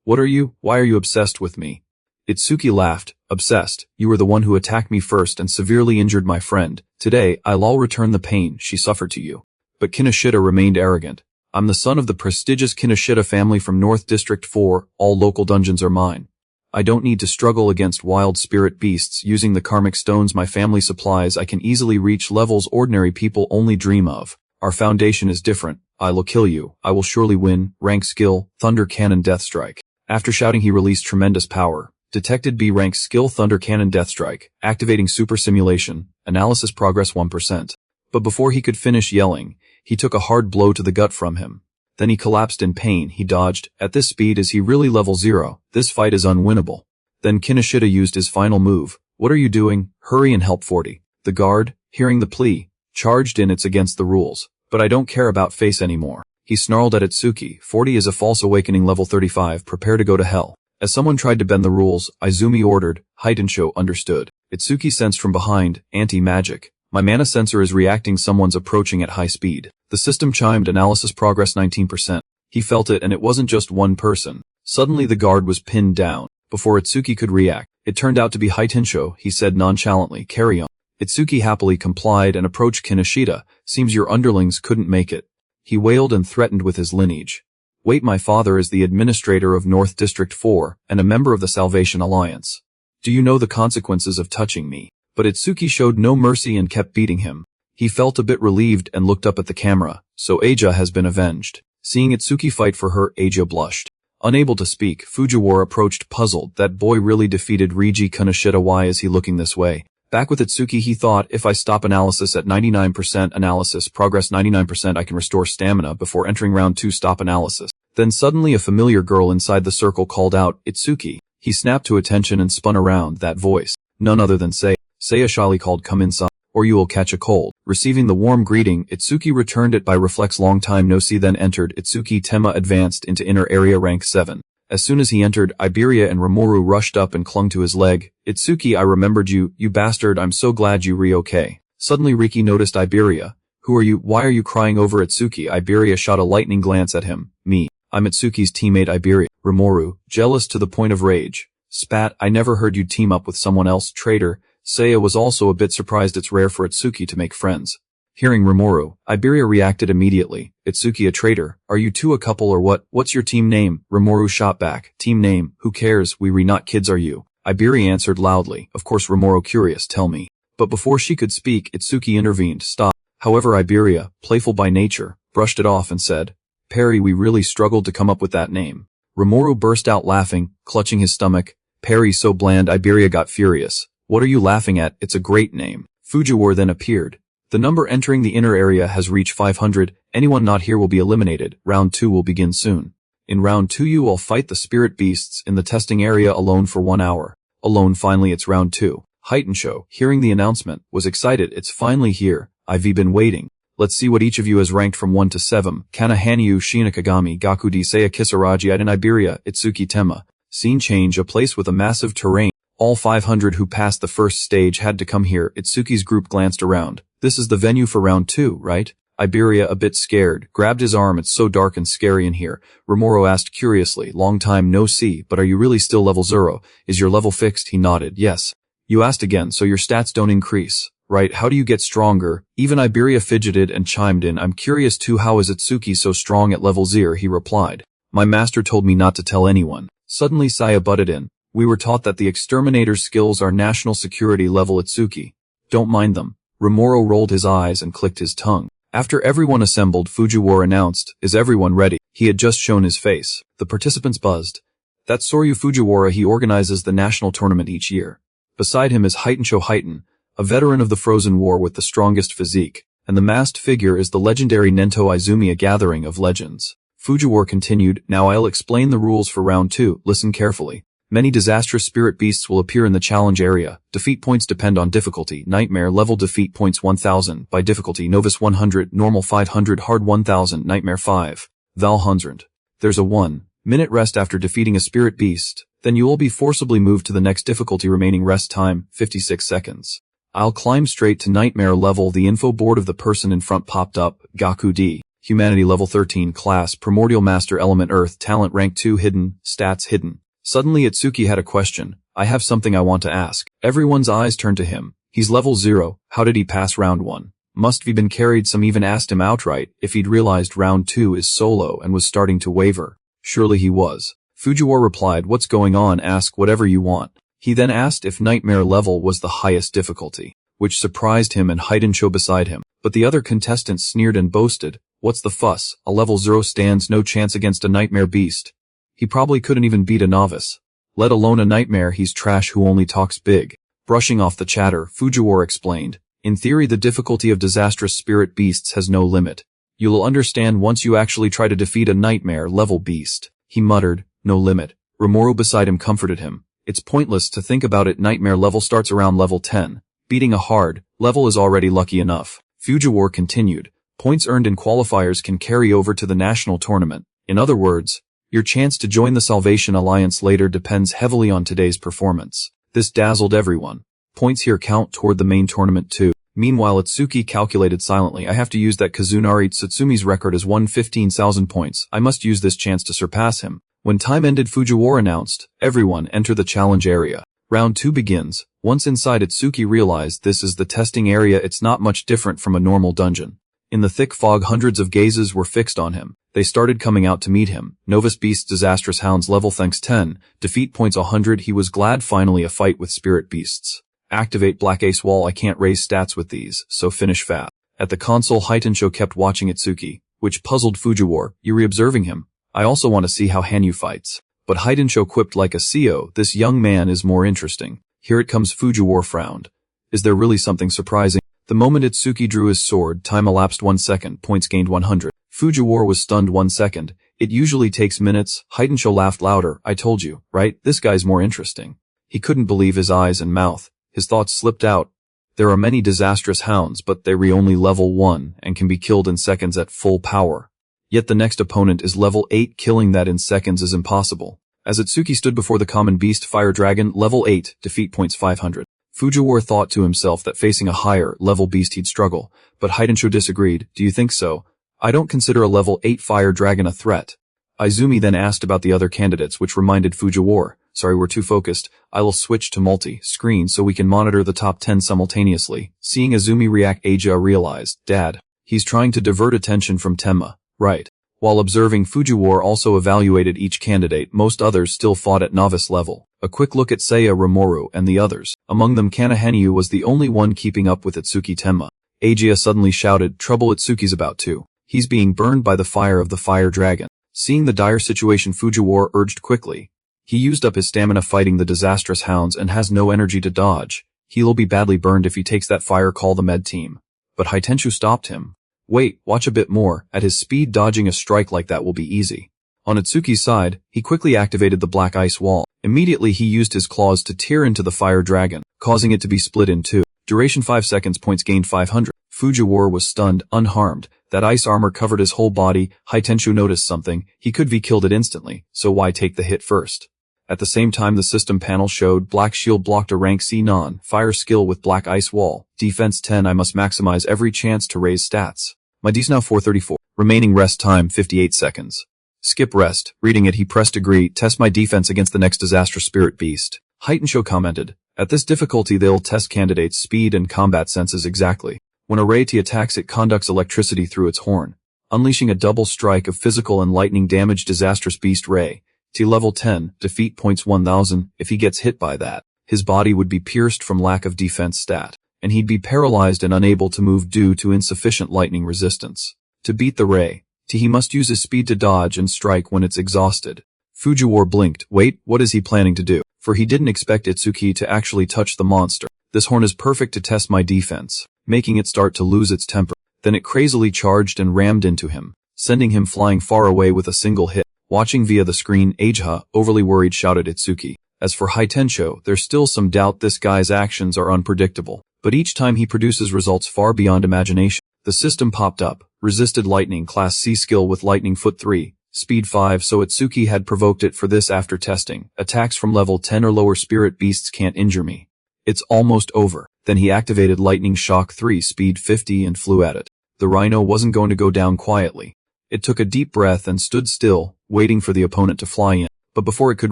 What are you? Why are you obsessed with me? Itsuki laughed. Obsessed. You were the one who attacked me first and severely injured my friend. Today, I'll all return the pain she suffered to you. But Kinoshita remained arrogant. I'm the son of the prestigious Kinoshita family from North District 4, all local dungeons are mine. I don't need to struggle against wild spirit beasts using the karmic stones my family supplies. I can easily reach levels ordinary people only dream of. Our foundation is different. I will kill you. I will surely win. Rank skill, Thunder Cannon Death Strike. After shouting he released tremendous power. Detected B rank skill Thunder Cannon Death Strike. Activating super simulation. Analysis progress 1%. But before he could finish yelling, he took a hard blow to the gut from him. Then he collapsed in pain. He dodged. At this speed is he really level 0? This fight is unwinnable. Then Kinoshita used his final move. What are you doing? Hurry and help 40. The guard, hearing the plea, charged in. It's against the rules. But I don't care about face anymore. He snarled at Itsuki. 40 is a false awakening level 35. Prepare to go to hell. As someone tried to bend the rules, Izumi ordered. Haitensho understood. Itsuki sensed from behind. Anti-magic. My mana sensor is reacting. Someone's approaching at high speed. The system chimed. Analysis progress 19%. He felt it, and it wasn't just one person. Suddenly the guard was pinned down. Before Itsuki could react, it turned out to be Haitensho. He said nonchalantly, carry on. Itsuki happily complied and approached Kinoshita. Seems your underlings couldn't make it. He wailed and threatened with his lineage. Wait, my father is the administrator of North District 4 and a member of the Salvation Alliance. Do you know the consequences of touching me? But Itsuki showed no mercy and kept beating him. He felt a bit relieved and looked up at the camera. So Aja has been avenged. Seeing Itsuki fight for her, Aja blushed. Unable to speak, Fujiwara approached puzzled. That boy really defeated Reiji Kinoshita. Why is he looking this way? Back with Itsuki, he thought, if I stop analysis at 99%, analysis progress 99%, I can restore stamina before entering round 2. Stop analysis. Then suddenly a familiar girl inside the circle called out, Itsuki. He snapped to attention and spun around. That voice. None other than Sei. Sayashali called, come inside, or you will catch a cold. Receiving the warm greeting, Itsuki returned it by reflex. Long time no see. Then entered. Itsuki Tema advanced into inner area rank 7. As soon as he entered, Iberia and Rimuru rushed up and clung to his leg. Itsuki, I remembered you, you bastard. I'm so glad you re-okay. Suddenly Riki noticed Iberia. Who are you? Why are you crying over Itsuki? Iberia shot a lightning glance at him. Me. I'm Itsuki's teammate Iberia. Rimuru, jealous to the point of rage. Spat, I never heard you'd team up with someone else, traitor. Seiya was also a bit surprised. It's rare for Itsuki to make friends. Hearing Rimuru, Iberia reacted immediately. Itsuki, a traitor? Are you two a couple or what? What's your team name? Rimuru shot back. Team name? Who cares? We not kids are you? Iberia answered loudly. Of course. Rimuru, curious, tell me. But before she could speak, Itsuki intervened. Stop. However, Iberia, playful by nature, brushed it off and said, Perry, we really struggled to come up with that name. Rimuru burst out laughing, clutching his stomach. Perry so bland. Iberia got furious. What are you laughing at? It's a great name. Fujiwara then appeared. The number entering the inner area has reached 500. Anyone not here will be eliminated. Round 2 will begin soon. In round 2 you will fight the spirit beasts in the testing area alone for 1 hour. Alone. Finally it's round 2. Haitensho, hearing the announcement, was excited. It's finally here. I've been waiting. Let's see what each of you has ranked from 1 to 7. Kana Hanyu Shinakagami Gakudi Seiya Kisaraji Iden Iberia Itsuki Tema. Scene change. A place with a massive terrain. All 500 who passed the first stage had to come here. Itsuki's group glanced around. This is the venue for round 2, right? Iberia, a bit scared, grabbed his arm. It's so dark and scary in here. Rimuru asked curiously, long time no see, but are you really still level 0? Is your level fixed? He nodded. Yes. You asked again, so your stats don't increase, right? How do you get stronger? Even Iberia fidgeted and chimed in. I'm curious too. How is Itsuki so strong at level 0? He replied. My master told me not to tell anyone. Suddenly Saya butted in. We were taught that the exterminator's skills are national security level. Itsuki. Don't mind them. Rimuru rolled his eyes and clicked his tongue. After everyone assembled, Fujiwara announced, is everyone ready? He had just shown his face. The participants buzzed. That's Soryu Fujiwara. He organizes the national tournament each year. Beside him is Heitensho, a veteran of the Frozen War with the strongest physique, and the masked figure is the legendary Nento Izumi, a gathering of legends. Fujiwara continued, now I'll explain the rules for round 2, listen carefully. Many disastrous spirit beasts will appear in the challenge area. Defeat points depend on difficulty. Nightmare level defeat points 1000, by difficulty novice 100, normal 500, hard 1000, nightmare 5, Val 100. There's a 1-minute rest after defeating a spirit beast, then you will be forcibly moved to the next difficulty. Remaining rest time, 56 seconds. I'll climb straight to nightmare level. The info board of the person in front popped up. Gaku D. Humanity level 13, class, primordial master, element earth, talent rank 2, hidden, stats hidden. Suddenly Itsuki had a question. I have something I want to ask. Everyone's eyes turned to him. He's level 0, how did he pass round 1? Must have been carried. Some even asked him outright if he'd realized round 2 is solo and was starting to waver. Surely he was. Fujiwara replied, what's going on? Ask whatever you want. He then asked if nightmare level was the highest difficulty, which surprised him and Heitensho beside him. But the other contestants sneered and boasted, what's the fuss? A level 0 stands no chance against a nightmare beast. He probably couldn't even beat a novice, let alone a nightmare. He's trash who only talks big. Brushing off the chatter, Fujiwara explained, in theory the difficulty of disastrous spirit beasts has no limit. You'll understand once you actually try to defeat a nightmare level beast. He muttered, no limit. Rimuru beside him comforted him. It's pointless to think about it. Nightmare level starts around level 10. Beating a hard level is already lucky enough. Fujiwara continued, points earned in qualifiers can carry over to the national tournament. In other words, your chance to join the Salvation Alliance later depends heavily on today's performance. This dazzled everyone. Points here count toward the main tournament too. Meanwhile Itsuki calculated silently, I have to use that Kazunari Tsutsumi's record as 115,000 points. I must use this chance to surpass him. When time ended, Fujiwara announced, everyone enter the challenge area. Round 2 begins. Once inside, Itsuki realized this is the testing area. It's not much different from a normal dungeon. In the thick fog, hundreds of gazes were fixed on him. They started coming out to meet him. Novice beasts, disastrous hounds, level thanks 10, defeat points 100. He was glad finally a fight with spirit beasts. Activate Black Ace Wall. I can't raise stats with these, so finish fast. At the console, Heitensho kept watching Itsuki, which puzzled Fujiwara. You re-observing him? I also want to see how Hanyu fights. But Heitensho quipped like a CEO, this young man is more interesting. Here it comes. Fujiwara frowned. Is there really something surprising? The moment Itsuki drew his sword, time elapsed 1 second, points gained 100. Fujiwara was stunned. 1 second. It usually takes minutes. Heitensho laughed louder. I told you, right? This guy's more interesting. He couldn't believe his eyes and mouth. His thoughts slipped out. There are many disastrous hounds, but they're only level 1 and can be killed in seconds at full power. Yet the next opponent is level 8. Killing that in seconds is impossible. As Itsuki stood before the common beast Fire Dragon, level 8, defeat points 500. Fujiwara thought to himself that facing a higher level beast he'd struggle, but Heitensho disagreed. Do you think so? I don't consider a level 8 Fire Dragon a threat. Izumi then asked about the other candidates, which reminded Fujiwara. Sorry, we're too focused. I will switch to multi-screen so we can monitor the top 10 simultaneously. Seeing Izumi react, Aja realized, Dad, he's trying to divert attention from Tenma. Right. While observing, Fujiwara also evaluated each candidate. Most others still fought at novice level. A quick look at Seiya, Rimuru, and the others. Among them, Kana Hanyu was the only one keeping up with Itsuki. Tenma. Aja suddenly shouted, trouble, Itsuki's about to. He's being burned by the fire of the Fire Dragon. Seeing the dire situation, Fujiwara urged quickly. He used up his stamina fighting the disastrous hounds and has no energy to dodge. He'll be badly burned if he takes that fire. Call the med team. But Heitensho stopped him. Wait, watch a bit more. At his speed, dodging a strike like that will be easy. On Itsuki's side, he quickly activated the Black Ice Wall. Immediately he used his claws to tear into the Fire Dragon, causing it to be split in two. Duration 5 seconds, points gained 500. Fujiwara was stunned, unharmed. That ice armor covered his whole body. Heitensho noticed something. He could be killed it instantly, so why take the hit first? At the same time, the system panel showed Black Shield blocked a rank C non-fire skill with Black Ice Wall. Defense 10. I must maximize every chance to raise stats. My D's now 434. Remaining rest time 58 seconds. Skip rest. Reading it, he pressed agree. Test my defense against the next disastrous spirit beast. Heitensho commented. At this difficulty, they'll test candidates' speed and combat senses exactly. When a Ray T attacks, it conducts electricity through its horn, unleashing a double strike of physical and lightning damage. Disastrous beast Ray T level 10, defeat points 1000. If he gets hit by that, his body would be pierced from lack of defense stat, and he'd be paralyzed and unable to move due to insufficient lightning resistance. To beat the Ray T, he must use his speed to dodge and strike when it's exhausted. Fujiwara blinked. Wait, what is he planning to do? for he didn't expect Itsuki to actually touch the monster. This horn is perfect to test my defense, making it start to lose its temper. Then it crazily charged and rammed into him, sending him flying far away with a single hit. Watching via the screen, Ageha, overly worried, shouted Itsuki. As for Haitensho, there's still some doubt. This guy's actions are unpredictable, but each time he produces results far beyond imagination. The system popped up, resisted lightning class C skill with lightning foot 3, speed 5, so Itsuki had provoked it for this after testing. Attacks from level 10 or lower spirit beasts can't injure me. It's almost over. Then he activated lightning shock 3, speed 50 and flew at it. The rhino wasn't going to go down quietly. It took a deep breath and stood still, waiting for the opponent to fly in. But before it could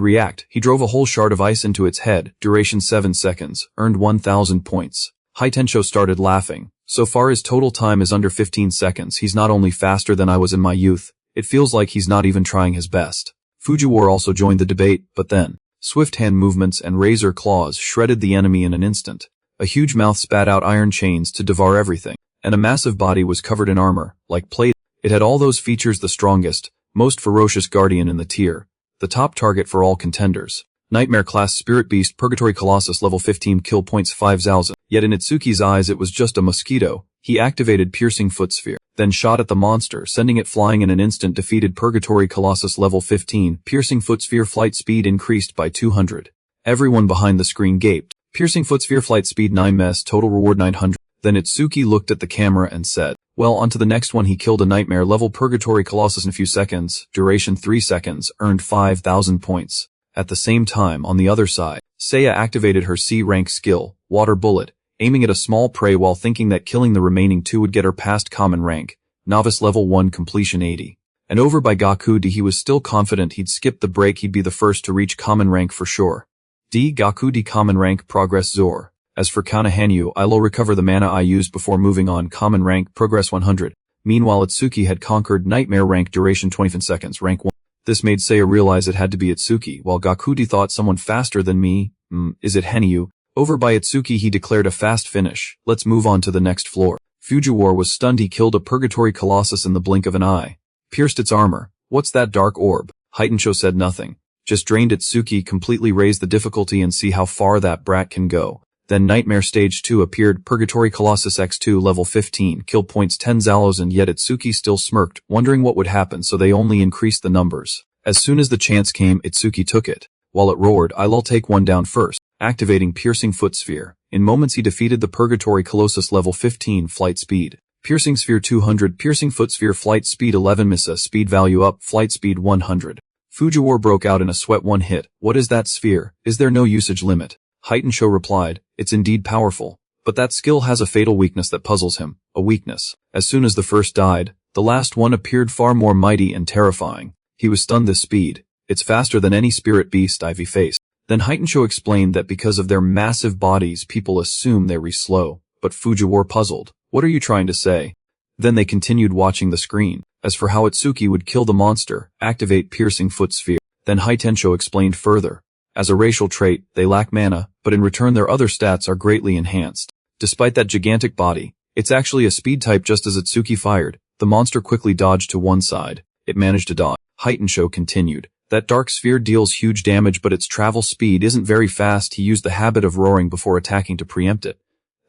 react, he drove a whole shard of ice into its head, duration 7 seconds, earned 1,000 points. Haitensho started laughing. So far his total time is under 15 seconds. He's not only faster than I was in my youth, it feels like he's not even trying his best. Fujiwara also joined the debate, but then, swift hand movements and razor claws shredded the enemy in an instant. A huge mouth spat out iron chains to devour everything, and a massive body was covered in armor, like plate. It had all those features: the strongest, most ferocious guardian in the tier, the top target for all contenders. Nightmare class spirit beast Purgatory Colossus level 15 kill points 5,000. Yet in Itsuki's eyes it was just a mosquito. He activated piercing foot sphere, then shot at the monster, sending it flying in an instant. Defeated Purgatory Colossus level 15, piercing foot sphere flight speed increased by 200. Everyone behind the screen gaped. Piercing foot sphere flight speed 9 mess, total reward 900. Then Itsuki looked at the camera and said, well, on to the next one. He killed a nightmare level Purgatory Colossus in a few seconds, duration 3 seconds, earned 5,000 points. At the same time, on the other side, Seiya activated her C-rank skill, Water Bullet, aiming at a small prey while thinking that killing the remaining 2 would get her past common rank, novice level 1 completion 80. And over by Gakudi, he was still confident he'd skip the break. He'd be the first to reach common rank for sure. Gakudi common rank progress Zor. As for Kanahanyu, I'll recover the mana I used before moving on. Common rank progress 100. Meanwhile Itsuki had conquered nightmare rank, duration 20 seconds, rank 1. This made Seiya realize it had to be Itsuki, while Gakudi thought someone faster than me. Is it Hanyu? Over by Itsuki, he declared a fast finish. Let's move on to the next floor. Fujiwara was stunned. He killed a Purgatory Colossus in the blink of an eye. Pierced its armor. What's that dark orb? Haitensho said nothing. Just drained Itsuki completely. Raise the difficulty and see how far that brat can go. Then Nightmare Stage 2 appeared. Purgatory Colossus X2 level 15, kill points 10,000. Yet Itsuki still smirked, wondering what would happen, so they only increased the numbers. As soon as the chance came, Itsuki took it. While it roared, I'll take one down first. Activating Piercing Foot Sphere. In moments he defeated the Purgatory Colossus level 15 flight speed. Piercing Sphere 200, Piercing Foot Sphere flight speed 11, Missa speed value up, flight speed 100. Fujiwara broke out in a sweat. One hit. What is that sphere? Is there no usage limit? Haitensho replied, it's indeed powerful, but that skill has a fatal weakness that puzzles him. A weakness. As soon as the first died, the last one appeared far more mighty and terrifying. He was stunned. This speed. It's faster than any spirit beast I've faced. Then Haitensho explained that because of their massive bodies people assume they're slow, but Fujiwara puzzled. What are you trying to say? Then they continued watching the screen. As for how Itsuki would kill the monster, activate Piercing Foot Sphere. Then Haitensho explained further. As a racial trait, they lack mana, but in return their other stats are greatly enhanced. Despite that gigantic body, it's actually a speed type. Just as Itsuki fired, the monster quickly dodged to one side. It managed to dodge. Haitensho continued. That dark sphere deals huge damage, but its travel speed isn't very fast. He used the habit of roaring before attacking to preempt it.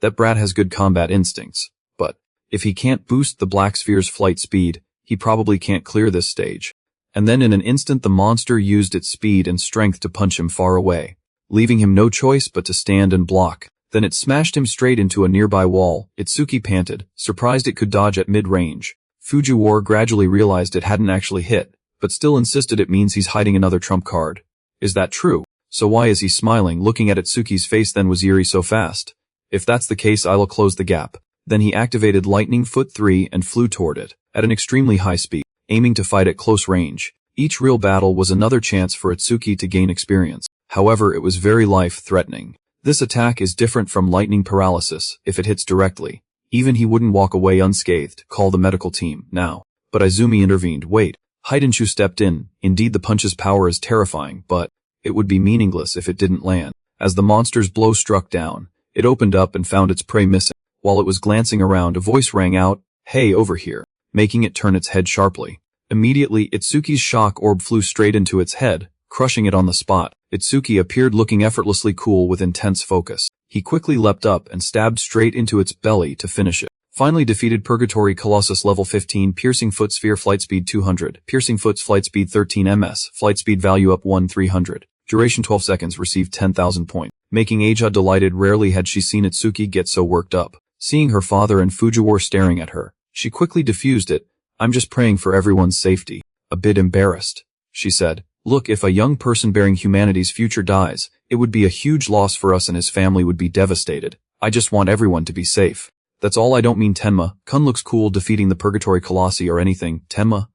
That brat has good combat instincts, but if he can't boost the black sphere's flight speed, he probably can't clear this stage. And then in an instant the monster used its speed and strength to punch him far away, leaving him no choice but to stand and block. Then it smashed him straight into a nearby wall. Itsuki panted, surprised it could dodge at mid-range. Fujiwara gradually realized it hadn't actually hit, but still insisted it means he's hiding another trump card. Is that true? So why is he smiling? Looking at Itsuki's face then was eerie. So fast. If that's the case, I'll close the gap. Then he activated Lightning Foot 3 and flew toward it, at an extremely high speed, aiming to fight at close range. Each real battle was another chance for Itsuki to gain experience. However, it was very life-threatening. This attack is different from lightning paralysis. If it hits directly, even he wouldn't walk away unscathed. Call the medical team, now. But Izumi intervened. Wait. Haitensho stepped in. Indeed, the punch's power is terrifying, but it would be meaningless if it didn't land. As the monster's blow struck down, it opened up and found its prey missing. While it was glancing around, a voice rang out, "Hey, over here," making it turn its head sharply. Immediately, Itsuki's shock orb flew straight into its head, crushing it on the spot. Itsuki appeared looking effortlessly cool with intense focus. He quickly leapt up and stabbed straight into its belly to finish it. Finally defeated Purgatory Colossus level 15, piercing foot sphere, flight speed 200, piercing foot's flight speed 13 ms, flight speed value up 300, duration 12 seconds, received 10,000 points. Making Aja delighted. Rarely had she seen Itsuki get so worked up. Seeing her father and Fujiwara staring at her, she quickly diffused it. I'm just praying for everyone's safety. A bit embarrassed, she said. Look, if a young person bearing humanity's future dies, it would be a huge loss for us and his family would be devastated. I just want everyone to be safe. That's all. I don't mean Tenma. Kun looks cool defeating the Purgatory Colossi or anything. Tenma?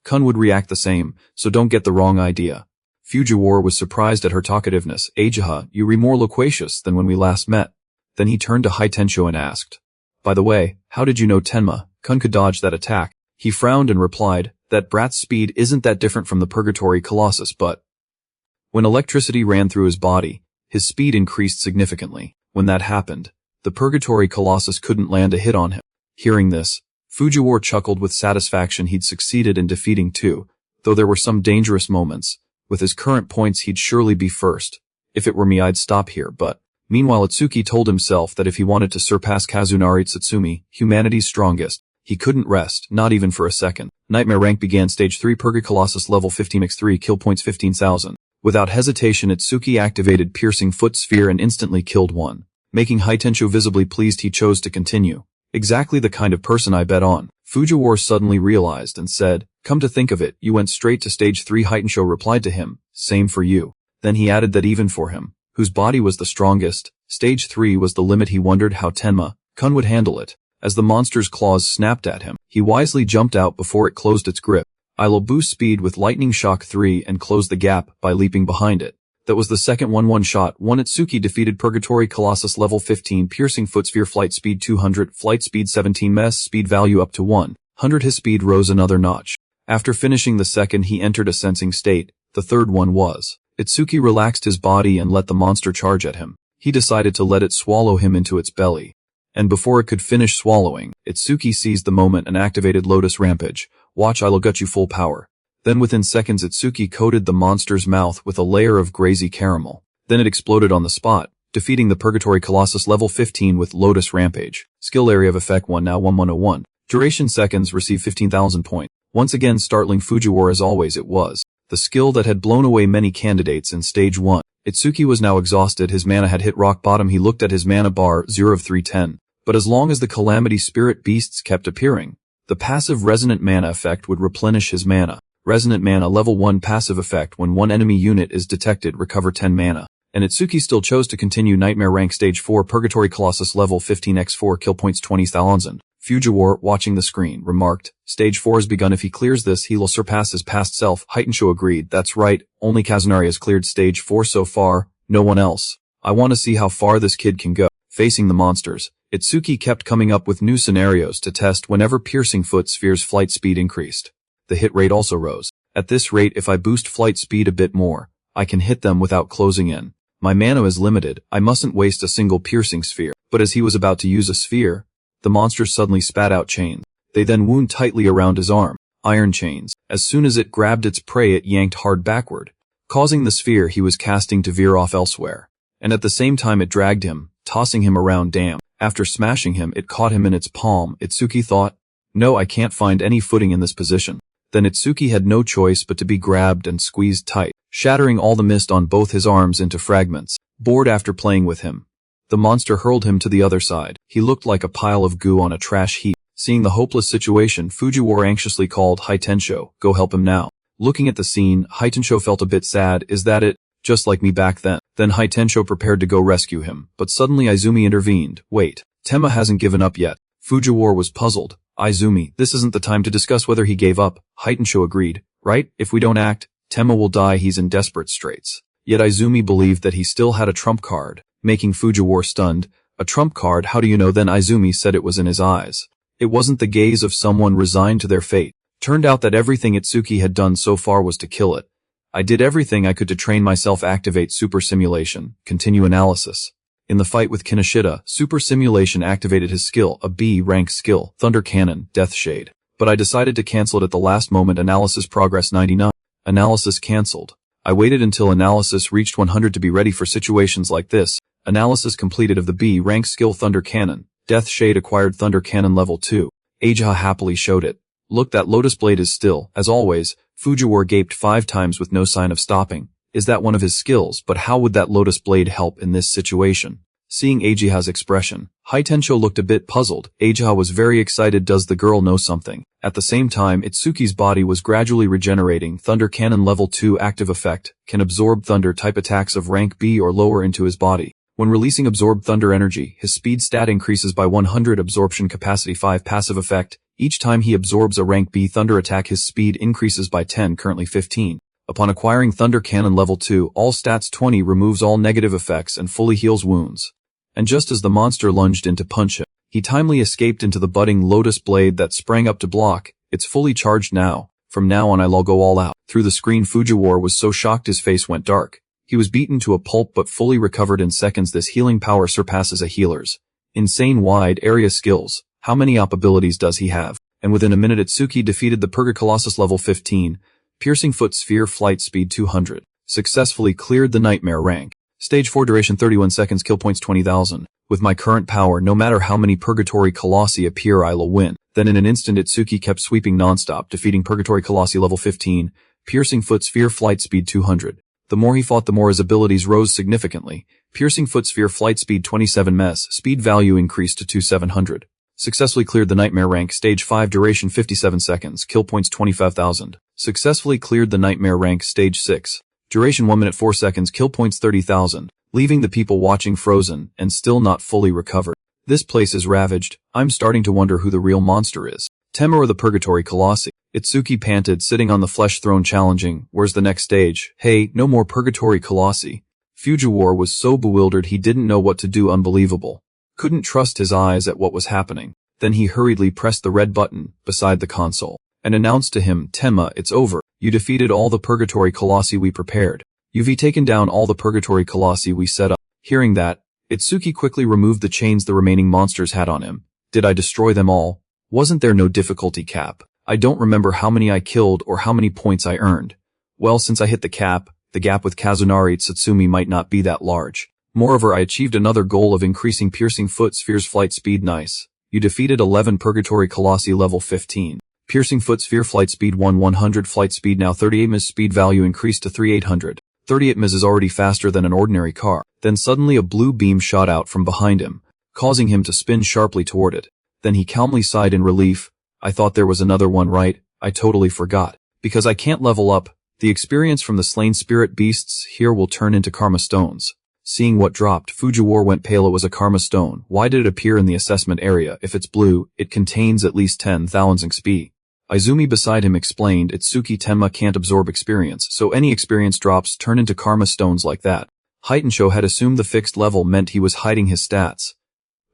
Kun would react the same, so don't get the wrong idea. Fujiwara was surprised at her talkativeness. Ajaha, you re more loquacious than when we last met. Then he turned to Haitensho and asked, by the way, how did you know Tenma? Kun could dodge that attack. He frowned and replied, that brat's speed isn't that different from the Purgatory Colossus, but when electricity ran through his body, his speed increased significantly. When that happened, the Purgatory Colossus couldn't land a hit on him. Hearing this, Fujiwara chuckled with satisfaction. He'd succeeded in defeating two, though there were some dangerous moments. With his current points he'd surely be first. If it were me I'd stop here, but meanwhile Itsuki told himself that if he wanted to surpass Kazunari Tsutsumi, humanity's strongest, he couldn't rest, not even for a second. Nightmare rank began. Stage 3 Purga Colossus level 15 x3, kill points 15,000. Without hesitation Itsuki activated piercing foot sphere and instantly killed one. Making Haitensho visibly pleased, he chose to continue. Exactly the kind of person I bet on. Fujiwara suddenly realized and said, come to think of it, you went straight to stage 3. Haitensho replied to him, same for you. Then he added that even for him, whose body was the strongest, stage 3 was the limit. He wondered how Tenma, Kun would handle it. As the monster's claws snapped at him, he wisely jumped out before it closed its grip. I'll boost speed with Lightning Shock 3 and close the gap by leaping behind it. That was the second 1-1 shot. Itsuki defeated Purgatory Colossus level 15, piercing foot sphere, flight speed 200, flight speed 17 ms, speed value up to 100. His speed rose another notch. After finishing the second he entered a sensing state. The third one was. Itsuki relaxed his body and let the monster charge at him. He decided to let it swallow him into its belly. And before it could finish swallowing, Itsuki seized the moment and activated Lotus Rampage. Watch, I'll gut you full power. Then within seconds Itsuki coated the monster's mouth with a layer of grazy caramel. Then it exploded on the spot, defeating the Purgatory Colossus level 15 with Lotus Rampage. Skill area of effect 1 now 1101. Duration seconds, receive 15,000 points. Once again startling Fujiwara as always it was. The skill that had blown away many candidates in stage 1. Itsuki was now exhausted, his mana had hit rock bottom. He looked at his mana bar, 0 of 310. But as long as the Calamity Spirit beasts kept appearing, the passive Resonant Mana effect would replenish his mana. Resonant Mana level 1 passive effect. When one enemy unit is detected, recover 10 mana. And Itsuki still chose to continue. Nightmare rank stage 4 Purgatory Colossus level 15 x4, kill points 20,000. Fujiwara, watching the screen, remarked, stage 4 has begun. If he clears this, he will surpass his past self. Haitensho agreed, that's right, only Kazunari has cleared stage 4 so far, no one else. I want to see how far this kid can go. Facing the monsters, Itsuki kept coming up with new scenarios to test whenever piercing foot sphere's flight speed increased. The hit rate also rose. At this rate, if I boost flight speed a bit more, I can hit them without closing in. My mana is limited, I mustn't waste a single piercing sphere. But as he was about to use a sphere, the monster suddenly spat out chains. They then wound tightly around his arm. Iron chains. As soon as it grabbed its prey it yanked hard backward, causing the sphere he was casting to veer off elsewhere. And at the same time it dragged him, tossing him around. Damn. After smashing him it caught him in its palm. Itsuki thought, no, I can't find any footing in this position. Then Itsuki had no choice but to be grabbed and squeezed tight, shattering all the mist on both his arms into fragments. Bored after playing with him, the monster hurled him to the other side. He looked like a pile of goo on a trash heap. Seeing the hopeless situation, Fujiwara anxiously called Haitensho, go help him now. Looking at the scene, Haitensho felt a bit sad. Is that it? Just like me back then. Then Haitensho prepared to go rescue him, but suddenly Izumi intervened. Wait, Tenma hasn't given up yet. Fujiwara was puzzled. Izumi, this isn't the time to discuss whether he gave up. Haitensho agreed. Right? If we don't act, Tenma will die. He's in desperate straits. Yet Izumi believed that he still had a trump card, making Fujiwara stunned. A trump card? How do you know? Then Izumi said it was in his eyes. It wasn't the gaze of someone resigned to their fate. Turned out that everything Itsuki had done so far was to kill it. I did everything I could to train myself. Activate super simulation. Continue analysis. In the fight with Kinoshita, super simulation activated his skill, a B rank skill, Thunder Cannon, Death Shade. But I decided to cancel it at the last moment. Analysis progress 99. Analysis cancelled. I waited until analysis reached 100 to be ready for situations like this. Analysis completed of the B rank skill Thunder Cannon. Death Shade acquired Thunder Cannon level 2. Aja happily showed it. Look, that Lotus Blade is still, as always. Fujiwara gaped 5 times with no sign of stopping. Is that one of his skills? But how would that Lotus Blade help in this situation? Seeing Ajiha's expression, Haitensho looked a bit puzzled. Ajiha was very excited. Does the girl know something? At the same time, Itsuki's body was gradually regenerating. Thunder Cannon level 2 active effect, can absorb thunder type attacks of rank B or lower into his body. When releasing absorbed thunder energy, his speed stat increases by 100. Absorption capacity 5 passive effect. Each time he absorbs a rank B thunder attack, his speed increases by 10, currently 15. Upon acquiring Thunder Cannon level 2, all stats 20, removes all negative effects and fully heals wounds. And just as the monster lunged in to punch him, he timely escaped into the budding Lotus Blade that sprang up to block. It's fully charged now. From now on I'll go all out. Through the screen, Fujiwara was so shocked his face went dark. He was beaten to a pulp but fully recovered in seconds. This healing power surpasses a healer's. Insane wide area skills. How many op abilities does he have? And within a minute Itsuki defeated the Purga Colossus level 15. Piercing Foot Sphere Flight Speed 200. Successfully cleared the Nightmare rank. Stage 4 duration 31 seconds, kill points 20,000. With my current power, no matter how many Purgatory Colossi appear, I'll win. Then in an instant Itsuki kept sweeping non-stop, defeating Purgatory Colossi level 15. Piercing Foot Sphere Flight Speed 200. The more he fought, the more his abilities rose significantly. Piercing Foot Sphere Flight Speed 27 ms, speed value increased to 2700. Successfully cleared the Nightmare rank. Stage 5 duration 57 seconds, kill points 25,000. Successfully cleared the Nightmare rank. Stage 6. Duration 1 minute 4 seconds, kill points 30,000, leaving the people watching frozen and still not fully recovered. This place is ravaged. I'm starting to wonder who the real monster is. Tenma or the Purgatory Colossi? Itsuki panted, sitting on the flesh throne, challenging. Where's the next stage? Hey, no more Purgatory Colossi. Fujiwara was so bewildered he didn't know what to do. Unbelievable. Couldn't trust his eyes at what was happening. Then he hurriedly pressed the red button beside the console and announced to him, Tenma, it's over. You defeated all the Purgatory Colossi we prepared. You've taken down all the Purgatory Colossi we set up. Hearing that, Itsuki quickly removed the chains the remaining monsters had on him. Did I destroy them all? Wasn't there no difficulty cap? I don't remember how many I killed or how many points I earned. Well, since I hit the cap, the gap with Kazunari Tsutsumi might not be that large. Moreover, I achieved another goal of increasing Piercing Foot Sphere's flight speed. Nice. You defeated 11 Purgatory Colossi level 15. Piercing Foot Sphere flight speed 100, flight speed now 38 ms, speed value increased to 3800. 38 ms is already faster than an ordinary car. Then suddenly a blue beam shot out from behind him, causing him to spin sharply toward it. Then he calmly sighed in relief. I thought there was another one, right? I totally forgot. Because I can't level up. The experience from the slain spirit beasts here will turn into karma stones. Seeing what dropped, Fujiwara went pale. It was a karma stone. Why did it appear in the assessment area? If it's blue, it contains at least 10,000 XP. Izumi beside him explained, Itsuki, Tenma can't absorb experience, so any experience drops turn into karma stones like that. Haitensho had assumed the fixed level meant he was hiding his stats.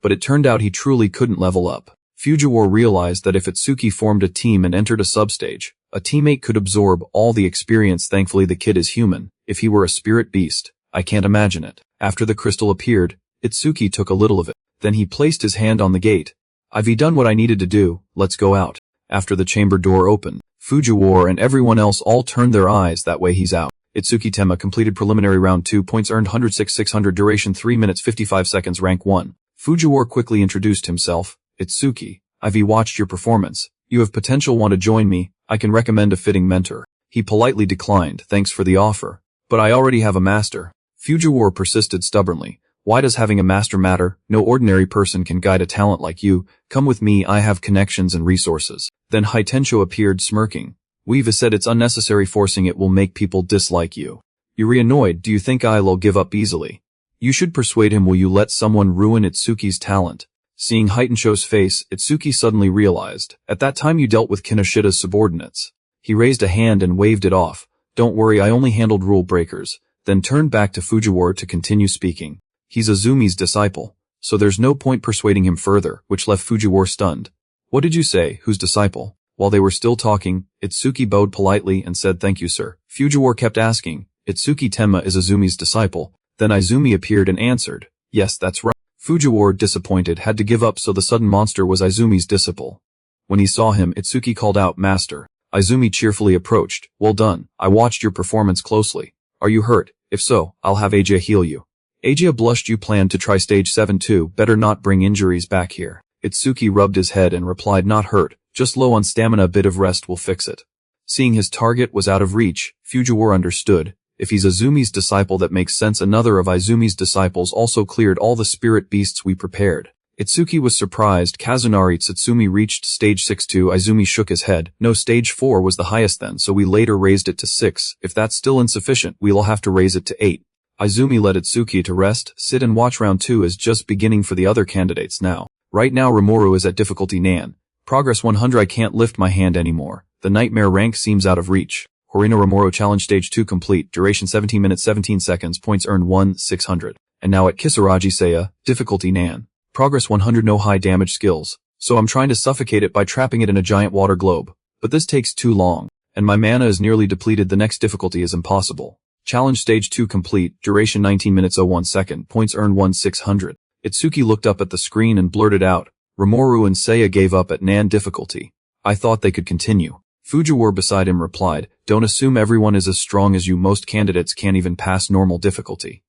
But it turned out he truly couldn't level up. Fujiwara realized that if Itsuki formed a team and entered a substage, a teammate could absorb all the experience. Thankfully the kid is human. If he were a spirit beast, I can't imagine it. After the crystal appeared, Itsuki took a little of it. Then he placed his hand on the gate. I've done what I needed to do, let's go out. After the chamber door opened, Fujiwara and everyone else all turned their eyes that way. He's out. Itsuki, Tenma completed preliminary round 2, points earned 106,600, duration 3 minutes 55 seconds, rank 1. Fujiwara quickly introduced himself. Itsuki, I've watched your performance. You have potential. Want to join me? I can recommend a fitting mentor. He politely declined, thanks for the offer. But I already have a master. Fujiwara persisted stubbornly. Why does having a master matter? No ordinary person can guide a talent like you. Come with me, I have connections and resources. Then Haitensho appeared, smirking. We've said it's unnecessary. Forcing it will make people dislike you. You're annoyed. Do you think I'll give up easily? You should persuade him. Will you let someone ruin Itsuki's talent? Seeing Haitensho's face, Itsuki suddenly realized. At that time you dealt with Kinoshida's subordinates. He raised a hand and waved it off. Don't worry, I only handled rule breakers. Then turned back to Fujiwara to continue speaking. He's Azumi's disciple, so there's no point persuading him further, which left Fujiwara stunned. What did you say? Whose disciple? While they were still talking, Itsuki bowed politely and said, thank you, sir. Fujiwara kept asking, Itsuki, Tenma is Azumi's disciple. Then Izumi appeared and answered, yes, that's right. Fujiwara, disappointed, had to give up, so the sudden monster was Izumi's disciple. When he saw him, Itsuki called out, Master. Izumi cheerfully approached. Well done. I watched your performance closely. Are you hurt? If so, I'll have Aja heal you. Aja blushed. You planned to try stage 7 too, better not bring injuries back here. Itsuki rubbed his head and replied, not hurt, just low on stamina, a bit of rest will fix it. Seeing his target was out of reach, Fujiwara understood. If he's Izumi's disciple, that makes sense. Another of Izumi's disciples also cleared all the spirit beasts we prepared. Itsuki was surprised. Kazunari Tsutsumi reached stage 6 too. Izumi shook his head. No, stage 4 was the highest then, so we later raised it to 6. If that's still insufficient, we'll have to raise it to 8. Izumi led Itsuki to rest, sit and watch. Round 2 is just beginning for the other candidates now. Right now Rimuru is at difficulty Nan. Progress 100. I can't lift my hand anymore. The nightmare rank seems out of reach. Horino Rimuru challenge stage 2 complete. Duration 17 minutes 17 seconds. Points earned 1,600. And now at Kisaragi Seiya, difficulty Nan. Progress 100. No high damage skills. So I'm trying to suffocate it by trapping it in a giant water globe. But this takes too long. And my mana is nearly depleted. The next difficulty is impossible. Challenge stage 2 complete. Duration 19 minutes 01 second. Points earned 1,600. Itsuki looked up at the screen and blurted out. Rimuru and Seiya gave up at Nan difficulty. I thought they could continue. Fujiwara beside him replied, don't assume everyone is as strong as you. Most candidates can't even pass normal difficulty.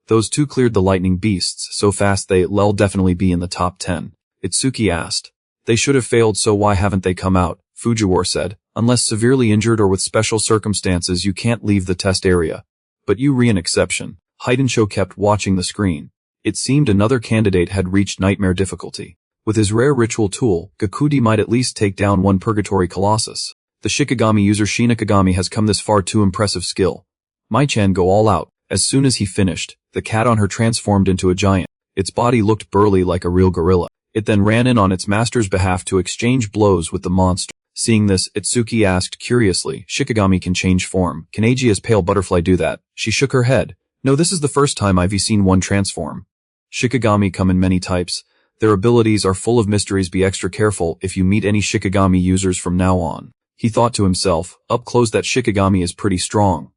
Those two cleared the lightning beasts so fast they'll definitely be in the top 10. Itsuki asked. They should have failed, so why haven't they come out? Fujiwara said. Unless severely injured or with special circumstances, you can't leave the test area. But you re an exception. Haidensho kept watching the screen. It seemed another candidate had reached nightmare difficulty. With his rare ritual tool, Gakudi might at least take down one purgatory colossus. The Shikigami user Shinigami has come this far. Too impressive skill. Mai-chan, go all out. As soon as he finished, the cat on her transformed into a giant. Its body looked burly like a real gorilla. It then ran in on its master's behalf to exchange blows with the monster. Seeing this, Itsuki asked curiously, Shikigami can change form. Can Aegea's pale butterfly do that? She shook her head. No, this is the first time I've seen one transform. Shikigami come in many types. Their abilities are full of mysteries. Be extra careful if you meet any Shikigami users from now on. He thought to himself, up close that Shikigami is pretty strong.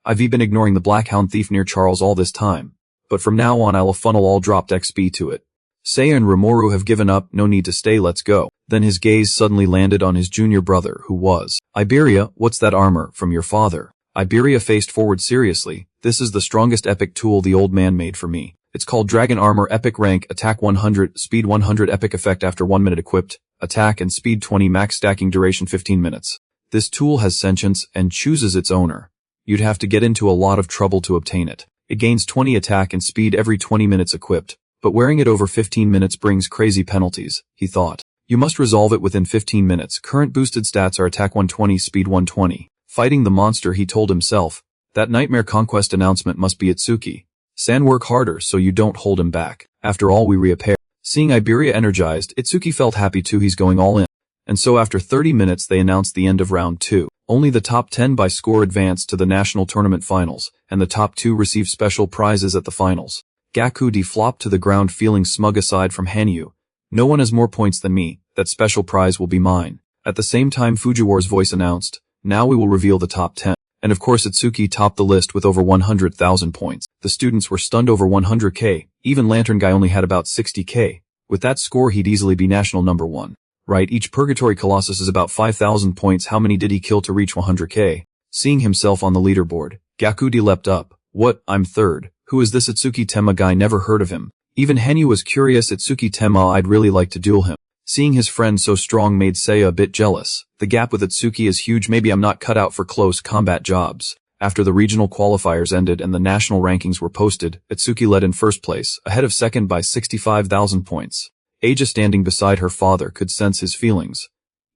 I've been ignoring the Blackhound thief near Charles all this time. But from now on I'll funnel all dropped XP to it. Seiya and Rimuru have given up, no need to stay, let's go. Then his gaze suddenly landed on his junior brother, who was. Iberia, what's that armor from your father? Iberia faced forward seriously. This is the strongest epic tool the old man made for me. It's called Dragon Armor. Epic rank, attack 100, speed 100, epic effect after 1 minute equipped, attack and speed 20, max stacking duration 15 minutes. This tool has sentience and chooses its owner. You'd have to get into a lot of trouble to obtain it. It gains 20 attack and speed every 20 minutes equipped, but wearing it over 15 minutes brings crazy penalties, he thought. You must resolve it within 15 minutes. Current boosted stats are attack 120, speed 120. Fighting the monster, he told himself. That nightmare conquest announcement must be Itsuki. San, work harder so you don't hold him back. After all, we reappear. Seeing Iberia energized, Itsuki felt happy too. He's going all in. And so after 30 minutes they announced the end of round 2. Only the top 10 by score advanced to the national tournament finals, and the top 2 received special prizes at the finals. Gakudi flopped to the ground feeling smug. Aside from Hanyu, no one has more points than me. That special prize will be mine. At the same time Fujiwara's voice announced, now we will reveal the top 10. And of course Itsuki topped the list with over 100,000 points. The students were stunned. Over 100k. Even Lantern Guy only had about 60k. With that score he'd easily be national number 1. Right, each Purgatory Colossus is about 5,000 points. How many did he kill to reach 100k? Seeing himself on the leaderboard, Gakudi leapt up. What, I'm third. Who is this Itsuki Tenma guy? Never heard of him. Even Henyu was curious. Itsuki Tenma, I'd really like to duel him. Seeing his friend so strong made Seiya a bit jealous. The gap with Itsuki is huge. Maybe I'm not cut out for close combat jobs. After the regional qualifiers ended and the national rankings were posted, Itsuki led in first place, ahead of second by 65,000 points. Aja, standing beside her father, could sense his feelings.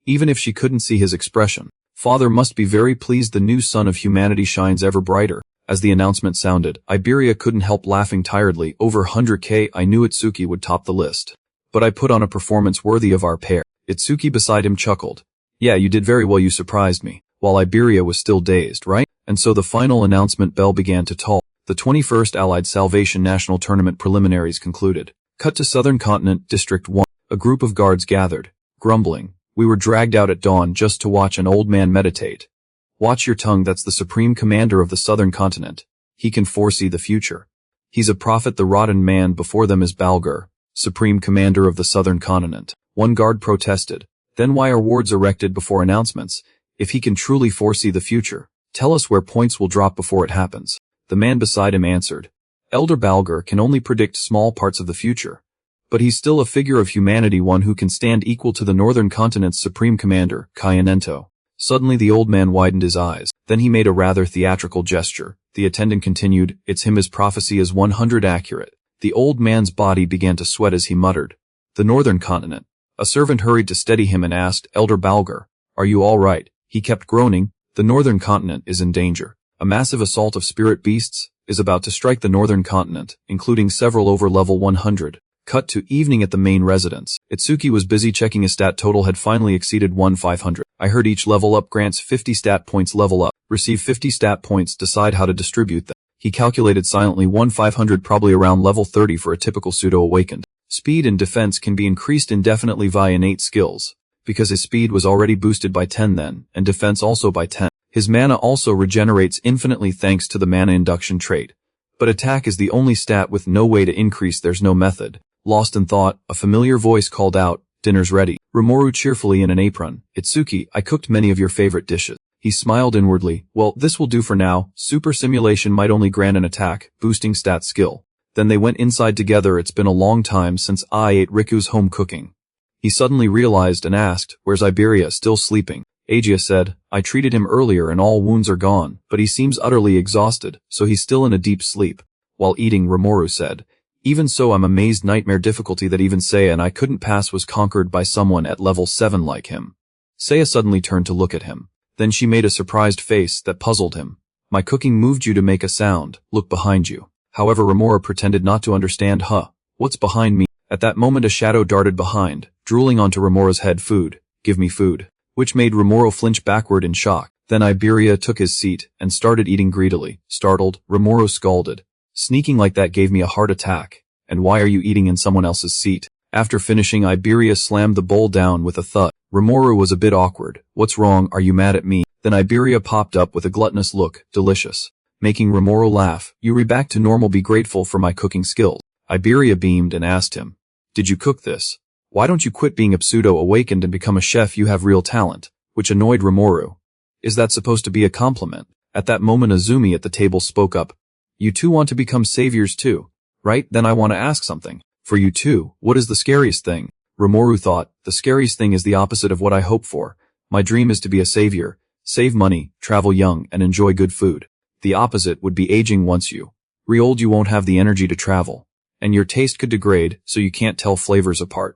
Even if she couldn't see his expression. Father must be very pleased. The new sun of humanity shines ever brighter. As the announcement sounded, Iberia couldn't help laughing tiredly. Over 100k, I knew Itsuki would top the list. But I put on a performance worthy of our pair. Itsuki beside him chuckled. Yeah, you did very well. You surprised me. While Iberia was still dazed, right? And so the final announcement bell began to toll. The 21st Allied Salvation National Tournament preliminaries concluded. Cut to Southern Continent, District 1. A group of guards gathered, grumbling. We were dragged out at dawn just to watch an old man meditate. Watch your tongue. That's the supreme commander of the Southern Continent. He can foresee the future. He's a prophet. The rotten man before them is Balgur, supreme commander of the Southern Continent. One guard protested. Then why are wards erected before announcements? If he can truly foresee the future, Tell us where points will drop before it happens. The man beside him answered. Elder Balger can only predict small parts of the future. But he's still a figure of humanity, one who can stand equal to the Northern Continent's Supreme Commander, Kyanento. Suddenly the old man widened his eyes. Then he made a rather theatrical gesture. The attendant continued, it's him, his prophecy is 100 accurate. The old man's body began to sweat as he muttered. The Northern Continent. A servant hurried to steady him and asked, Elder Balger, are you all right? He kept groaning. The Northern Continent is in danger. A massive assault of spirit beasts is about to strike the Northern Continent, including several over level 100. Cut to evening at the main residence. Itsuki was busy checking his stat total had finally exceeded 1,500. I heard each level up grants 50 stat points. Level up. Receive 50 stat points. Decide how to distribute them. He calculated silently 1,500, probably around level 30 for a typical pseudo-awakened. Speed and defense can be increased indefinitely via innate skills. Because his speed was already boosted by 10 then, and defense also by 10. His mana also regenerates infinitely thanks to the mana induction trait. But attack is the only stat with no way to increase. There's no method. Lost in thought, a familiar voice called out, dinner's ready. Rimuru cheerfully in an apron. Itsuki, I cooked many of your favorite dishes. He smiled inwardly. Well, this will do for now. Super simulation might only grant an attack, boosting stat skill. Then they went inside together. It's been a long time since I ate Riku's home cooking. He suddenly realized and asked, where's Iberia? Still sleeping? Agia said, I treated him earlier and all wounds are gone, but he seems utterly exhausted, so he's still in a deep sleep. While eating, Rimuru said, even so, I'm amazed nightmare difficulty that even Seiya and I couldn't pass was conquered by someone at level 7 like him. Seiya suddenly turned to look at him. Then she made a surprised face that puzzled him. My cooking moved you to make a sound. Look behind you. However, Rimuru pretended not to understand. What's behind me? At that moment a shadow darted behind, drooling onto Rimuru's head. Food. Give me food. Which made Rimuru flinch backward in shock. Then Iberia took his seat and started eating greedily. Startled, Rimuru scalded. Sneaking like that gave me a heart attack. And why are you eating in someone else's seat? After finishing, Iberia slammed the bowl down with a thud. Rimuru was a bit awkward. What's wrong? Are you mad at me? Then Iberia popped up with a gluttonous look. Delicious. Making Rimuru laugh. Yuri, back to normal. Be grateful for my cooking skills. Iberia beamed and asked him, did you cook this? Why don't you quit being a pseudo-awakened and become a chef? You have real talent. Which annoyed Rimuru. Is that supposed to be a compliment? At that moment Azumi at the table spoke up. You two want to become saviors too, right? Then I want to ask something. For you two, what is the scariest thing? Rimuru thought, the scariest thing is the opposite of what I hope for. My dream is to be a savior, save money, travel young, and enjoy good food. The opposite would be aging once you re-old. You won't have the energy to travel, and your taste could degrade, so you can't tell flavors apart.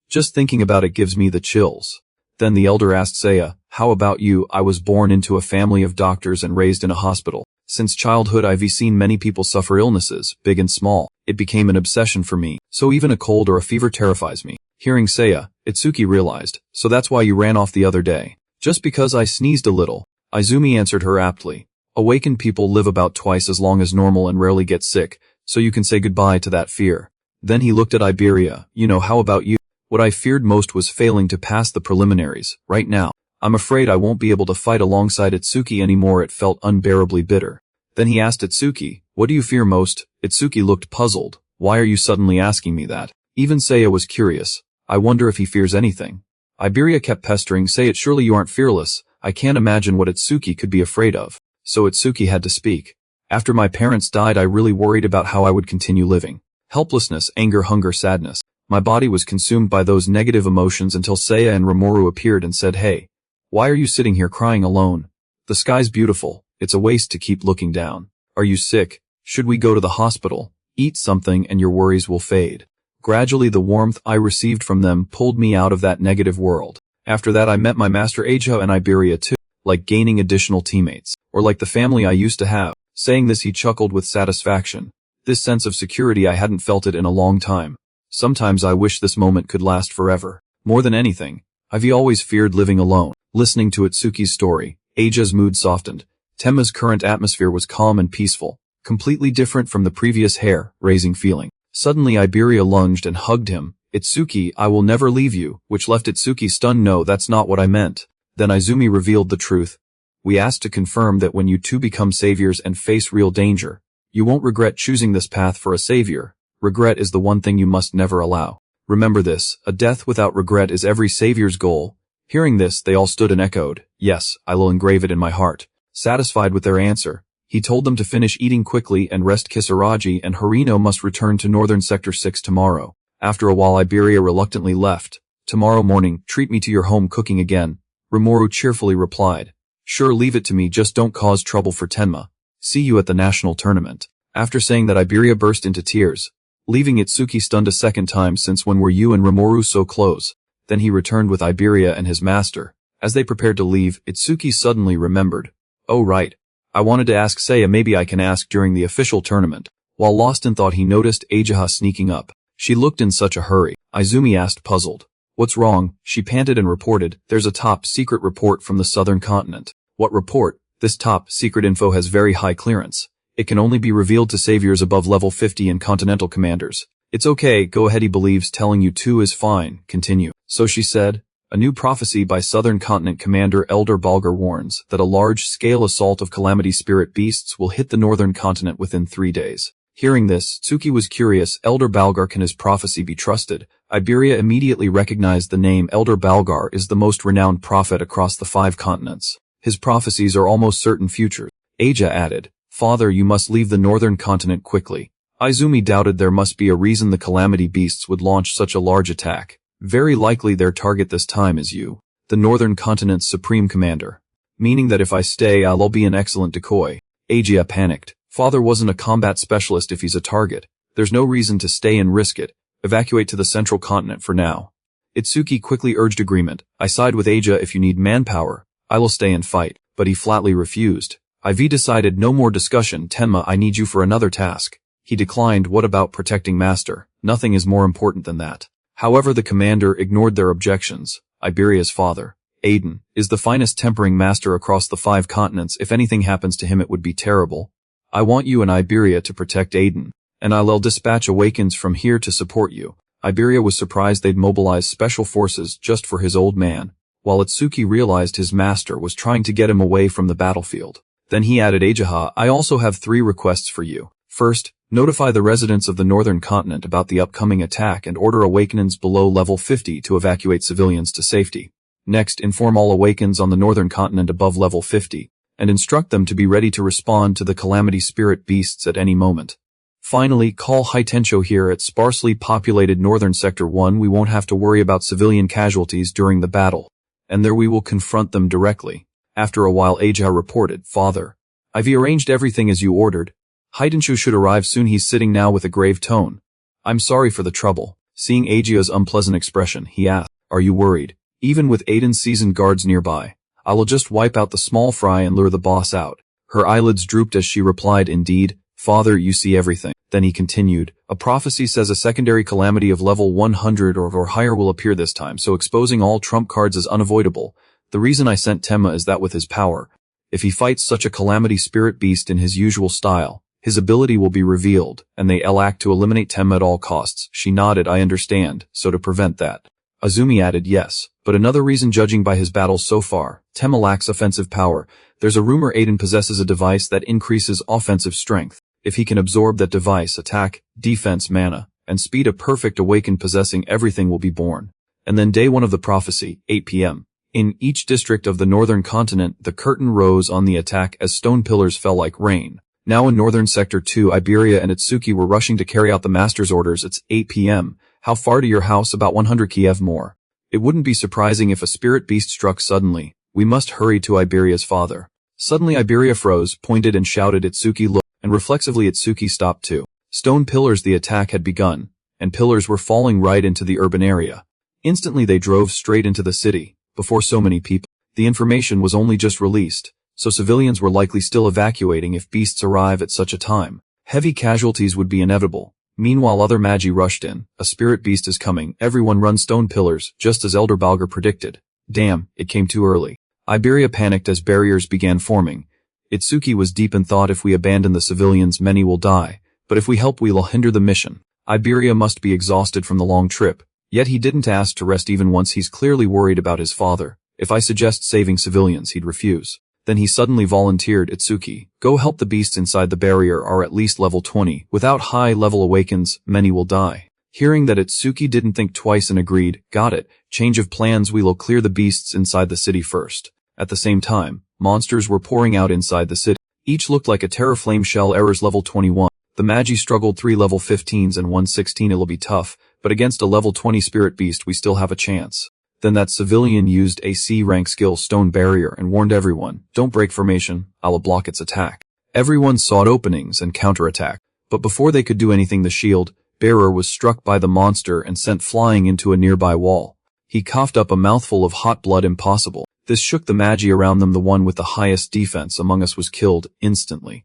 Just thinking about it gives me the chills. Then the elder asked Seiya, how about you? I was born into a family of doctors and raised in a hospital. Since childhood I've seen many people suffer illnesses, big and small. It became an obsession for me, so even a cold or a fever terrifies me. Hearing Seiya, Itsuki realized, so that's why you ran off the other day. Just because I sneezed a little. Izumi answered her aptly. Awakened people live about twice as long as normal and rarely get sick, so you can say goodbye to that fear. Then he looked at Iberia. How about you? What I feared most was failing to pass the preliminaries. Right now, I'm afraid I won't be able to fight alongside Itsuki anymore. It felt unbearably bitter. Then he asked Itsuki, what do you fear most? Itsuki looked puzzled. Why are you suddenly asking me that? Even Seiya was curious. I wonder if he fears anything. Iberia kept pestering. Say it, surely you aren't fearless. I can't imagine what Itsuki could be afraid of. So Itsuki had to speak. After my parents died I really worried about how I would continue living. Helplessness, anger, hunger, sadness. My body was consumed by those negative emotions until Seiya and Rimuru appeared and said, hey, why are you sitting here crying alone? The sky's beautiful. It's a waste to keep looking down. Are you sick? Should we go to the hospital? Eat something and your worries will fade. Gradually the warmth I received from them pulled me out of that negative world. After that I met my master Aja and Iberia too, like gaining additional teammates, or like the family I used to have. Saying this he chuckled with satisfaction. This sense of security I hadn't felt it in a long time. Sometimes I wish this moment could last forever. More than anything, I've always feared living alone. Listening to Itsuki's story, Aja's mood softened. Tenma's current atmosphere was calm and peaceful, completely different from the previous hair-raising feeling. Suddenly Iberia lunged and hugged him. Itsuki, I will never leave you, which left Itsuki stunned. No, that's not what I meant. Then Izumi revealed the truth. We asked to confirm that when you two become saviors and face real danger, you won't regret choosing this path for a savior. Regret is the one thing you must never allow. Remember this, a death without regret is every savior's goal. Hearing this, they all stood and echoed, yes, I will engrave it in my heart. Satisfied with their answer, he told them to finish eating quickly and rest. Kisaragi and Harino must return to Northern Sector 6 tomorrow. After a while Iberia reluctantly left. Tomorrow morning, treat me to your home cooking again, Rimuru cheerfully replied. Sure, leave it to me, just don't cause trouble for Tenma. See you at the national tournament. After saying that, Iberia burst into tears, leaving Itsuki stunned a second time. Since when were you and Rimuru so close? Then he returned with Iberia and his master. As they prepared to leave, Itsuki suddenly remembered. Oh right. I wanted to ask Seiya, maybe I can ask during the official tournament. While lost in thought, he noticed Ajaha sneaking up. She looked in such a hurry. Izumi asked, puzzled. What's wrong? She panted and reported, there's a top secret report from the southern continent. What report? This top secret info has very high clearance. It can only be revealed to saviors above level 50 and continental commanders. It's okay, go ahead, he believes telling you to is fine, continue. So she said, a new prophecy by Southern Continent Commander Elder Balgar warns that a large-scale assault of calamity spirit beasts will hit the northern continent within 3 days. Hearing this, Tsuki was curious. Elder Balgar, can his prophecy be trusted? Iberia immediately recognized the name. Elder Balgar is the most renowned prophet across the 5 continents. His prophecies are almost certain futures. Aja added, Father, you must leave the northern continent quickly. Izumi doubted. There must be a reason the calamity beasts would launch such a large attack. Very likely their target this time is you, the northern continent's supreme commander. Meaning that if I stay, I'll be an excellent decoy. Aja panicked. Father wasn't a combat specialist. If he's a target, there's no reason to stay and risk it. Evacuate to the central continent for now. Itsuki quickly urged agreement. I side with Aja. If you need manpower, I will stay and fight. But he flatly refused. IV decided, no more discussion. Tenma, I need you for another task. He declined. What about protecting Master? Nothing is more important than that. However, the commander ignored their objections. Iberia's father, Aiden, is the finest tempering master across the 5 continents. If anything happens to him, it would be terrible. I want you and Iberia to protect Aiden, and I'll dispatch Awakens from here to support you. Iberia was surprised they'd mobilize special forces just for his old man, while Itsuki realized his master was trying to get him away from the battlefield. Then he added, Ajaha, I also have 3 requests for you. First, notify the residents of the northern continent about the upcoming attack and order Awakenings below level 50 to evacuate civilians to safety. Next, inform all Awakens on the northern continent above level 50, and instruct them to be ready to respond to the calamity spirit beasts at any moment. Finally, call Haitencho here at sparsely populated northern sector 1. We won't have to worry about civilian casualties during the battle, and there we will confront them directly. After a while, Aja reported, Father, I've arranged everything as you ordered. Haitencho should arrive soon. He's sitting now with a grave tone. I'm sorry for the trouble. Seeing Aja's unpleasant expression, he asked, Are you worried? Even with Aiden's seasoned guards nearby, I will just wipe out the small fry and lure the boss out. Her eyelids drooped as she replied, Indeed, Father, you see everything. Then he continued, a prophecy says a secondary calamity of level 100 or higher will appear this time, so exposing all trump cards is unavoidable. The reason I sent Tenma is that with his power, if he fights such a calamity spirit beast in his usual style, his ability will be revealed, and they'll act to eliminate Tenma at all costs. She nodded, I understand, so to prevent that. Azumi added, yes, but another reason, judging by his battles so far, Tenma lacks offensive power. There's a rumor Aiden possesses a device that increases offensive strength. If he can absorb that device, attack, defense, mana, and speed, a perfect awakened possessing everything will be born. And then day 1 of the prophecy, 8 p.m. In each district of the northern continent, the curtain rose on the attack as stone pillars fell like rain. Now in northern sector 2, Iberia and Itsuki were rushing to carry out the master's orders. It's 8 p.m. How far to your house? About 100 Kiev more. It wouldn't be surprising if a spirit beast struck suddenly. We must hurry to Iberia's father. Suddenly Iberia froze, pointed and shouted. Itsuki looked, and reflexively Itsuki stopped too. Stone pillars, the attack had begun, and pillars were falling right into the urban area. Instantly they drove straight into the city, before so many people. The information was only just released, so civilians were likely still evacuating if beasts arrive at such a time. Heavy casualties would be inevitable. Meanwhile other magi rushed in. A spirit beast is coming. Everyone run. Stone pillars, just as Elder Balgar predicted. Damn, it came too early. Iberia panicked as barriers began forming. Itsuki was deep in thought. If we abandon the civilians, many will die, but if we help, we'll hinder the mission. Iberia must be exhausted from the long trip, yet he didn't ask to rest even once. He's clearly worried about his father. If I suggest saving civilians, he'd refuse. Then he suddenly volunteered, Itsuki, go help. The beasts inside the barrier are at least level 20. Without high-level awakens, many will die. Hearing that, Itsuki didn't think twice and agreed, got it, change of plans, we'll clear the beasts inside the city first. At the same time, monsters were pouring out inside the city. Each looked like a Terraflame shell. Errors level 21. The Magi struggled 3 level 15s and 116. It'll be tough, but against a level 20 spirit beast we still have a chance. Then that civilian used a C rank skill Stone Barrier and warned everyone, don't break formation, I'll block its attack. Everyone sought openings and counterattack, but before they could do anything the shield bearer was struck by the monster and sent flying into a nearby wall. He coughed up a mouthful of hot blood. Impossible. This shook the Magi around them. The one with the highest defense among us was killed instantly.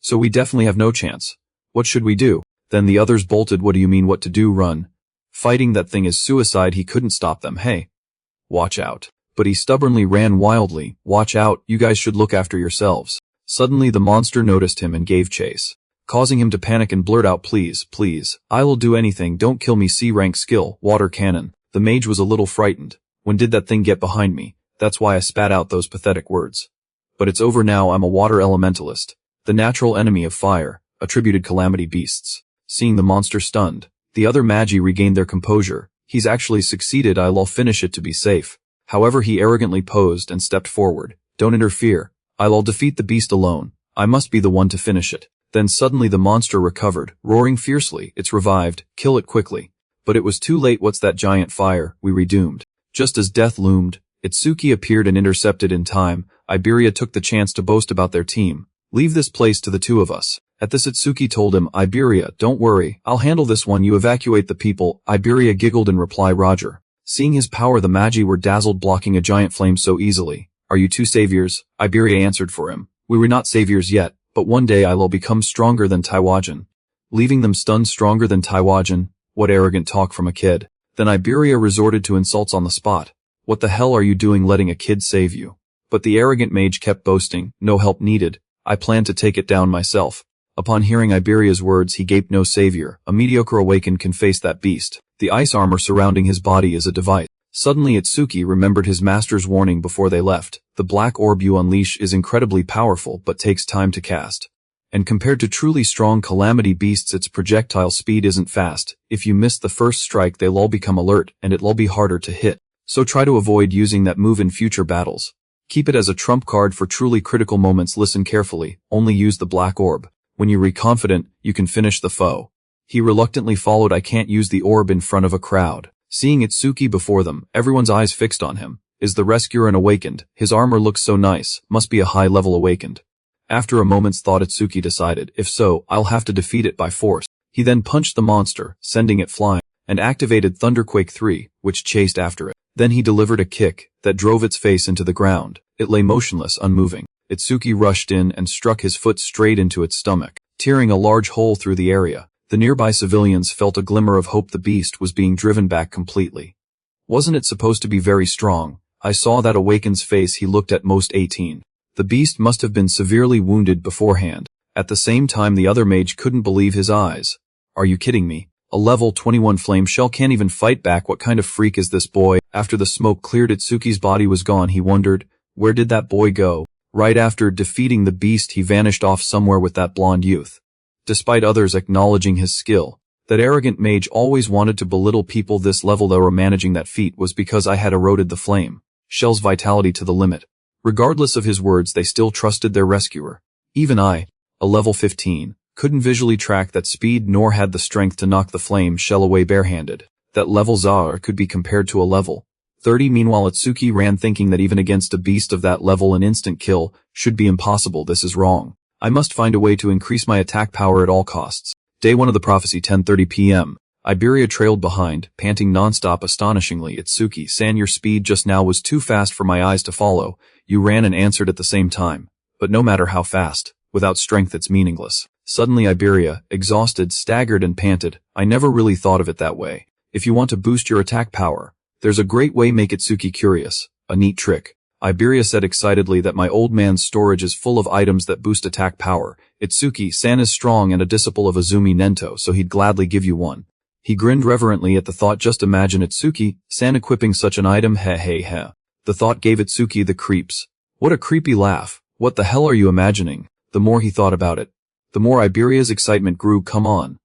So we definitely have no chance. What should we do? Then the others bolted. What do you mean what to do? Run. Fighting that thing is suicide. He couldn't stop them. Hey. Watch out. But he stubbornly ran wildly. Watch out, you guys should look after yourselves. Suddenly the monster noticed him and gave chase, causing him to panic and blurt out, please, please, I'll do anything, don't kill me. C rank skill, water cannon. The mage was a little frightened. When did that thing get behind me? That's why I spat out those pathetic words. But it's over now. I'm a water elementalist. The natural enemy of fire, attributed calamity beasts. Seeing the monster stunned, the other Magi regained their composure. He's actually succeeded. I'll finish it to be safe. However, he arrogantly posed and stepped forward. Don't interfere. I'll defeat the beast alone. I must be the one to finish it. Then suddenly the monster recovered, roaring fiercely. It's revived. Kill it quickly. But it was too late. What's that giant fire? We redoomed. Just as death loomed, Itsuki appeared and intercepted in time. Iberia took the chance to boast about their team. Leave this place to the two of us. At this Itsuki told him, Iberia, don't worry, I'll handle this one. You evacuate the people. Iberia giggled in reply. Roger. Seeing his power, the Magi were dazzled, blocking a giant flame so easily. Are you two saviors? Iberia answered for him. We were not saviors yet, but one day I'll become stronger than Taiwajan. Leaving them stunned. Stronger than Taiwajan? What arrogant talk from a kid. Then Iberia resorted to insults on the spot. What the hell are you doing letting a kid save you? But the arrogant mage kept boasting, no help needed. I plan to take it down myself. Upon hearing Iberia's words, he gaped. No savior, a mediocre awakened can face that beast. The ice armor surrounding his body is a device. Suddenly Itsuki remembered his master's warning before they left. The black orb you unleash is incredibly powerful but takes time to cast. And compared to truly strong calamity beasts, its projectile speed isn't fast. If you miss the first strike, they'll all become alert and it'll be harder to hit. So try to avoid using that move in future battles. Keep it as a trump card for truly critical moments. Listen carefully. Only use the black orb. When you're confident, you can finish the foe. He reluctantly followed. I can't use the orb in front of a crowd. Seeing Itsuki before them, everyone's eyes fixed on him. Is the rescuer an awakened? His armor looks so nice. Must be a high-level awakened. After a moment's thought, Itsuki decided, if so, I'll have to defeat it by force. He then punched the monster, sending it flying, and activated Thunderquake 3, which chased after it. Then he delivered a kick that drove its face into the ground. It lay motionless, unmoving. Itsuki rushed in and struck his foot straight into its stomach, tearing a large hole through the area. The nearby civilians felt a glimmer of hope. The beast was being driven back completely. Wasn't it supposed to be very strong? I saw that awakened's face. He looked at most 18. The beast must have been severely wounded beforehand. At the same time, the other mage couldn't believe his eyes. Are you kidding me? A level 21 flame shell can't even fight back. What kind of freak is this boy? After the smoke cleared, Itsuki's body was gone. He wondered, where did that boy go? Right after defeating the beast, he vanished off somewhere with that blonde youth. Despite others acknowledging his skill, that arrogant mage always wanted to belittle people this level. Though managing that feat was because I had eroded the flame shell's vitality to the limit. Regardless of his words, they still trusted their rescuer. Even I, a level 15, couldn't visually track that speed nor had the strength to knock the flame shell away barehanded. That level Zar could be compared to a level 30. Meanwhile, Itsuki ran, thinking that even against a beast of that level an instant kill should be impossible. This is wrong. I must find a way to increase my attack power at all costs. Day 1 of the prophecy, 10:30 p.m. Iberia trailed behind, panting nonstop. Astonishingly, Itsuki-san, your speed just now was too fast for my eyes to follow. You ran and answered at the same time. But no matter how fast, without strength it's meaningless. Suddenly Iberia, exhausted, staggered and panted. I never really thought of it that way. If you want to boost your attack power, there's a great way. Make Itsuki curious. A neat trick. Iberia said excitedly that my old man's storage is full of items that boost attack power. Itsuki-san is strong and a disciple of Azumi Nento, so he'd gladly give you one. He grinned reverently at the thought. Just imagine Itsuki-san equipping such an item. He. The thought gave Itsuki the creeps. What a creepy laugh. What the hell are you imagining? The more he thought about it, the more Iberia's excitement grew. Come on.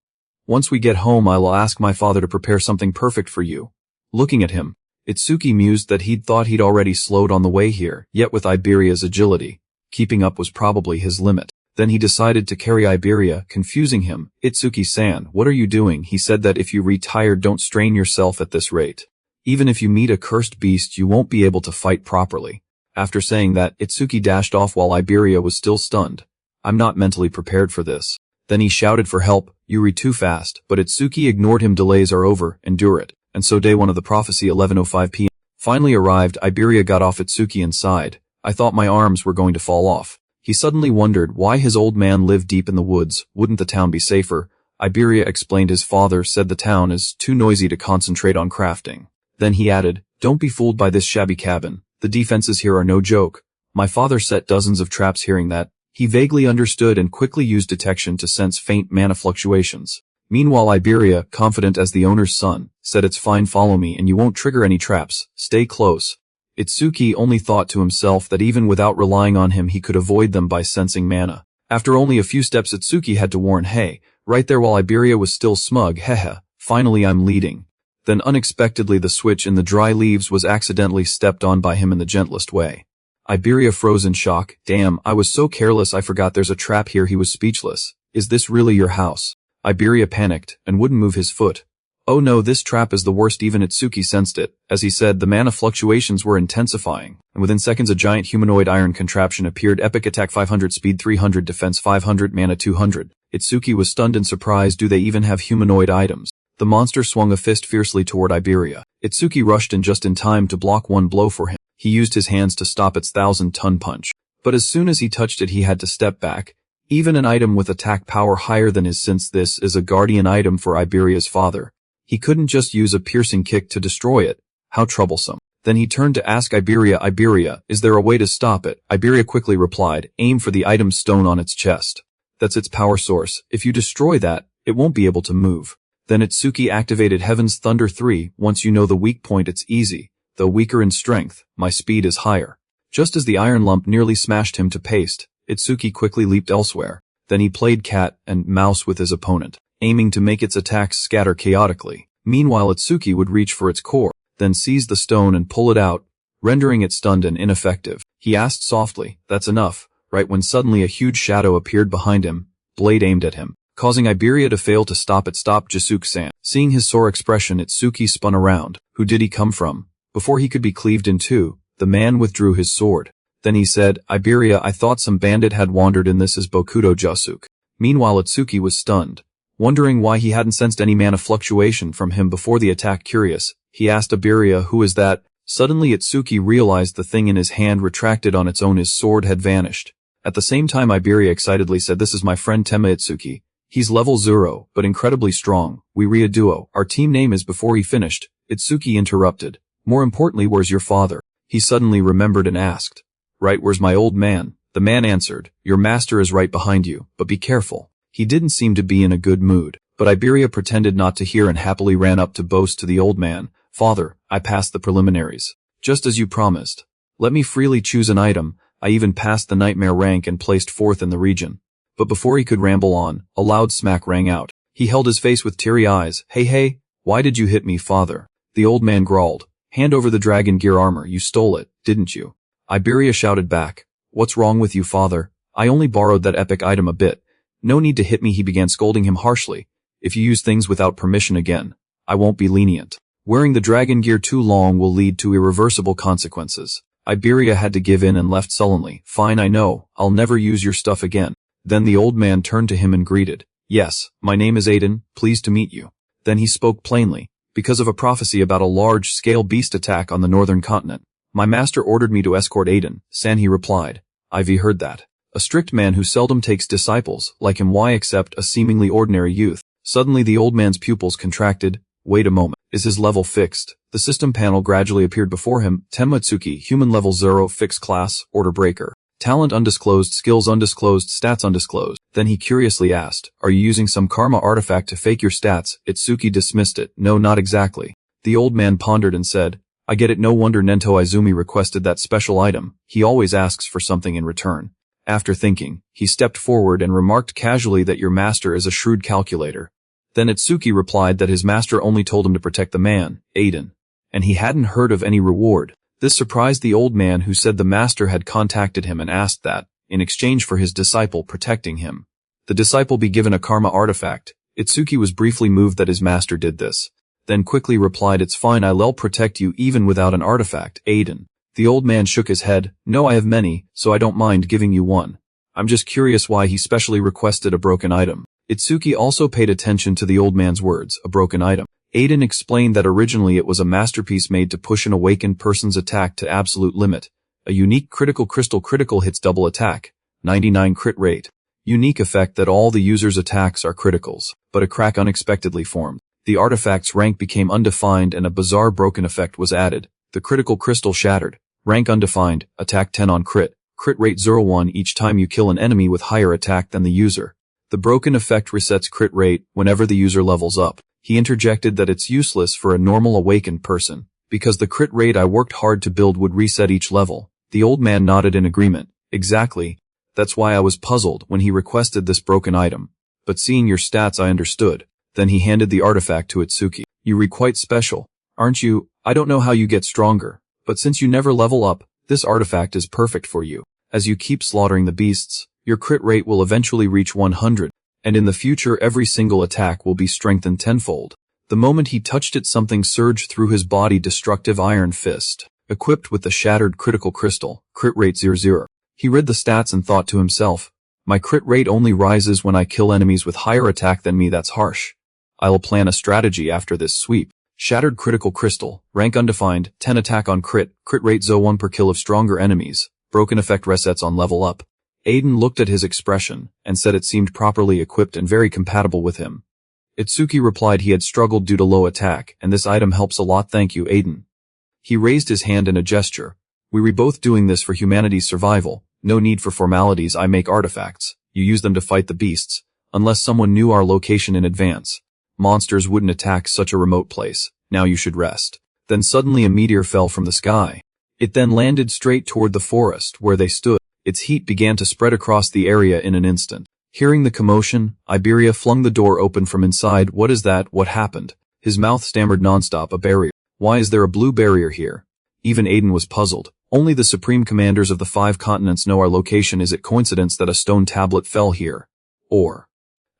Once we get home, I'll ask my father to prepare something perfect for you. Looking at him, Itsuki mused that he'd thought he'd already slowed on the way here, yet with Iberia's agility, keeping up was probably his limit. Then he decided to carry Iberia, confusing him. Itsuki-san, what are you doing? He said that if you retire, don't strain yourself at this rate. Even if you meet a cursed beast, you won't be able to fight properly. After saying that, Itsuki dashed off while Iberia was still stunned. I'm not mentally prepared for this. Then he shouted for help. Yuri too fast, but Itsuki ignored him. Delays are over, endure it. And so day 1 of the prophecy 11:05 p.m. finally arrived. Iberia got off Itsuki and sighed. I thought my arms were going to fall off. He suddenly wondered why his old man lived deep in the woods. Wouldn't the town be safer? Iberia explained his father said the town is too noisy to concentrate on crafting. Then he added, don't be fooled by this shabby cabin. The defenses here are no joke. My father set dozens of traps. Hearing that, he vaguely understood and quickly used detection to sense faint mana fluctuations. Meanwhile Iberia, confident as the owner's son, said it's fine, follow me and you won't trigger any traps, stay close. Itsuki only thought to himself that even without relying on him he could avoid them by sensing mana. After only a few steps Itsuki had to warn, hey, right there, while Iberia was still smug, hehe, finally I'm leading. Then unexpectedly the switch in the dry leaves was accidentally stepped on by him in the gentlest way. Iberia froze in shock. Damn, I was so careless, I forgot there's a trap here. He was speechless. Is this really your house? Iberia panicked and wouldn't move his foot. Oh no, this trap is the worst. Even Itsuki sensed it. As he said, the mana fluctuations were intensifying, and within seconds a giant humanoid iron contraption appeared. Epic attack 500, speed 300, defense 500, mana 200. Itsuki was stunned and surprised. Do they even have humanoid items? The monster swung a fist fiercely toward Iberia. Itsuki rushed in just in time to block one blow for him. He used his hands to stop its 1,000-ton punch. But as soon as he touched it he had to step back. Even an item with attack power higher than his, since this is a guardian item for Iberia's father, he couldn't just use a piercing kick to destroy it. How troublesome. Then he turned to ask Iberia, Iberia, is there a way to stop it? Iberia quickly replied, aim for the item's stone on its chest. That's its power source. If you destroy that, it won't be able to move. Then Itsuki activated Heaven's Thunder 3. Once you know the weak point it's easy. Though weaker in strength, my speed is higher. Just as the iron lump nearly smashed him to paste, Itsuki quickly leaped elsewhere. Then he played cat and mouse with his opponent, aiming to make its attacks scatter chaotically. Meanwhile Itsuki would reach for its core, then seize the stone and pull it out, rendering it stunned and ineffective. He asked softly, that's enough, right when suddenly a huge shadow appeared behind him, blade aimed at him, causing Iberia to fail to stop it. Stop, Jisuke-san. Seeing his sore expression, Itsuki spun around. Who did he come from? Before he could be cleaved in two, the man withdrew his sword. Then he said, Iberia, I thought some bandit had wandered in. This is Bokudo Jasuke. Meanwhile Itsuki was stunned, wondering why he hadn't sensed any mana fluctuation from him before the attack. Curious, he asked Iberia, who is that? Suddenly Itsuki realized the thing in his hand retracted on its own. His sword had vanished. At the same time Iberia excitedly said, this is my friend Tema Itsuki. He's level 0, but incredibly strong. We're a duo. Our team name is. Before he finished, Itsuki interrupted. More importantly, where's your father? He suddenly remembered and asked. Right, where's my old man? The man answered, your master is right behind you, but be careful. He didn't seem to be in a good mood, but Iberia pretended not to hear and happily ran up to boast to the old man. Father, I passed the preliminaries. Just as you promised. Let me freely choose an item. I even passed the nightmare rank and placed 4th in the region. But before he could ramble on, a loud smack rang out. He held his face with teary eyes. Hey, why did you hit me, father? The old man growled. Hand over the dragon gear armor. You stole it, didn't you? Iberia shouted back. What's wrong with you, father? I only borrowed that epic item a bit. No need to hit me. He began scolding him harshly. If you use things without permission again, I won't be lenient. Wearing the dragon gear too long will lead to irreversible consequences. Iberia had to give in and left sullenly. Fine, I know. I'll never use your stuff again. Then the old man turned to him and greeted. Yes, my name is Aiden, pleased to meet you. Then he spoke plainly. Because of a prophecy about a large-scale beast attack on the northern continent, my master ordered me to escort Aiden. San, he replied. I've heard that. A strict man who seldom takes disciples, like him. Why accept a seemingly ordinary youth? Suddenly the old man's pupils contracted. Wait a moment. Is his level fixed? The system panel gradually appeared before him. Tenma Itsuki, human level 0, fixed class, order breaker. Talent undisclosed, skills undisclosed, stats undisclosed. Then he curiously asked, are you using some karma artifact to fake your stats? Itsuki dismissed it. No, not exactly. The old man pondered and said, I get it. No wonder Nento Izumi requested that special item. He always asks for something in return. After thinking, he stepped forward and remarked casually that your master is a shrewd calculator. Then Itsuki replied that his master only told him to protect the man, Aiden. and he hadn't heard of any reward. This surprised the old man, who said the master had contacted him and asked that, in exchange for his disciple protecting him, the disciple be given a karma artifact. Itsuki was briefly moved that his master did this, then quickly replied, "It's fine, I'll protect you even without an artifact, Aiden." The old man shook his head. "No, I have many, so I don't mind giving you one. I'm just curious why he specially requested a broken item." Itsuki also paid attention to the old man's words, a broken item. Aiden explained that originally it was a masterpiece made to push an awakened person's attack to absolute limit. A unique critical crystal, critical hits double attack, 99 crit rate. Unique effect that all the user's attacks are criticals, but a crack unexpectedly formed. The artifact's rank became undefined and a bizarre broken effect was added. The critical crystal shattered. Rank undefined, attack 10 on crit. Crit rate 0-1 each time you kill an enemy with higher attack than the user. The broken effect resets crit rate whenever the user levels up. He interjected that it's useless for a normal awakened person, because the crit rate I worked hard to build would reset each level. The old man nodded in agreement. Exactly. That's why I was puzzled when he requested this broken item. But seeing your stats I understood. Then he handed the artifact to Itsuki. "You're quite special, aren't you? I don't know how you get stronger, but since you never level up, this artifact is perfect for you. As you keep slaughtering the beasts, your crit rate will eventually reach 100, and in the future every single attack will be strengthened tenfold." The moment he touched it, something surged through his body, destructive iron fist, equipped with the shattered critical crystal, crit rate 0-0. He read the stats and thought to himself, "My crit rate only rises when I kill enemies with higher attack than me, that's harsh. I'll plan a strategy after this sweep." Shattered critical crystal, rank undefined, 10 attack on crit, crit rate 0-1 per kill of stronger enemies, broken effect resets on level up. Aiden looked at his expression, and said it seemed properly equipped and very compatible with him. Itsuki replied he had struggled due to low attack, and this item helps a lot, thank you, Aiden. He raised his hand in a gesture. "We were both doing this for humanity's survival, no need for formalities. I make artifacts, you use them to fight the beasts, unless someone knew our location in advance. Monsters wouldn't attack such a remote place, now you should rest." Then suddenly a meteor fell from the sky. It then landed straight toward the forest where they stood. Its heat began to spread across the area in an instant. Hearing the commotion, Iberia flung the door open from inside. "What is that? What happened?" His mouth stammered nonstop. "A barrier. Why is there a blue barrier here?" Even Aiden was puzzled. "Only the supreme commanders of the 5 continents know our location. Is it coincidence that a stone tablet fell here? Or..."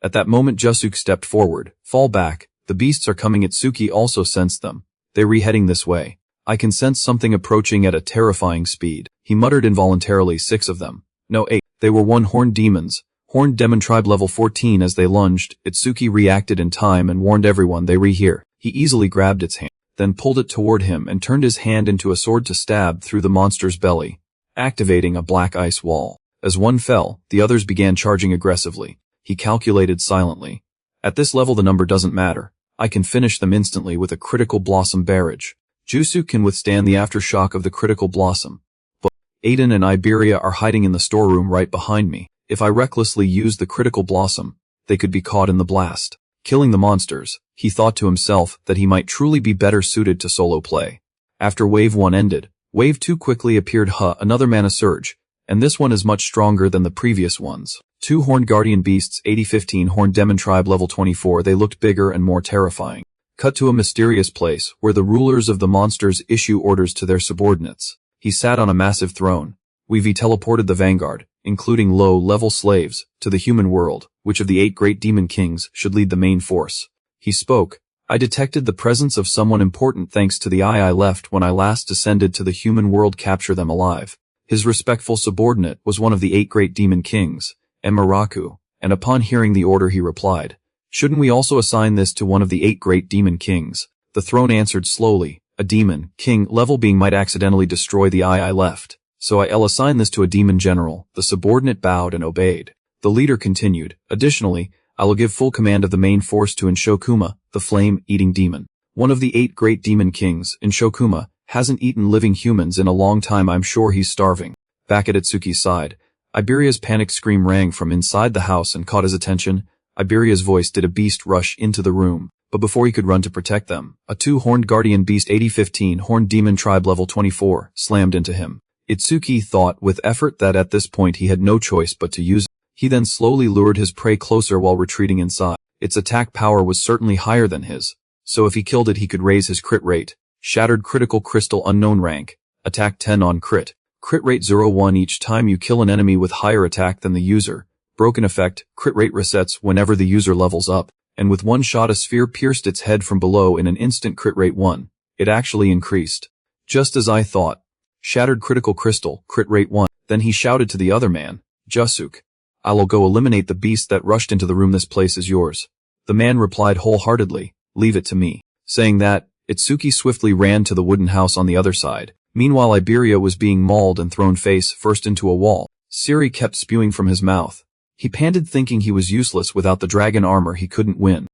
At that moment Jusuk stepped forward. "Fall back. The beasts are coming." Itsuki also sensed them. "They're re-heading this way. I can sense something approaching at a terrifying speed." He muttered involuntarily. 6 of them. No, 8. They were one-horned demons. Horned demon tribe level 14. As they lunged, Itsuki reacted in time and warned everyone they re-here. He easily grabbed its hand, then pulled it toward him and turned his hand into a sword to stab through the monster's belly, activating a black ice wall. As one fell, the others began charging aggressively. He calculated silently. "At this level the number doesn't matter. I can finish them instantly with a critical blossom barrage. Jusuk can withstand the aftershock of the critical blossom. But Aiden and Iberia are hiding in the storeroom right behind me. If I recklessly use the critical blossom, they could be caught in the blast, killing the monsters." He thought to himself that he might truly be better suited to solo play. After Wave 1 ended, Wave 2 quickly appeared. Another mana surge, and this one is much stronger than the previous ones. 2 horned guardian beasts, 80-15 horned demon tribe level 24. They looked bigger and more terrifying. Cut to a mysterious place where the rulers of the monsters issue orders to their subordinates. He sat on a massive throne. We've teleported the vanguard, including low-level slaves, to the human world. Which of the 8 great demon kings should lead the main force? He spoke. "I detected the presence of someone important thanks to the eye I left when I last descended to the human world. Capture them alive." His respectful subordinate was one of the 8 great demon kings, Emiraku, and upon hearing the order he replied, "Shouldn't we also assign this to one of the 8 great demon kings?" The throne answered slowly, "A demon king level being might accidentally destroy the eye I left, so I'll assign this to a demon general." The subordinate bowed and obeyed. The leader continued, "Additionally, I will give full command of the main force to Inshokuma, the flame-eating demon. One of the 8 great demon kings, Inshokuma, hasn't eaten living humans in a long time. I'm sure he's starving." Back at Itsuki's side, Iberia's panicked scream rang from inside the house and caught his attention. Iberia's voice did a beast rush into the room, but before he could run to protect them, a 2-horned guardian beast 80-15 horned demon tribe level 24 slammed into him. Itsuki thought with effort that at this point he had no choice but to use it. He then slowly lured his prey closer while retreating inside. Its attack power was certainly higher than his, so if he killed it he could raise his crit rate. Shattered critical crystal unknown rank. Attack 10 on crit. Crit rate 0-1 each time you kill an enemy with higher attack than the user. Broken effect, crit rate resets whenever the user levels up, and with one shot a sphere pierced its head from below in an instant. Crit rate 1. It actually increased. Just as I thought. Shattered critical crystal, crit rate 1. Then he shouted to the other man, Jusuk. I'll go eliminate the beast that rushed into the room. This place is yours. The man replied wholeheartedly, leave it to me. Saying that, Itsuki swiftly ran to the wooden house on the other side. Meanwhile Iberia was being mauled and thrown face first into a wall. Siri kept spewing from his mouth. He panted thinking he was useless without the dragon armor. He couldn't win.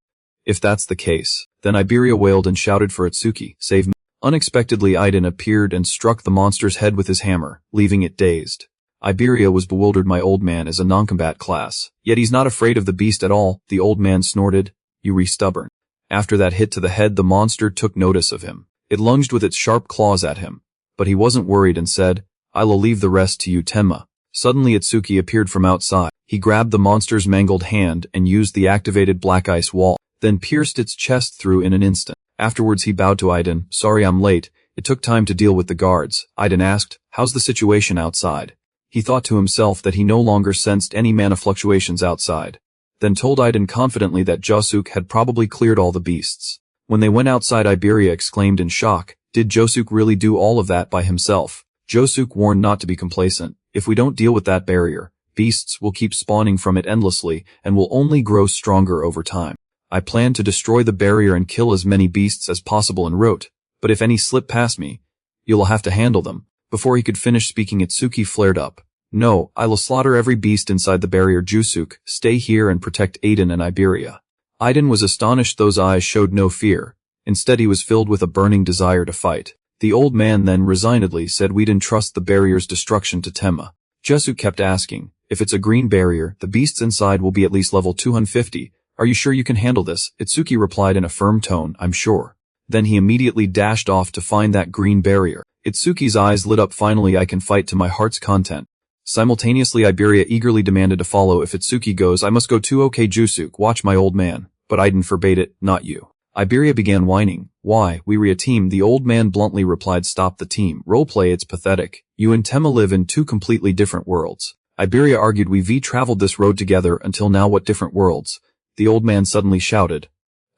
If that's the case, then Iberia wailed and shouted for Itsuki, save me. Unexpectedly Aiden appeared and struck the monster's head with his hammer, leaving it dazed. Iberia was bewildered. My old man is a non-combat class, yet he's not afraid of the beast at all. The old man snorted, you re-stubborn. After that hit to the head the monster took notice of him. It lunged with its sharp claws at him. But he wasn't worried and said, I'll leave the rest to you Tenma. Suddenly Itsuki appeared from outside. He grabbed the monster's mangled hand and used the activated black ice wall, then pierced its chest through in an instant. Afterwards he bowed to Aiden, sorry I'm late, it took time to deal with the guards. Aiden asked, how's the situation outside? He thought to himself that he no longer sensed any mana fluctuations outside. Then told Aiden confidently that Jusuk had probably cleared all the beasts. When they went outside Iberia exclaimed in shock, did Jusuk really do all of that by himself? Jusuk warned not to be complacent. If we don't deal with that barrier, beasts will keep spawning from it endlessly and will only grow stronger over time. I plan to destroy the barrier and kill as many beasts as possible and wrote, but if any slip past me, you'll have to handle them. Before he could finish speaking Itsuki flared up. No, I'll slaughter every beast inside the barrier. Jusuk, stay here and protect Aiden and Iberia. Aiden was astonished. Those eyes showed no fear. Instead he was filled with a burning desire to fight. The old man then resignedly said we'd entrust the barrier's destruction to Tenma. Jusuk kept asking, if it's a green barrier, the beasts inside will be at least level 250. Are you sure you can handle this? Itsuki replied in a firm tone, I'm sure. Then he immediately dashed off to find that green barrier. Itsuki's eyes lit up. Finally I can fight to my heart's content. Simultaneously Iberia eagerly demanded to follow. If Itsuki goes, I must go too. Okay Jusuk, watch my old man. But Aiden forbade it, not you. Iberia began whining. Why, we're a team. The old man bluntly replied, stop the team. Roleplay, it's pathetic. You and Tenma live in two completely different worlds. Iberia argued, we've traveled this road together until now. What different worlds? The old man suddenly shouted.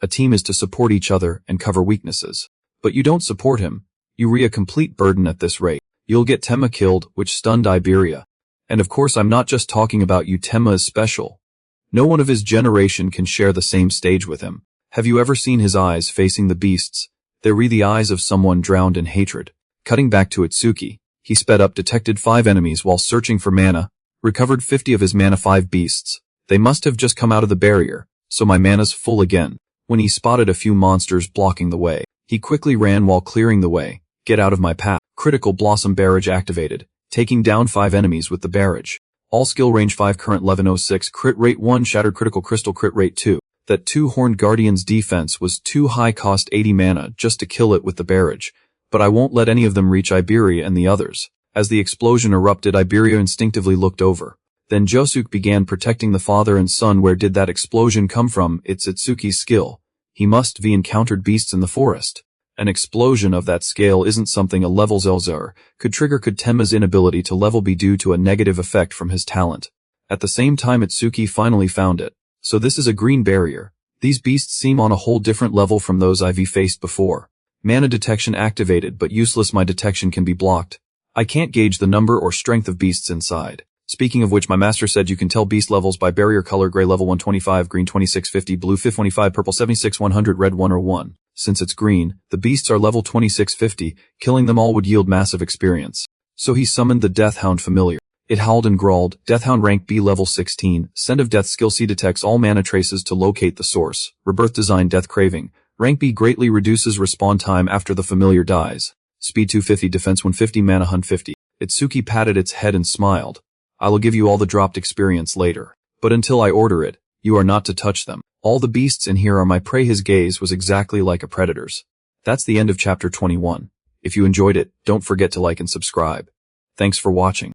A team is to support each other and cover weaknesses. But you don't support him. You're a complete burden at this rate. You'll get Tenma killed, which stunned Iberia. And of course I'm not just talking about you. Tenma is special. No one of his generation can share the same stage with him. Have you ever seen his eyes facing the beasts? They're the eyes of someone drowned in hatred. Cutting back to Itsuki, he sped up, detected 5 enemies while searching for mana, recovered 50 of his mana. 5 beasts. They must have just come out of the barrier, so my mana's full again. When he spotted a few monsters blocking the way, he quickly ran while clearing the way. Get out of my path. Critical Blossom Barrage activated, taking down 5 enemies with the barrage. All skill range 5, current 1106, crit rate 1, Shattered Critical Crystal, crit rate 2. That 2 Horned Guardian's defense was too high, cost 80 mana just to kill it with the barrage. But I won't let any of them reach Iberia and the others. As the explosion erupted, Iberia instinctively looked over. Then Jusuk began protecting the father and son. Where did that explosion come from? It's Itsuki's skill. He must have encountered beasts in the forest. An explosion of that scale isn't something a level Zelzar could trigger. Could Tenma's inability to level be due to a negative effect from his talent? At the same time Itsuki finally found it. So this is a green barrier. These beasts seem on a whole different level from those I've faced before. Mana detection activated, but useless. My detection can be blocked. I can't gauge the number or strength of beasts inside. Speaking of which, my master said you can tell beast levels by barrier color: gray level 125, green 2650, blue 525, purple 76100, red 101. Since it's green, the beasts are level 2650, killing them all would yield massive experience. So he summoned the Deathhound familiar. It howled and growled. Deathhound rank B level 16, Scent of Death skill C, detects all mana traces to locate the source. Rebirth design, Death Craving. Rank B, greatly reduces respawn time after the familiar dies. Speed 250, defense 150, mana 150. Itsuki patted its head and smiled. I'll give you all the dropped experience later. But until I order it, you are not to touch them. All the beasts in here are my prey. His gaze was exactly like a predator's. That's the end of chapter 21. If you enjoyed it, don't forget to like and subscribe. Thanks for watching.